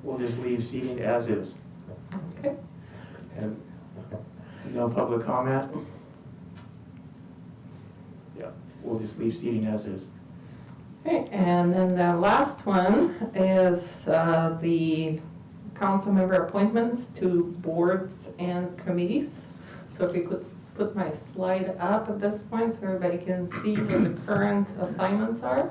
We'll just leave seating as is. Okay. And no public comment? Yeah, we'll just leave seating as is. Okay, and then the last one is the council member appointments to boards and committees. So if you could put my slide up at this point so everybody can see what the current assignments are.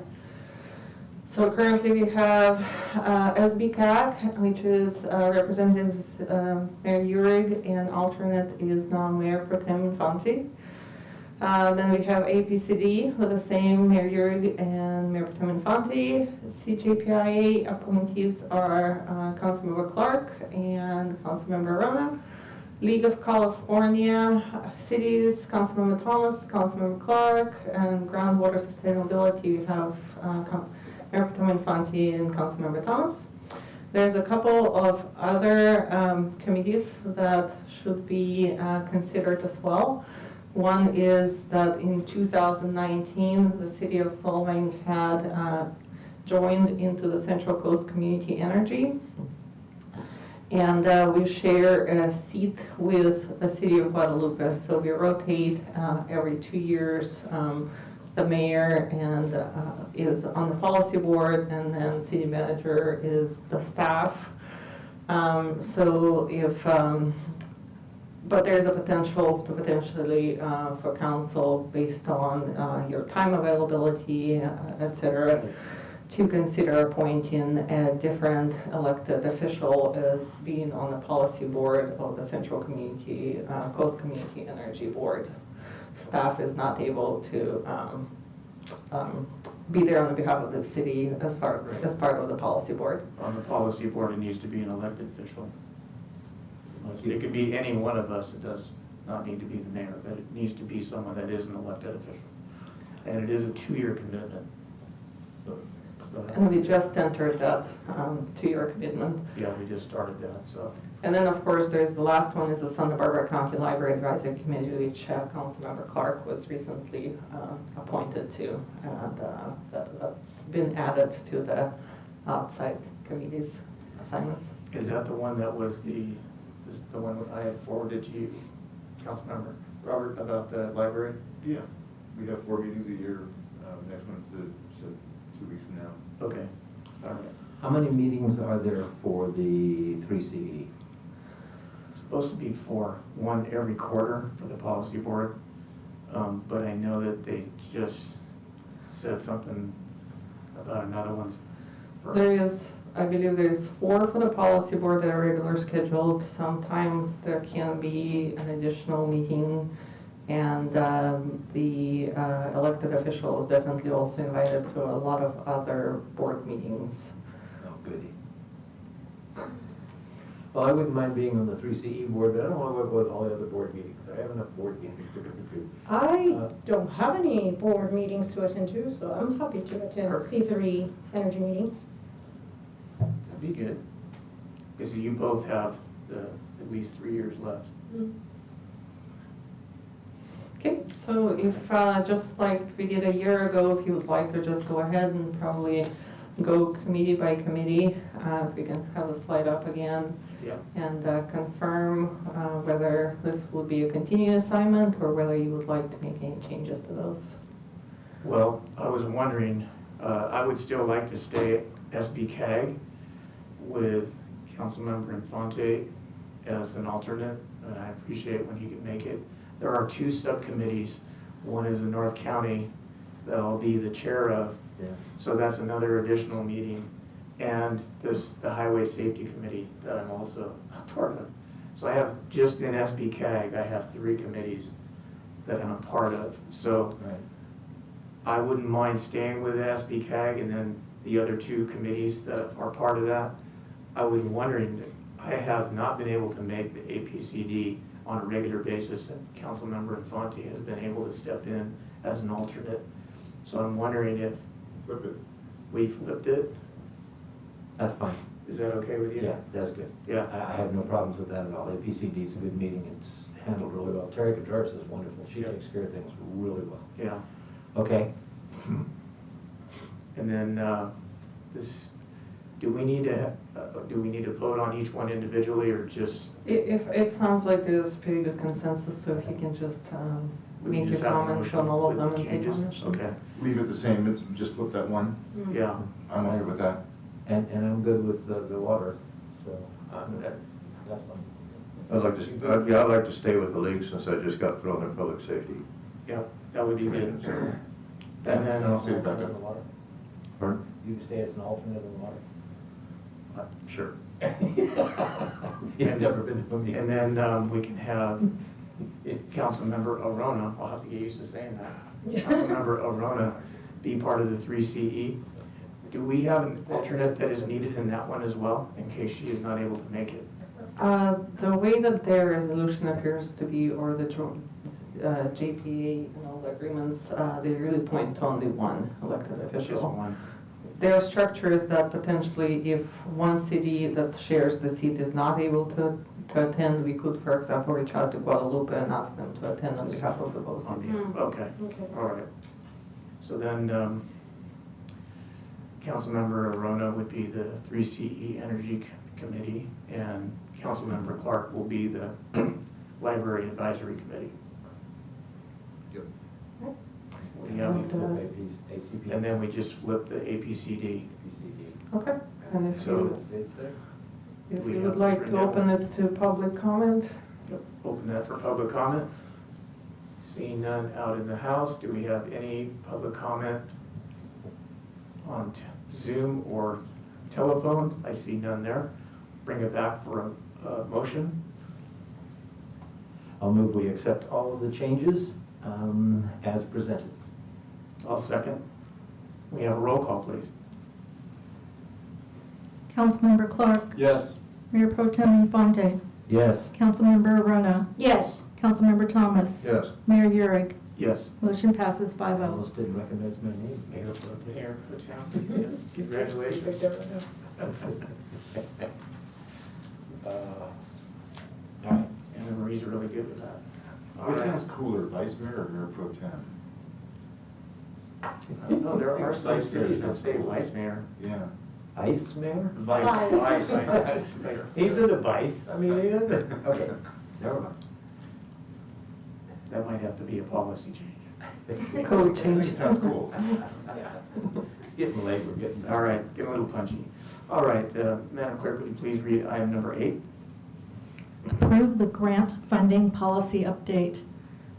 So currently we have SBCAC, which is Representatives Mayor Urick, and alternate is now Mayor Pro Tem Infante. Then we have APCD with the same Mayor Urick and Mayor Pro Tem Infante. CJPIA appointees are Councilmember Clark and Councilmember Arona. League of California Cities, Councilmember Thomas, Councilmember Clark, and Groundwater Sustainability, we have Mayor Pro Tem Infante and Councilmember Thomas. There's a couple of other committees that should be considered as well. One is that in 2019, the city of Solvang had joined into the Central Coast Community Energy. And we share a seat with the city of Guadalupe. So we rotate every 2 years. The mayor and is on the policy board, and then city manager is the staff. So if, but there's a potential to potentially for council based on your time availability, et cetera, to consider appointing a different elected official as being on the policy board of the Central Community, Coast Community Energy Board. Staff is not able to be there on behalf of the city as part of the policy board. On the policy board, it needs to be an elected official. It could be any one of us, it does not need to be the mayor, but it needs to be someone that is an elected official. And it is a 2-year commitment. And we just entered that 2-year commitment. Yeah, we just started that, so. And then, of course, there's the last one is the Santa Barbara County Library Advisory Committee, which Councilmember Clark was recently appointed to. And that's been added to the outside committee's assignments. Is that the one that was the one I had forwarded to you, Councilmember Robert, about the library? Yeah, we have 4 meetings a year. Next one's 2 weeks from now. Okay, all right. How many meetings are there for the 3CE? It's supposed to be 4, 1 every quarter for the policy board. But I know that they just said something about another one's for. I believe there's 4 for the policy board that are regular scheduled. Sometimes there can be an additional meeting, and the elected official is definitely also invited to a lot of other board meetings. Oh, goody. Well, I wouldn't mind being on the 3CE board, but I don't want to go with all the other board meetings. I have enough board meetings to go to. I don't have any board meetings to attend to, so I'm happy to attend C3 energy meeting. That'd be good. Because you both have at least 3 years left. Okay, so if, just like we did a year ago, if you would like to just go ahead and probably go committee by committee, if we can have the slide up again. Yeah. And confirm whether this would be a continuing assignment or whether you would like to make any changes to those. Well, I was wondering, I would still like to stay at SBCAG with Councilmember Infante as an alternate, and I appreciate when he can make it. There are 2 subcommittees. One is the North County that I'll be the chair of. Yeah. So that's another additional meeting. And there's the Highway Safety Committee that I'm also a part of. So I have, just in SBCAG, I have 3 committees that I'm a part of. So Right. I wouldn't mind staying with SBCAG and then the other 2 committees that are part of that. I was wondering, I have not been able to make the APCD on a regular basis, and Councilmember Infante has been able to step in as an alternate. So I'm wondering if Flip it. we flipped it. That's fine. Is that okay with you? Yeah, that's good. Yeah. I have no problems with that at all. APCD is a good meeting. It's handled really well. Terry Contreras is wonderful. She takes care of things really well. Yeah. Okay. And then do we need to vote on each one individually, or just? If it sounds like there's pretty good consensus, so if you can just We can make your just have a comments motion on all of with them the and take changes? ownership. Okay. Leave it the same, just flip that one. Yeah. I'm okay with that. And I'm good with the water, so that's fine. I'd like to stay with the league since I just got thrown in public safety. Yeah, that would be good. And then I'll see you back In up. the water. Pardon? You can stay as an alternate in the water. Sure. He's never been to a meeting. And then we can have Councilmember Arona, I'll have to get used to saying that. Councilmember Arona be part of the 3CE. Do we have an alternate that is needed in that one as well, in case she is not able to make it? The way that their resolution appears to be, or the JPA and all the agreements, they really point to only one elected official. Just one. Their structure is that potentially if one city that shares the seat is not able to attend, we could, for example, reach out to Guadalupe and ask them to attend on behalf of the both cities. Okay, all right. So then, Councilmember Arona would be the 3CE Energy Committee, and Councilmember Clark will be the Library Advisory Committee. And then we just flip the APCD. Okay. And if So, you we would have like different to open it to public comment? Yep, open that for public comment. Seeing none out in the house, do we have any public comment on Zoom or telephone. I see none there. Bring it back for a motion. I'll move we accept all of the changes as presented. I'll second. We have a roll call, please. Councilmember Clark. Yes. Mayor Pro Tem Infante. Yes. Councilmember Arona. Yes. Councilmember Thomas. Yes. Mayor Uhrig. Yes. Motion passes I 5-0. almost didn't recognize my name, Mayor Pro Tem. Mayor Pro Tem, yes. Congratulations. All right. Anna Marie's really good with that. All Which right. sounds cooler, Vice Mayor or Mayor Pro Tem? I don't know, there are some cities that say vice mayor. Yeah. Vice Mayor? Vice mayor. He's a device, I mean, okay, never mind. That might have to be a policy change. Code change. Sounds cool. It's getting late, we're getting back. All right, get a little punchy. All right, Madam Clerk, would you please read item number 8? Approve the grant funding policy update.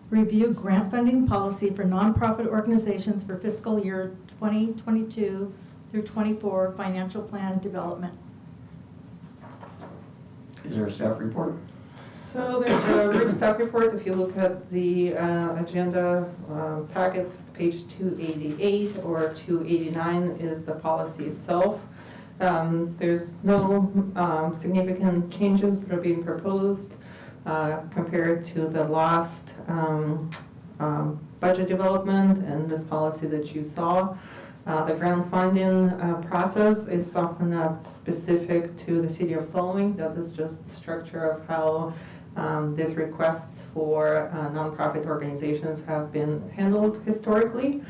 Review grant funding policy for nonprofit organizations for fiscal year 2022 through 24 financial plan development. Is there a staff report? So there's a brief staff report. If you look at the agenda packet, page 288 or 289 is the policy itself. There's no significant changes that are being proposed compared to the last budget development and this policy that you saw. The grant funding process is something that's specific to the city of Soloming. That is just the structure of how these requests for nonprofit organizations have been handled historically.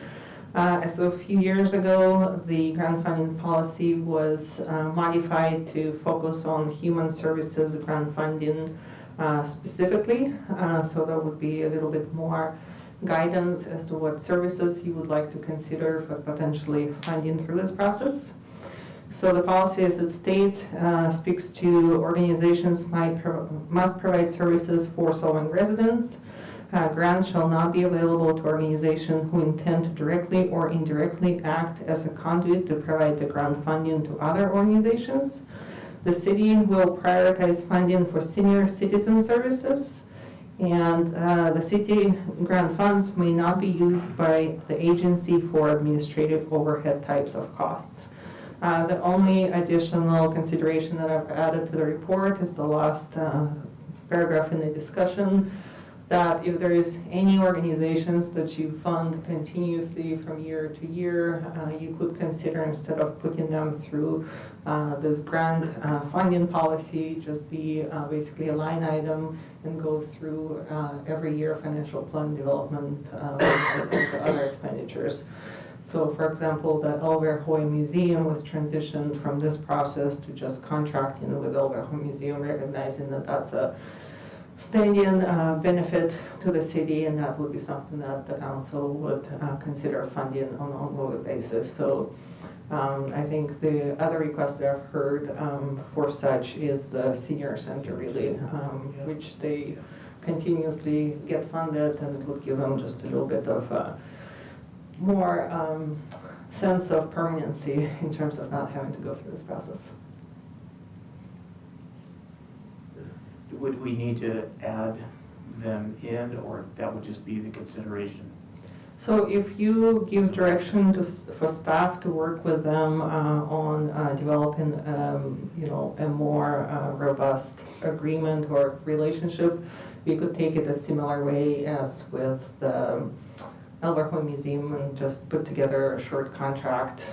As of a few years ago, the grant funding policy was modified to focus on human services grant funding specifically. So there would be a little bit more guidance as to what services you would like to consider for potentially funding through this process. So the policy as it states speaks to organizations must provide services for Soloming residents. Grants shall not be available to organizations who intend to directly or indirectly act as a conduit to provide the grant funding to other organizations. The city will prioritize funding for senior citizen services, and the city grant funds may not be used by the agency for administrative overhead types of costs. The only additional consideration that I've added to the report is the last paragraph in the discussion, that if there is any organizations that you fund continuously from year to year, you could consider, instead of putting them through this grant funding policy, just be basically a line item and go through every year financial plan development with other expenditures. So for example, the Elverhoy Museum was transitioned from this process to just contracting with Elverhoy Museum, recognizing that that's a standing benefit to the city, and that would be something that the council would consider funding on an ongoing basis. So I think the other request that I've heard for such is the senior center, really, which they continuously get funded, and it would give them just a little bit of more sense of permanency in terms of not having to go through this process. Would we need to add them in, or that would just be the consideration? So if you give direction for staff to work with them on developing, a more robust agreement or relationship, we could take it a similar way as with the Elverhoy Museum and just put together a short contract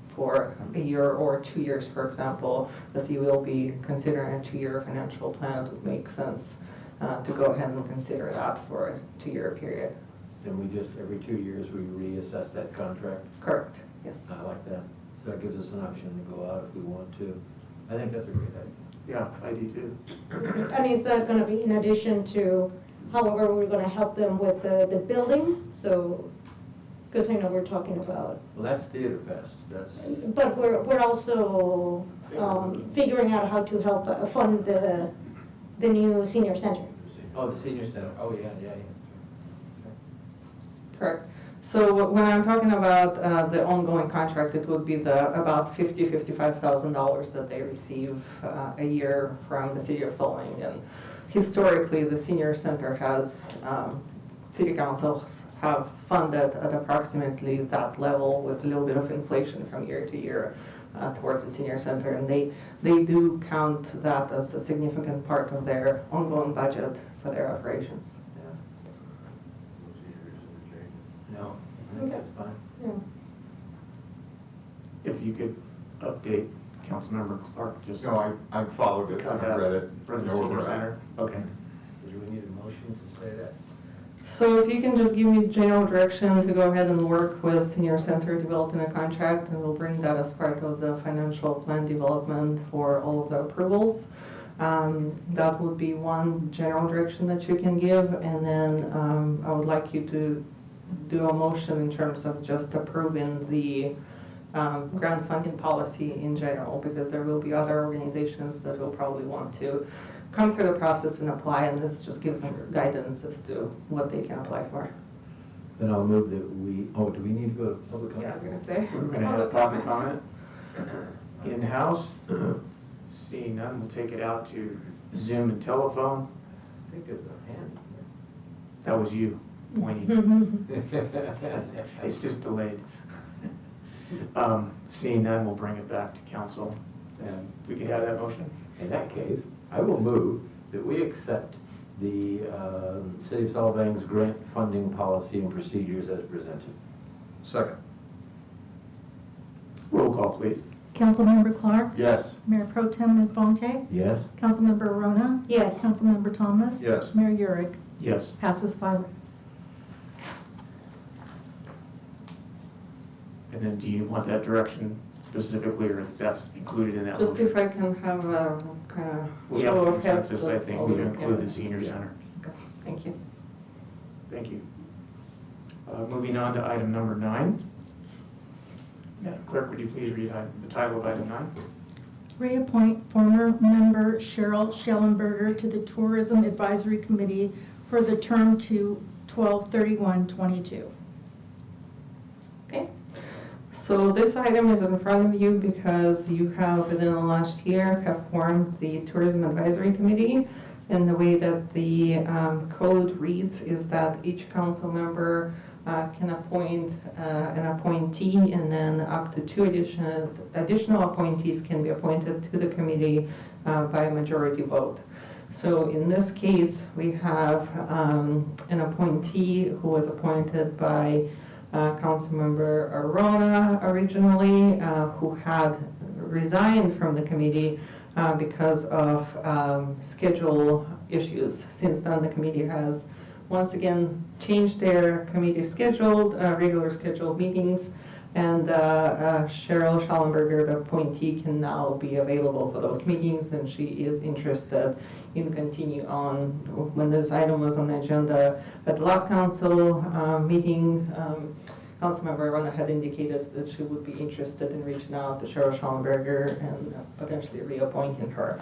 for a year or 2 years, for example, as you will be considering a 2-year financial plan. It would make sense to go ahead and consider that for a 2-year period. And we just, every 2 years, we reassess that contract? Correct, yes. I like that. So that gives us an option to go out if we want to. I think that's a great idea. Yeah, I do too. And is that gonna be in addition to, however, we're gonna help them with the building? So, because I know we're talking about, Well, that's Theater Fest, that's, but we're also figuring out how to help fund the new senior center. oh, the senior center, oh, yeah. Correct. So when I'm talking about the ongoing contract, it would be about $55,000 that they receive a year from the city of Solvang. And historically, the senior center has, city councils have funded at approximately that level with a little bit of inflation from year to year towards the senior center. And they do count that as a significant part of their ongoing budget for their operations. No, I think that's fine. Yeah. If you could update Councilmember Clark, just. No, I've followed it, Cut I've read it. For the know where senior we're at. center, okay. Do we need a motion to say that? So if you can just give me general direction to go ahead and work with senior center developing a contract, and we'll bring that as part of the financial plan development for all of the approvals. That would be one general direction that you can give, and then I would like you to do a motion in terms of just approving the grant funding policy in general, because there will be other organizations that will probably want to come through the process and apply, and this just gives them guidance as to what they can apply for. Then I'll move that do we need to go to public comment? Yeah, I was gonna say. We're gonna have a public comment. In-house, seeing none, we'll take it out to Zoom and telephone. I think there's a hand. That was you pointing. It's just delayed. Seeing none, we'll bring it back to council, and we can have that motion. In that case, I will move that we accept the City of Solvang's grant funding policy and procedures as presented. Second. Roll call, please. Councilmember Clark? Yes. Mayor Pro Tem Fonte? Yes? Councilmember Arona? Yes. Councilmember Thomas? Yes. Mayor Urick? Yes. Passes 5. And then do you want that direction specifically, or that's included in that Just motion? if I can have a kind of We show have of hands. consensus, I think, to include the senior center. Okay, thank you. Thank you. Moving on to item number 9. Madam Clerk, would you please read the title of item 9? Reappoint former member Cheryl Schellenberger to the Tourism Advisory Committee for the term to 12/31/22. Okay. So this item is in front of you because you have, within the last year, have formed the Tourism Advisory Committee. And the way that the code reads is that each council member can appoint an appointee, and then up to 2 additional appointees can be appointed to the committee by a majority vote. So in this case, we have an appointee who was appointed by Councilmember Arona originally, who had resigned from the committee because of schedule issues. Since then, the committee has once again changed their committee scheduled, regular scheduled meetings, and Cheryl Schellenberger, the appointee, can now be available for those meetings, and she is interested in continue on. When this item was on the agenda at the last council meeting, Councilmember Arona had indicated that she would be interested in reaching out to Cheryl Schellenberger and potentially reappointing her.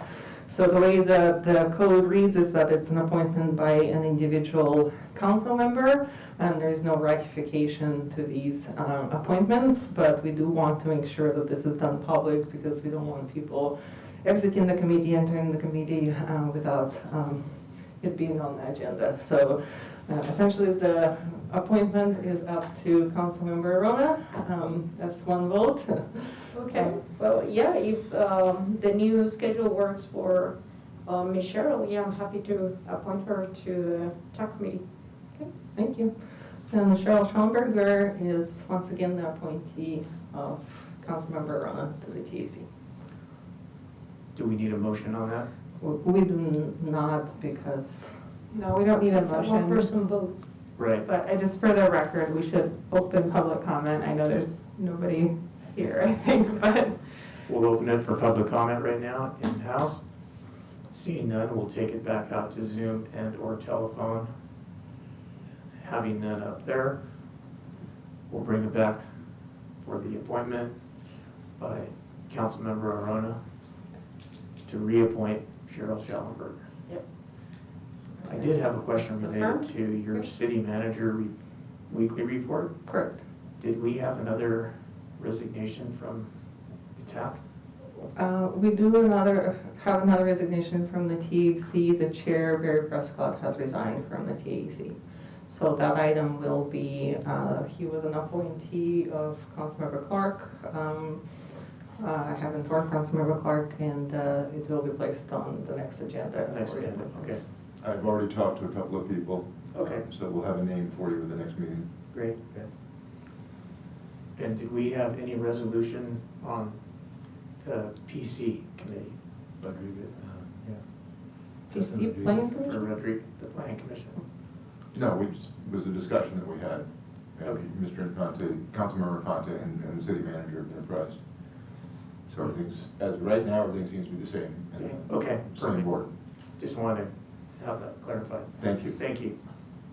So the way that the code reads is that it's an appointment by an individual council member, and there is no ratification to these appointments, but we do want to make sure that this is done public, because we don't want people exiting the committee, entering the committee without it being on the agenda. So essentially the appointment is up to Councilmember Arona. That's one vote. Okay, well, yeah, if the new schedule works for Ms. Cheryl, yeah, I'm happy to appoint her to the TAC committee. Okay, thank you. And Cheryl Schellenberger is once again the appointee of Councilmember Arona to the TAC. Do we need a motion on that? We do not, because No, we don't need a It's a motion. one-person vote. Right. But I just, for the record, we should open public comment. I know there's nobody here, I think, but. We'll open it for public comment right now, in-house. Seeing none, we'll take it back out to Zoom and/or telephone. Having none up there, we'll bring it back for the appointment by Councilmember Arona to reappoint Cheryl Schellenberger. Yep. I did have a question So related to your city manager weekly report. Correct. Did we have another resignation from the TAC? We do have another resignation from the TAC. The chair, Barry Prescott, has resigned from the TAC. So that item will be, he was an appointee of Councilmember Clark. I have informed Councilmember Clark, and it will be placed on the next agenda. Next agenda, okay. I've already talked to a couple of people. Okay. So we'll have a name for you at the next meeting. Great, good. And did we have any resolution on the PC committee? Rodriguez, PC Planning For Commission? the Planning Commission? No, it was a discussion that we had. And Okay. Mr. Infante, Councilmember Infante, and the city manager have been apprised. So everything's, as of right now, everything seems to be the same. Same. Okay, Same perfect. board. Just wanted to have that clarified. Thank you. Thank you.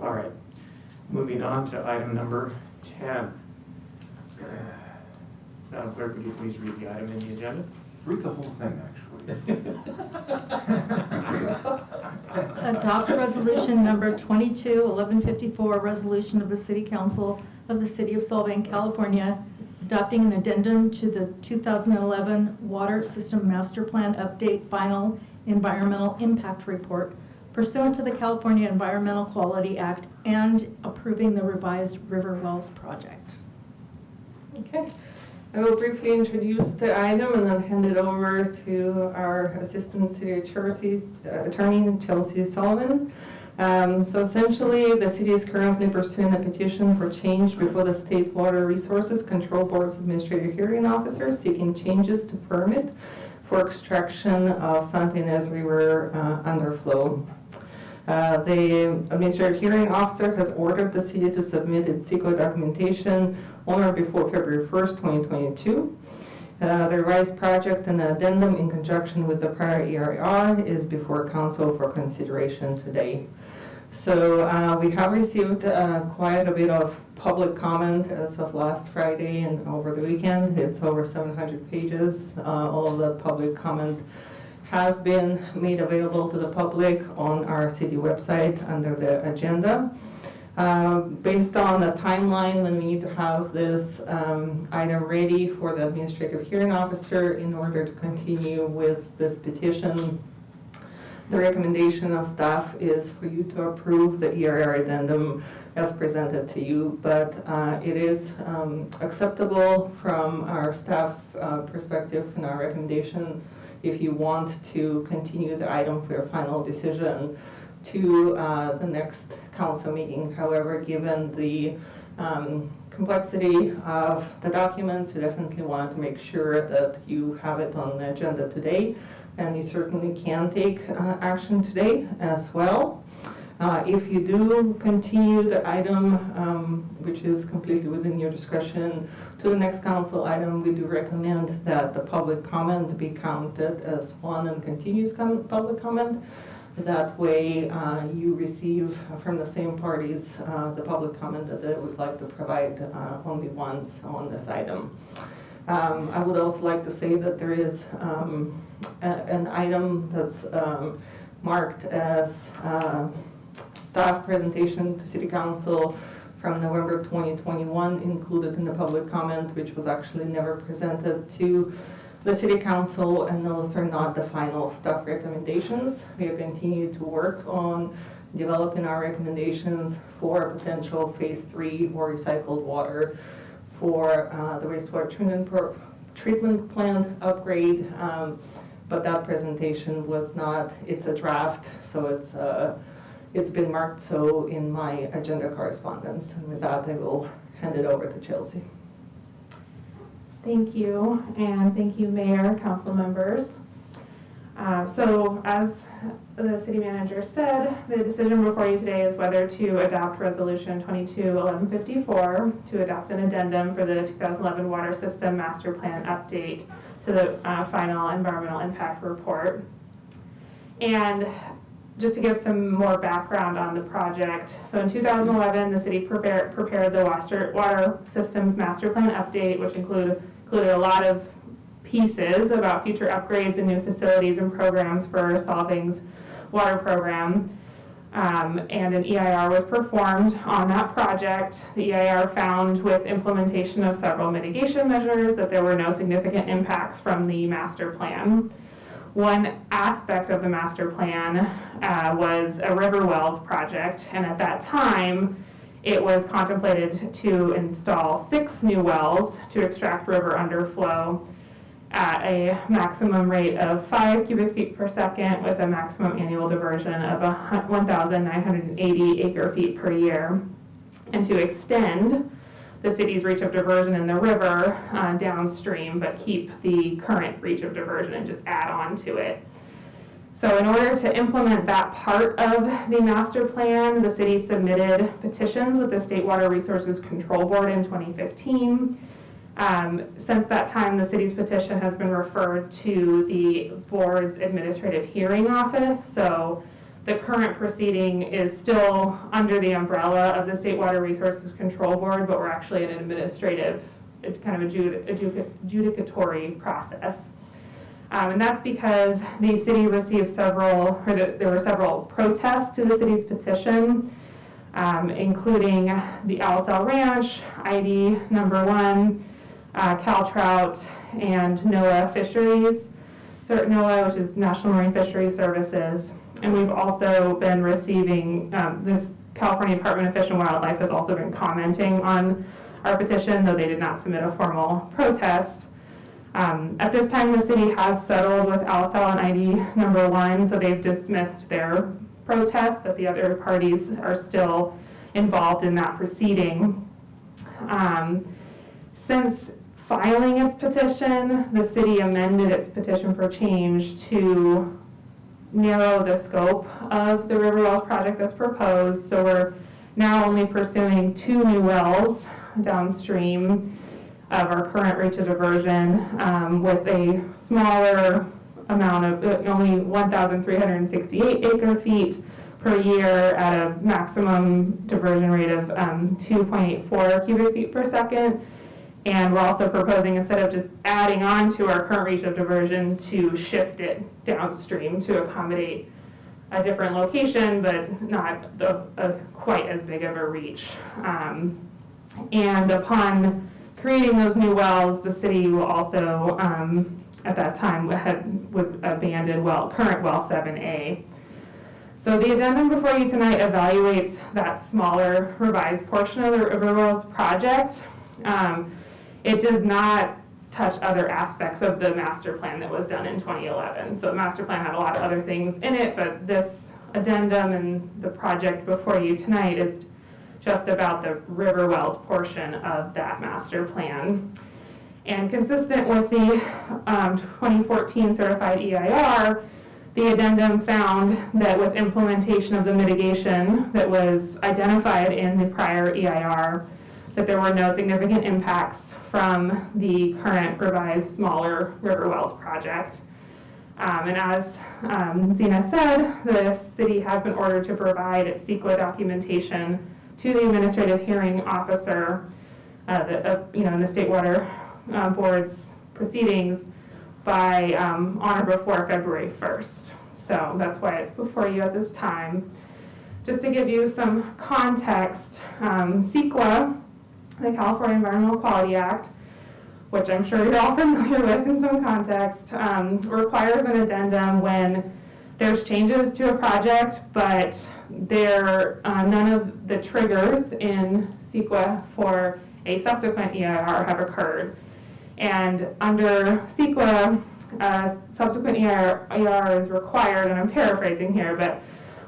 All right. Moving on to item number 10. Madam Clerk, would you please read the item in the agenda? Read the whole thing, actually. Adopt resolution number 22-1154, resolution of the City Council of the City of Solvang, California, adopting an addendum to the 2011 Water System Master Plan Update Final Environmental Impact Report pursuant to the California Environmental Quality Act and approving the revised River Wells project. Okay. I will briefly introduce the item and then hand it over to our Assistant City Attorney, Chelsea Sullivan. So essentially, the city is currently pursuing a petition for change before the State Water Resources Control Board's Administrative Hearing Officer seeking changes to permit for extraction of Santa Ynez River underflow. The Administrative Hearing Officer has ordered the city to submit its SEQA documentation on or before February 1st, 2022. The revised project and addendum in conjunction with the prior EIR is before council for consideration today. So we have received quite a bit of public comment as of last Friday and over the weekend. It's over 700 pages. All of the public comment has been made available to the public on our city website under the agenda. Based on the timeline when we need to have this item ready for the administrative hearing officer in order to continue with this petition, the recommendation of staff is for you to approve the EIR addendum as presented to you, but it is acceptable from our staff perspective and our recommendation if you want to continue the item for your final decision to the next council meeting. However, given the complexity of the documents, we definitely wanted to make sure that you have it on the agenda today, and you certainly can take action today as well. If you do continue the item, which is completely within your discretion, to the next council item, we do recommend that the public comment be counted as one and continuous public comment. That way you receive from the same parties the public comment that they would like to provide only once on this item. I would also like to say that there is an item that's marked as staff presentation to City Council from November 2021 included in the public comment, which was actually never presented to the City Council, and those are not the final staff recommendations. We have continued to work on developing our recommendations for potential phase 3 or recycled water for the wastewater treatment plant upgrade, but that presentation was not, it's a draft, so it's been marked so in my agenda correspondence. And with that, I will hand it over to Chelsea. Thank you, and thank you, Mayor, council members. So as the city manager said, the decision before you today is whether to adopt resolution 22-1154 to adopt an addendum for the 2011 Water System Master Plan update to the final environmental impact report. And just to give some more background on the project, so in 2011, the city prepared the Water Systems Master Plan update, which included a lot of pieces about future upgrades and new facilities and programs for Solvang's water program. and an EIR was performed on that project. The EIR found with implementation of several mitigation measures that there were no significant impacts from the master plan. One aspect of the master plan was a river wells project, and at that time, it was contemplated to install 6 new wells to extract river underflow at a maximum rate of 5 cubic feet per second with a maximum annual diversion of 1,980 acre feet per year, and to extend the city's reach of diversion in the river downstream, but keep the current reach of diversion and just add on to it. So in order to implement that part of the master plan, the city submitted petitions with the State Water Resources Control Board in 2015. Since that time, the city's petition has been referred to the board's administrative hearing office. So the current proceeding is still under the umbrella of the State Water Resources Control Board, but we're actually an administrative, kind of adjudicatory process. And that's because the city received there were several protests to the city's petition, including the Alisal Ranch, ID number 1, Cal Trout, and NOAA Fisheries, NOAA, which is National Marine Fisheries Services. And we've also been receiving, this California Department of Fish and Wildlife has also been commenting on our petition, though they did not submit a formal protest. At this time, the city has settled with Alisal and ID number 1, so they've dismissed their protest, but the other parties are still involved in that proceeding. Since filing its petition, the city amended its petition for change to narrow the scope of the river wells project that's proposed. So we're now only pursuing 2 new wells downstream of our current reach of diversion, with a smaller amount of only 1,368 acre feet per year at a maximum diversion rate of 2.84 cubic feet per second. And we're also proposing, instead of just adding on to our current reach of diversion, to shift it downstream to accommodate a different location, but not quite as big of a reach. And upon creating those new wells, the city will also, at that time, would abandon current well 7A. So the addendum before you tonight evaluates that smaller revised portion of the river wells project. It does not touch other aspects of the master plan that was done in 2011. So the master plan had a lot of other things in it, but this addendum and the project before you tonight is just about the river wells portion of that master plan. And consistent with the 2014 certified EIR, the addendum found that with implementation of the mitigation that was identified in the prior EIR, that there were no significant impacts from the current revised smaller river wells project. And as Zena said, the city has been ordered to provide its CEQA documentation to the administrative hearing officer in the State Water Board's proceedings by on or before February 1st. So that's why it's before you at this time. Just to give you some context, CEQA, the California Environmental Quality Act, which I'm sure you're all familiar with in some context, requires an addendum when there's changes to a project, but none of the triggers in CEQA for a subsequent EIR have occurred. And under CEQA, subsequent EIR is required, and I'm paraphrasing here, but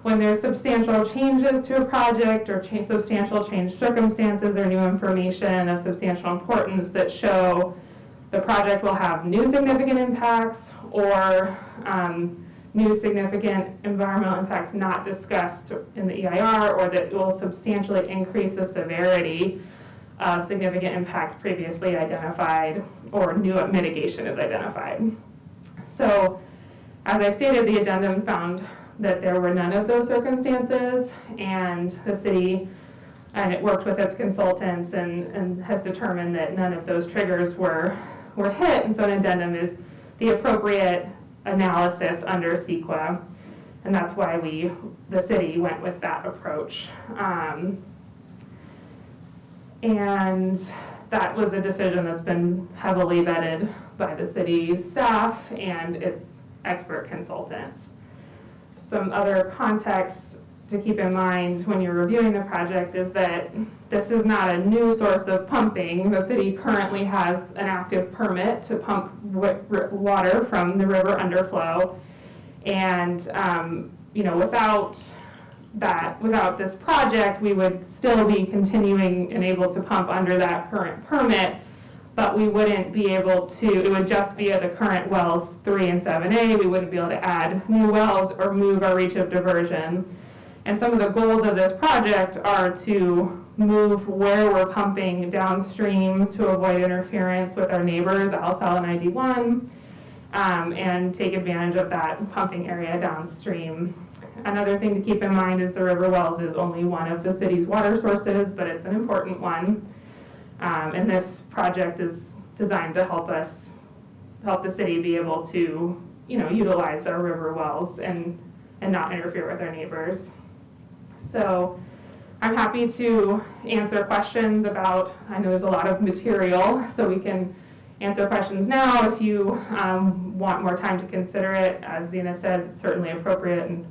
when there's substantial changes to a project or substantial change circumstances or new information of substantial importance that show the project will have new significant impacts or new significant environmental impacts not discussed in the EIR, or that will substantially increase the severity of significant impacts previously identified, or new mitigation is identified. So, as I stated, the addendum found that there were none of those circumstances, and the city, and it worked with its consultants and has determined that none of those triggers were hit, and so an addendum is the appropriate analysis under CEQA. And that's why the city went with that approach. And that was a decision that's been heavily vetted by the city staff and its expert consultants. Some other context to keep in mind when you're reviewing the project is that this is not a new source of pumping. The city currently has an active permit to pump water from the river underflow. And without this project, we would still be continuing and able to pump under that current permit, but we wouldn't be able to, it would just be at the current wells 3 and 7A. We wouldn't be able to add new wells or move our reach of diversion. And some of the goals of this project are to move where we're pumping downstream to avoid interference with our neighbors, Alsal and ID1, and take advantage of that pumping area downstream. Another thing to keep in mind is the river wells is only one of the city's water sources, but it's an important one. And this project is designed to help the city be able to, utilize our river wells and not interfere with our neighbors. So I'm happy to answer questions about, I know there's a lot of material, so we can answer questions now if you want more time to consider it. As Zena said, it's certainly appropriate and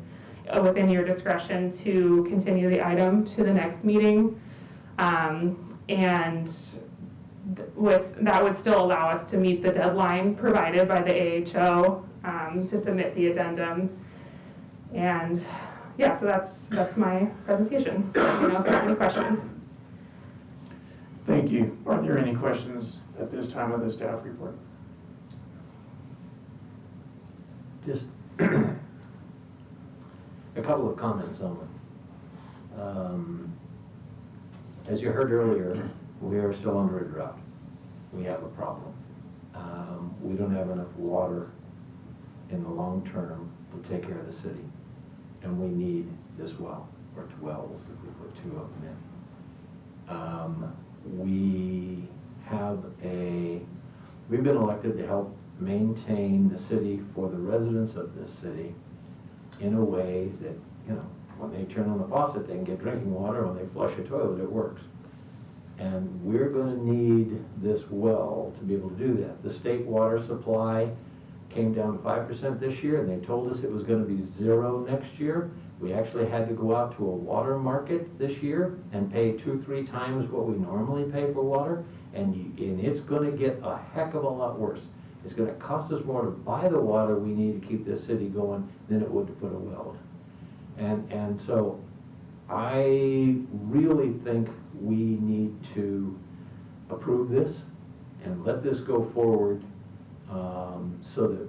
within your discretion to continue the item to the next meeting. And that would still allow us to meet the deadline provided by the AHO to submit the addendum. And yeah, so that's my presentation. Let me know if you have any questions. Thank you. Are there any questions at this time of the staff report? Just a couple of comments only. As you heard earlier, we are still under a drought. We have a problem. We don't have enough water in the long term to take care of the city. And we need this well, or 2 wells if we put 2 of them in. We've been elected to help maintain the city for the residents of this city in a way that, when they turn on the faucet, they can get drinking water. When they flush a toilet, it works. And we're gonna need this well to be able to do that. The state water supply came down to 5% this year, and they told us it was gonna be 0 next year. We actually had to go out to a water market this year and pay 2-3 times what we normally pay for water, and it's gonna get a heck of a lot worse. It's gonna cost us more to buy the water we need to keep this city going than it would to put a well in. And so I really think we need to approve this and let this go forward so that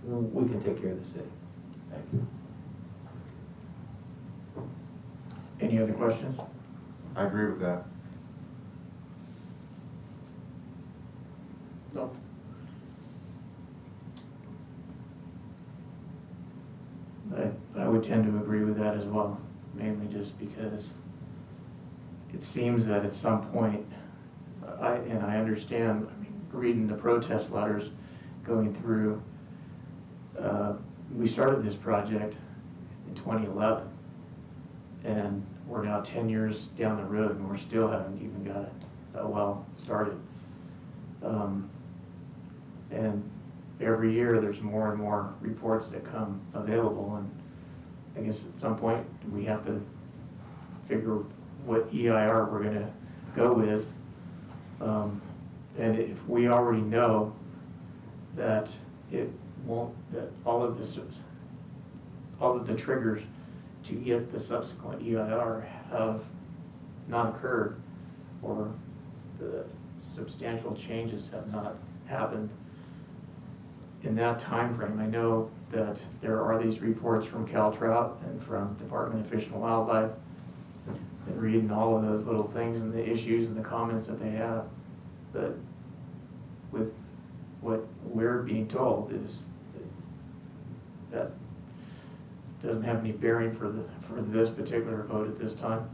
we can take care of the city. Thank you. Any other questions? I agree with that. No. I would tend to agree with that as well, mainly just because it seems that at some point, I understand, reading the protest letters going through, we started this project in 2011, and we're now 10 years down the road, and we still haven't even got a well started. And every year there's more and more reports that come available, and I guess at some point we have to figure what EIR we're gonna go with. And if we already know that it won't, that all of the triggers to get the subsequent EIR have not occurred, or the substantial changes have not happened in that time frame. I know that there are these reports from Caltrout and from Department of Fish and Wildlife, and reading all of those little things and the issues and the comments that they have. But with what we're being told is that doesn't have any bearing for this particular vote at this time.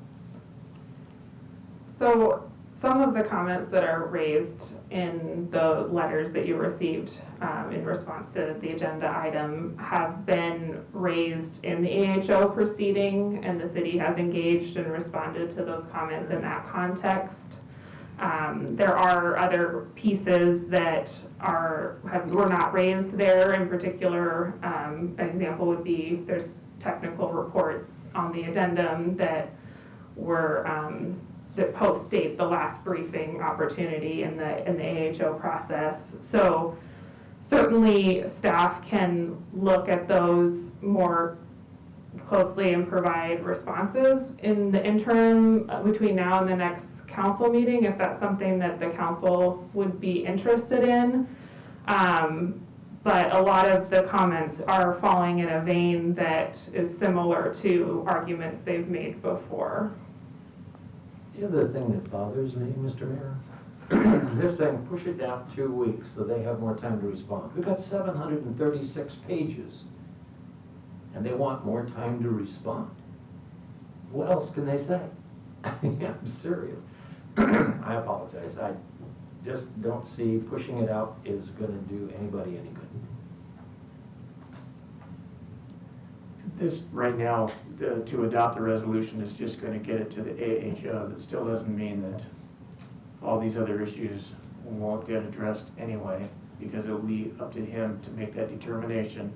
So some of the comments that are raised in the letters that you received in response to the agenda item have been raised in the AHO proceeding, and the city has engaged and responded to those comments in that context. There are other pieces that were not raised there. In particular, an example would be there's technical reports on the addendum that were that post-date the last briefing opportunity in the AHO process. So certainly staff can look at those more closely and provide responses in the interim between now and the next council meeting, if that's something that the council would be interested in. But a lot of the comments are falling in a vein that is similar to arguments they've made before. The other thing that bothers me, Mr. Mayor, is they're saying push it down 2 weeks so they have more time to respond. We've got 736 pages, and they want more time to respond. What else can they say? I'm serious. I apologize. I just don't see pushing it out is going to do anybody any good. This, right now, to adopt the resolution is just going to get it to the AHO. That still doesn't mean that all these other issues won't get addressed anyway, because it'll be up to him to make that determination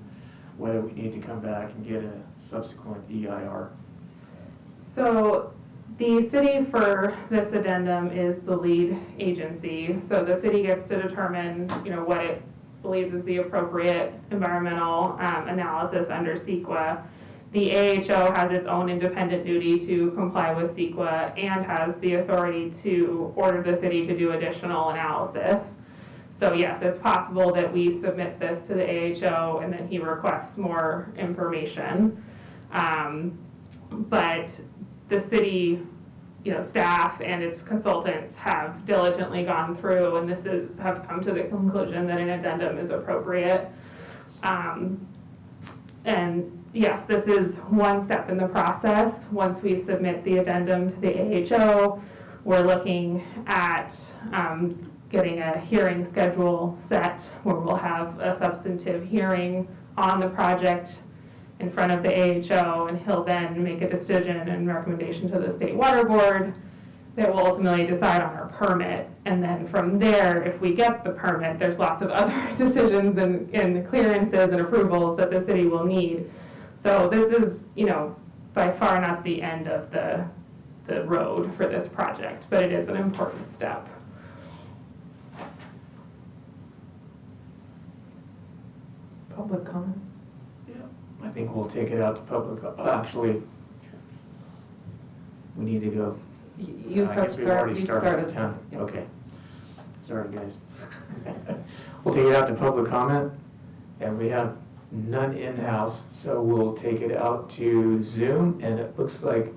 whether we need to come back and get a subsequent EIR. So the city for this addendum is the lead agency. So the city gets to determine, what it believes is the appropriate environmental analysis under CEQA. The AHO has its own independent duty to comply with CEQA and has the authority to order the city to do additional analysis. So yes, it's possible that we submit this to the AHO and then he requests more information. But the city, staff and its consultants have diligently gone through and have come to the conclusion that an addendum is appropriate. And yes, this is one step in the process. Once we submit the addendum to the AHO, we're looking at getting a hearing schedule set where we'll have a substantive hearing on the project in front of the AHO, and he'll then make a decision and recommendation to the State Water Board that will ultimately decide on our permit. And then from there, if we get the permit, there's lots of other decisions and clearances and approvals that the city will need. So this is, by far not the end of the road for this project, but it is an important step. Public comment? I think we'll take it out to public. Actually, we need to go. You I have guess we've already started. Yep. Okay. Sorry, guys. We'll take it out to public comment, and we have none in-house, so we'll take it out to Zoom, and it looks like,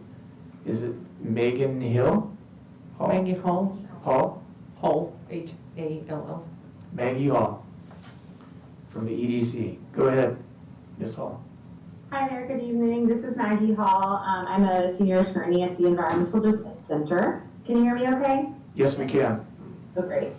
is it Megan Hill? Maggie Hall. Hall? Hall, H-A-L-L. Maggie Hall from the EDC. Go ahead, Ms. Hall. Hi there, good evening. This is Maggie Hall. I'm a senior attorney at the Environmental Defense Center. Can you hear me okay? Yes, we can. Oh, great.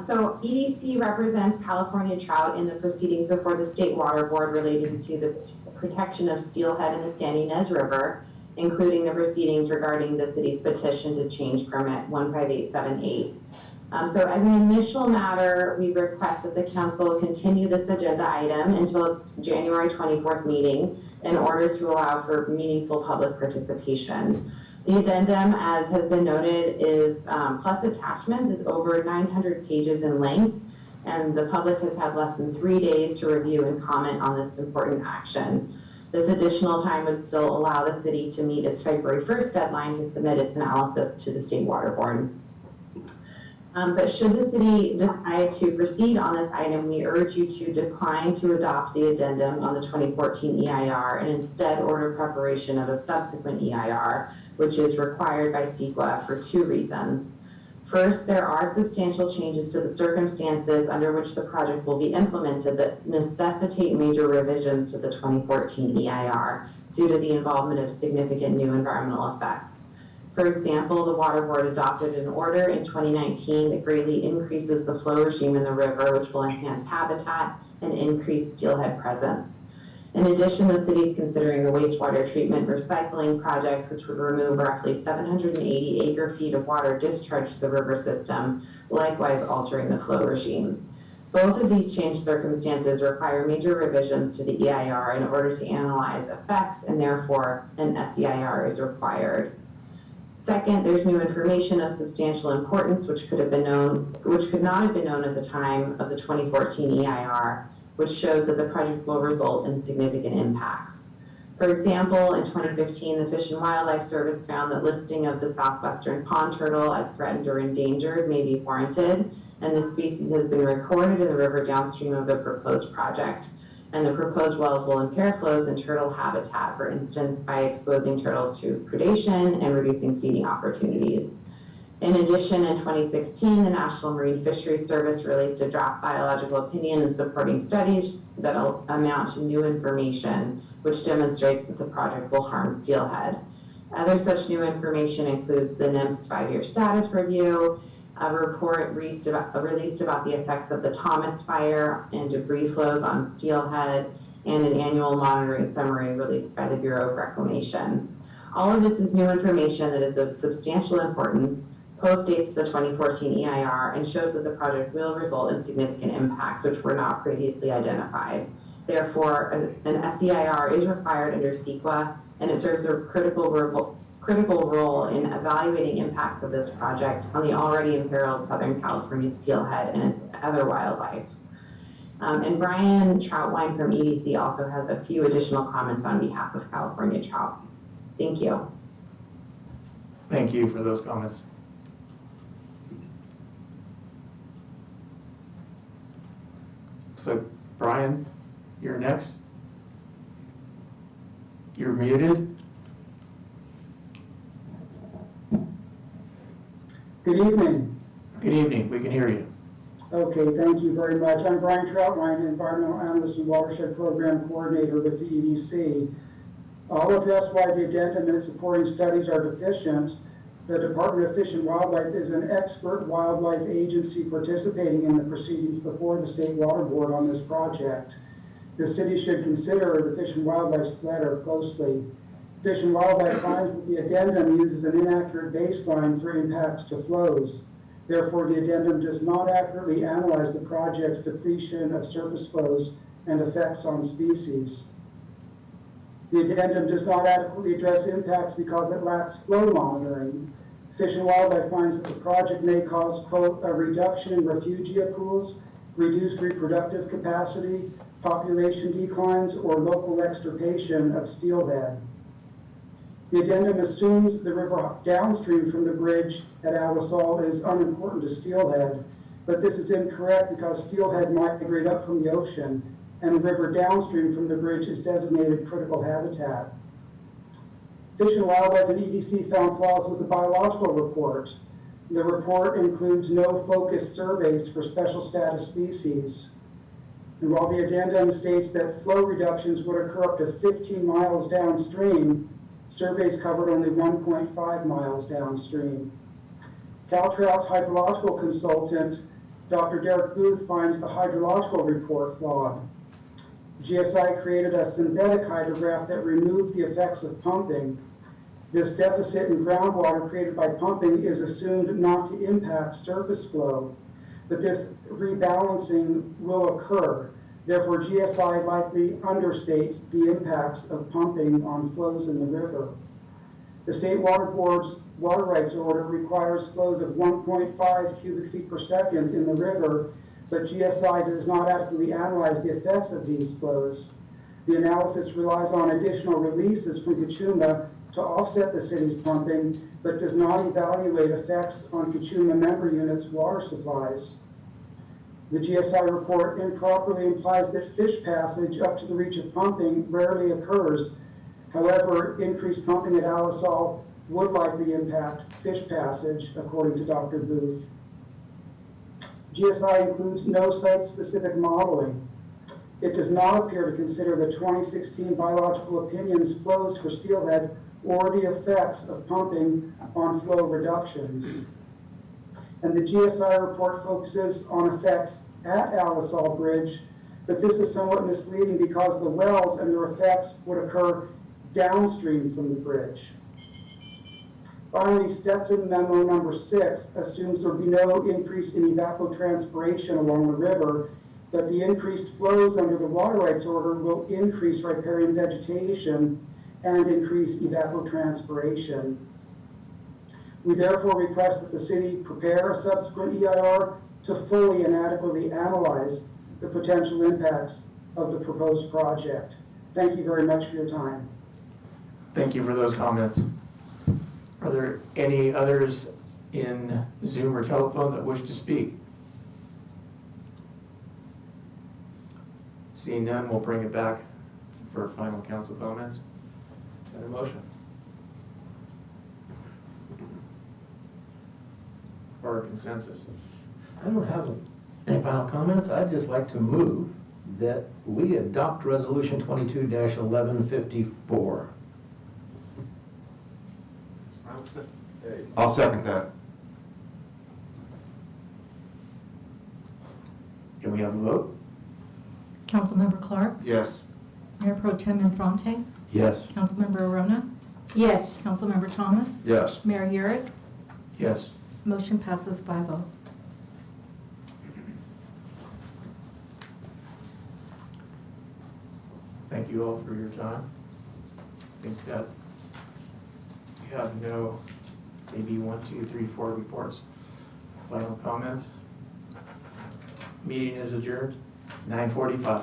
So EDC represents California trout in the proceedings before the State Water Board relating to the protection of steelhead in the San Ynez River, including the proceedings regarding the city's petition to change permit 15878. So as an initial matter, we request that the council continue this agenda item until its January 24th meeting in order to allow for meaningful public participation. The addendum, as has been noted, is plus attachments, is over 900 pages in length, and the public has had less than 3 days to review and comment on this important action. This additional time would still allow the city to meet its February 1st deadline to submit its analysis to the State Water Board. But should the city decide to proceed on this item, we urge you to decline to adopt the addendum on the 2014 EIR and instead order preparation of a subsequent EIR, which is required by CEQA for 2 reasons. First, there are substantial changes to the circumstances under which the project will be implemented that necessitate major revisions to the 2014 EIR due to the involvement of significant new environmental effects. For example, the Water Board adopted an order in 2019 that greatly increases the flow regime in the river, which will enhance habitat and increase steelhead presence. In addition, the city is considering a wastewater treatment recycling project, which would remove roughly 780 acre-feet of water discharged to the river system, likewise altering the flow regime. Both of these changed circumstances require major revisions to the EIR in order to analyze effects, and therefore an SEIR is required. Second, there's new information of substantial importance which could not have been known at the time of the 2014 EIR, which shows that the project will result in significant impacts. For example, in 2015, the Fish and Wildlife Service found that listing of the southwestern pond turtle as threatened or endangered may be warranted, and this species has been recorded in the river downstream of the proposed project. And the proposed wells will impair flows in turtle habitat, for instance, by exposing turtles to predation and reducing feeding opportunities. In addition, in 2016, the National Marine Fisheries Service released a draft biological opinion and supporting studies that amount to new information, which demonstrates that the project will harm steelhead. Other such new information includes the NIMS 5-year status review, a report released about the effects of the Thomas Fire and debris flows on steelhead, and an annual monitoring summary released by the Bureau of Reclamation. All of this is new information that is of substantial importance, postdates the 2014 EIR, and shows that the project will result in significant impacts which were not previously identified. Therefore, an SEIR is required under CEQA, and it serves a critical role in evaluating impacts of this project on the already imperiled Southern California steelhead and its other wildlife. And Brian Troutwine from EDC also has a few additional comments on behalf of California Trout. Thank you. Thank you for those comments. So, Brian, you're next. You're muted. Good evening. Good evening. We can hear you. Okay, thank you very much. I'm Brian Troutwine, Environmental Analyst and Watershed Program Coordinator with the EDC. I'll address why the addendum and its supporting studies are deficient. The Department of Fish and Wildlife is an expert wildlife agency participating in the proceedings before the State Water Board on this project. The city should consider the Fish and Wildlife's letter closely. Fish and Wildlife finds that the addendum uses an inaccurate baseline for impacts to flows. Therefore, the addendum does not accurately analyze the project's depletion of surface flows and effects on species. The addendum does not adequately address impacts because it lacks flow monitoring. Fish and Wildlife finds that the project may cause, quote, a reduction in refugia pools, reduced reproductive capacity, population declines, or local extirpation of steelhead. The addendum assumes the river downstream from the bridge at Alisal is unimportant to steelhead, but this is incorrect because steelhead migrate up from the ocean, and the river downstream from the bridge is designated critical habitat. Fish and Wildlife and EDC found flaws with the biological report. The report includes no focused surveys for special status species. And while the addendum states that flow reductions would occur up to 15 miles downstream, surveys covered only 1.5 miles downstream. Caltrout's hydrological consultant, Dr. Derek Booth, finds the hydrological report flawed. GSI created a synthetic hydrograph that removed the effects of pumping. This deficit in groundwater created by pumping is assumed not to impact surface flow, but this rebalancing will occur. Therefore, GSI likely understates the impacts of pumping on flows in the river. The State Water Board's water rights order requires flows of 1.5 cubic feet per second in the river, but GSI does not adequately analyze the effects of these flows. The analysis relies on additional releases from Kachuma to offset the city's pumping, but does not evaluate effects on Kachuma member units' water supplies. The GSI report improperly implies that fish passage up to the reach of pumping rarely occurs. However, increased pumping at Alisal would likely impact fish passage, according to Dr. Booth. GSI includes no site-specific modeling. It does not appear to consider the 2016 biological opinions flows for steelhead or the effects of pumping on flow reductions. And the GSI report focuses on effects at Alisal Bridge, but this is somewhat misleading because the wells and their effects would occur downstream from the bridge. Finally, Stetson Memo number 6 assumes there will be no increase in evapotranspiration along the river, but the increased flows under the water rights order will increase riparian vegetation and increase evapotranspiration. We therefore request that the city prepare a subsequent EIR to fully and adequately analyze the potential impacts of the proposed project. Thank you very much for your time. Thank you for those comments. Are there any others in Zoom or telephone that wish to speak? Seeing none, we'll bring it back for final council comments and a motion. Or a consensus. I don't have any final comments. I'd just like to move that we adopt Resolution 22-1154. I'll second that. Can we have a vote? Councilmember Clark? Yes. Mayor Pro Tem Infante? Yes. Councilmember Arona? Yes. Councilmember Thomas? Yes. Mayor Yurick? Yes. Motion passes 5-0. Thank you all for your time. I think that we have no, maybe 1, 2, 3, 4 reports. Final comments? Meeting is adjourned, 9:45.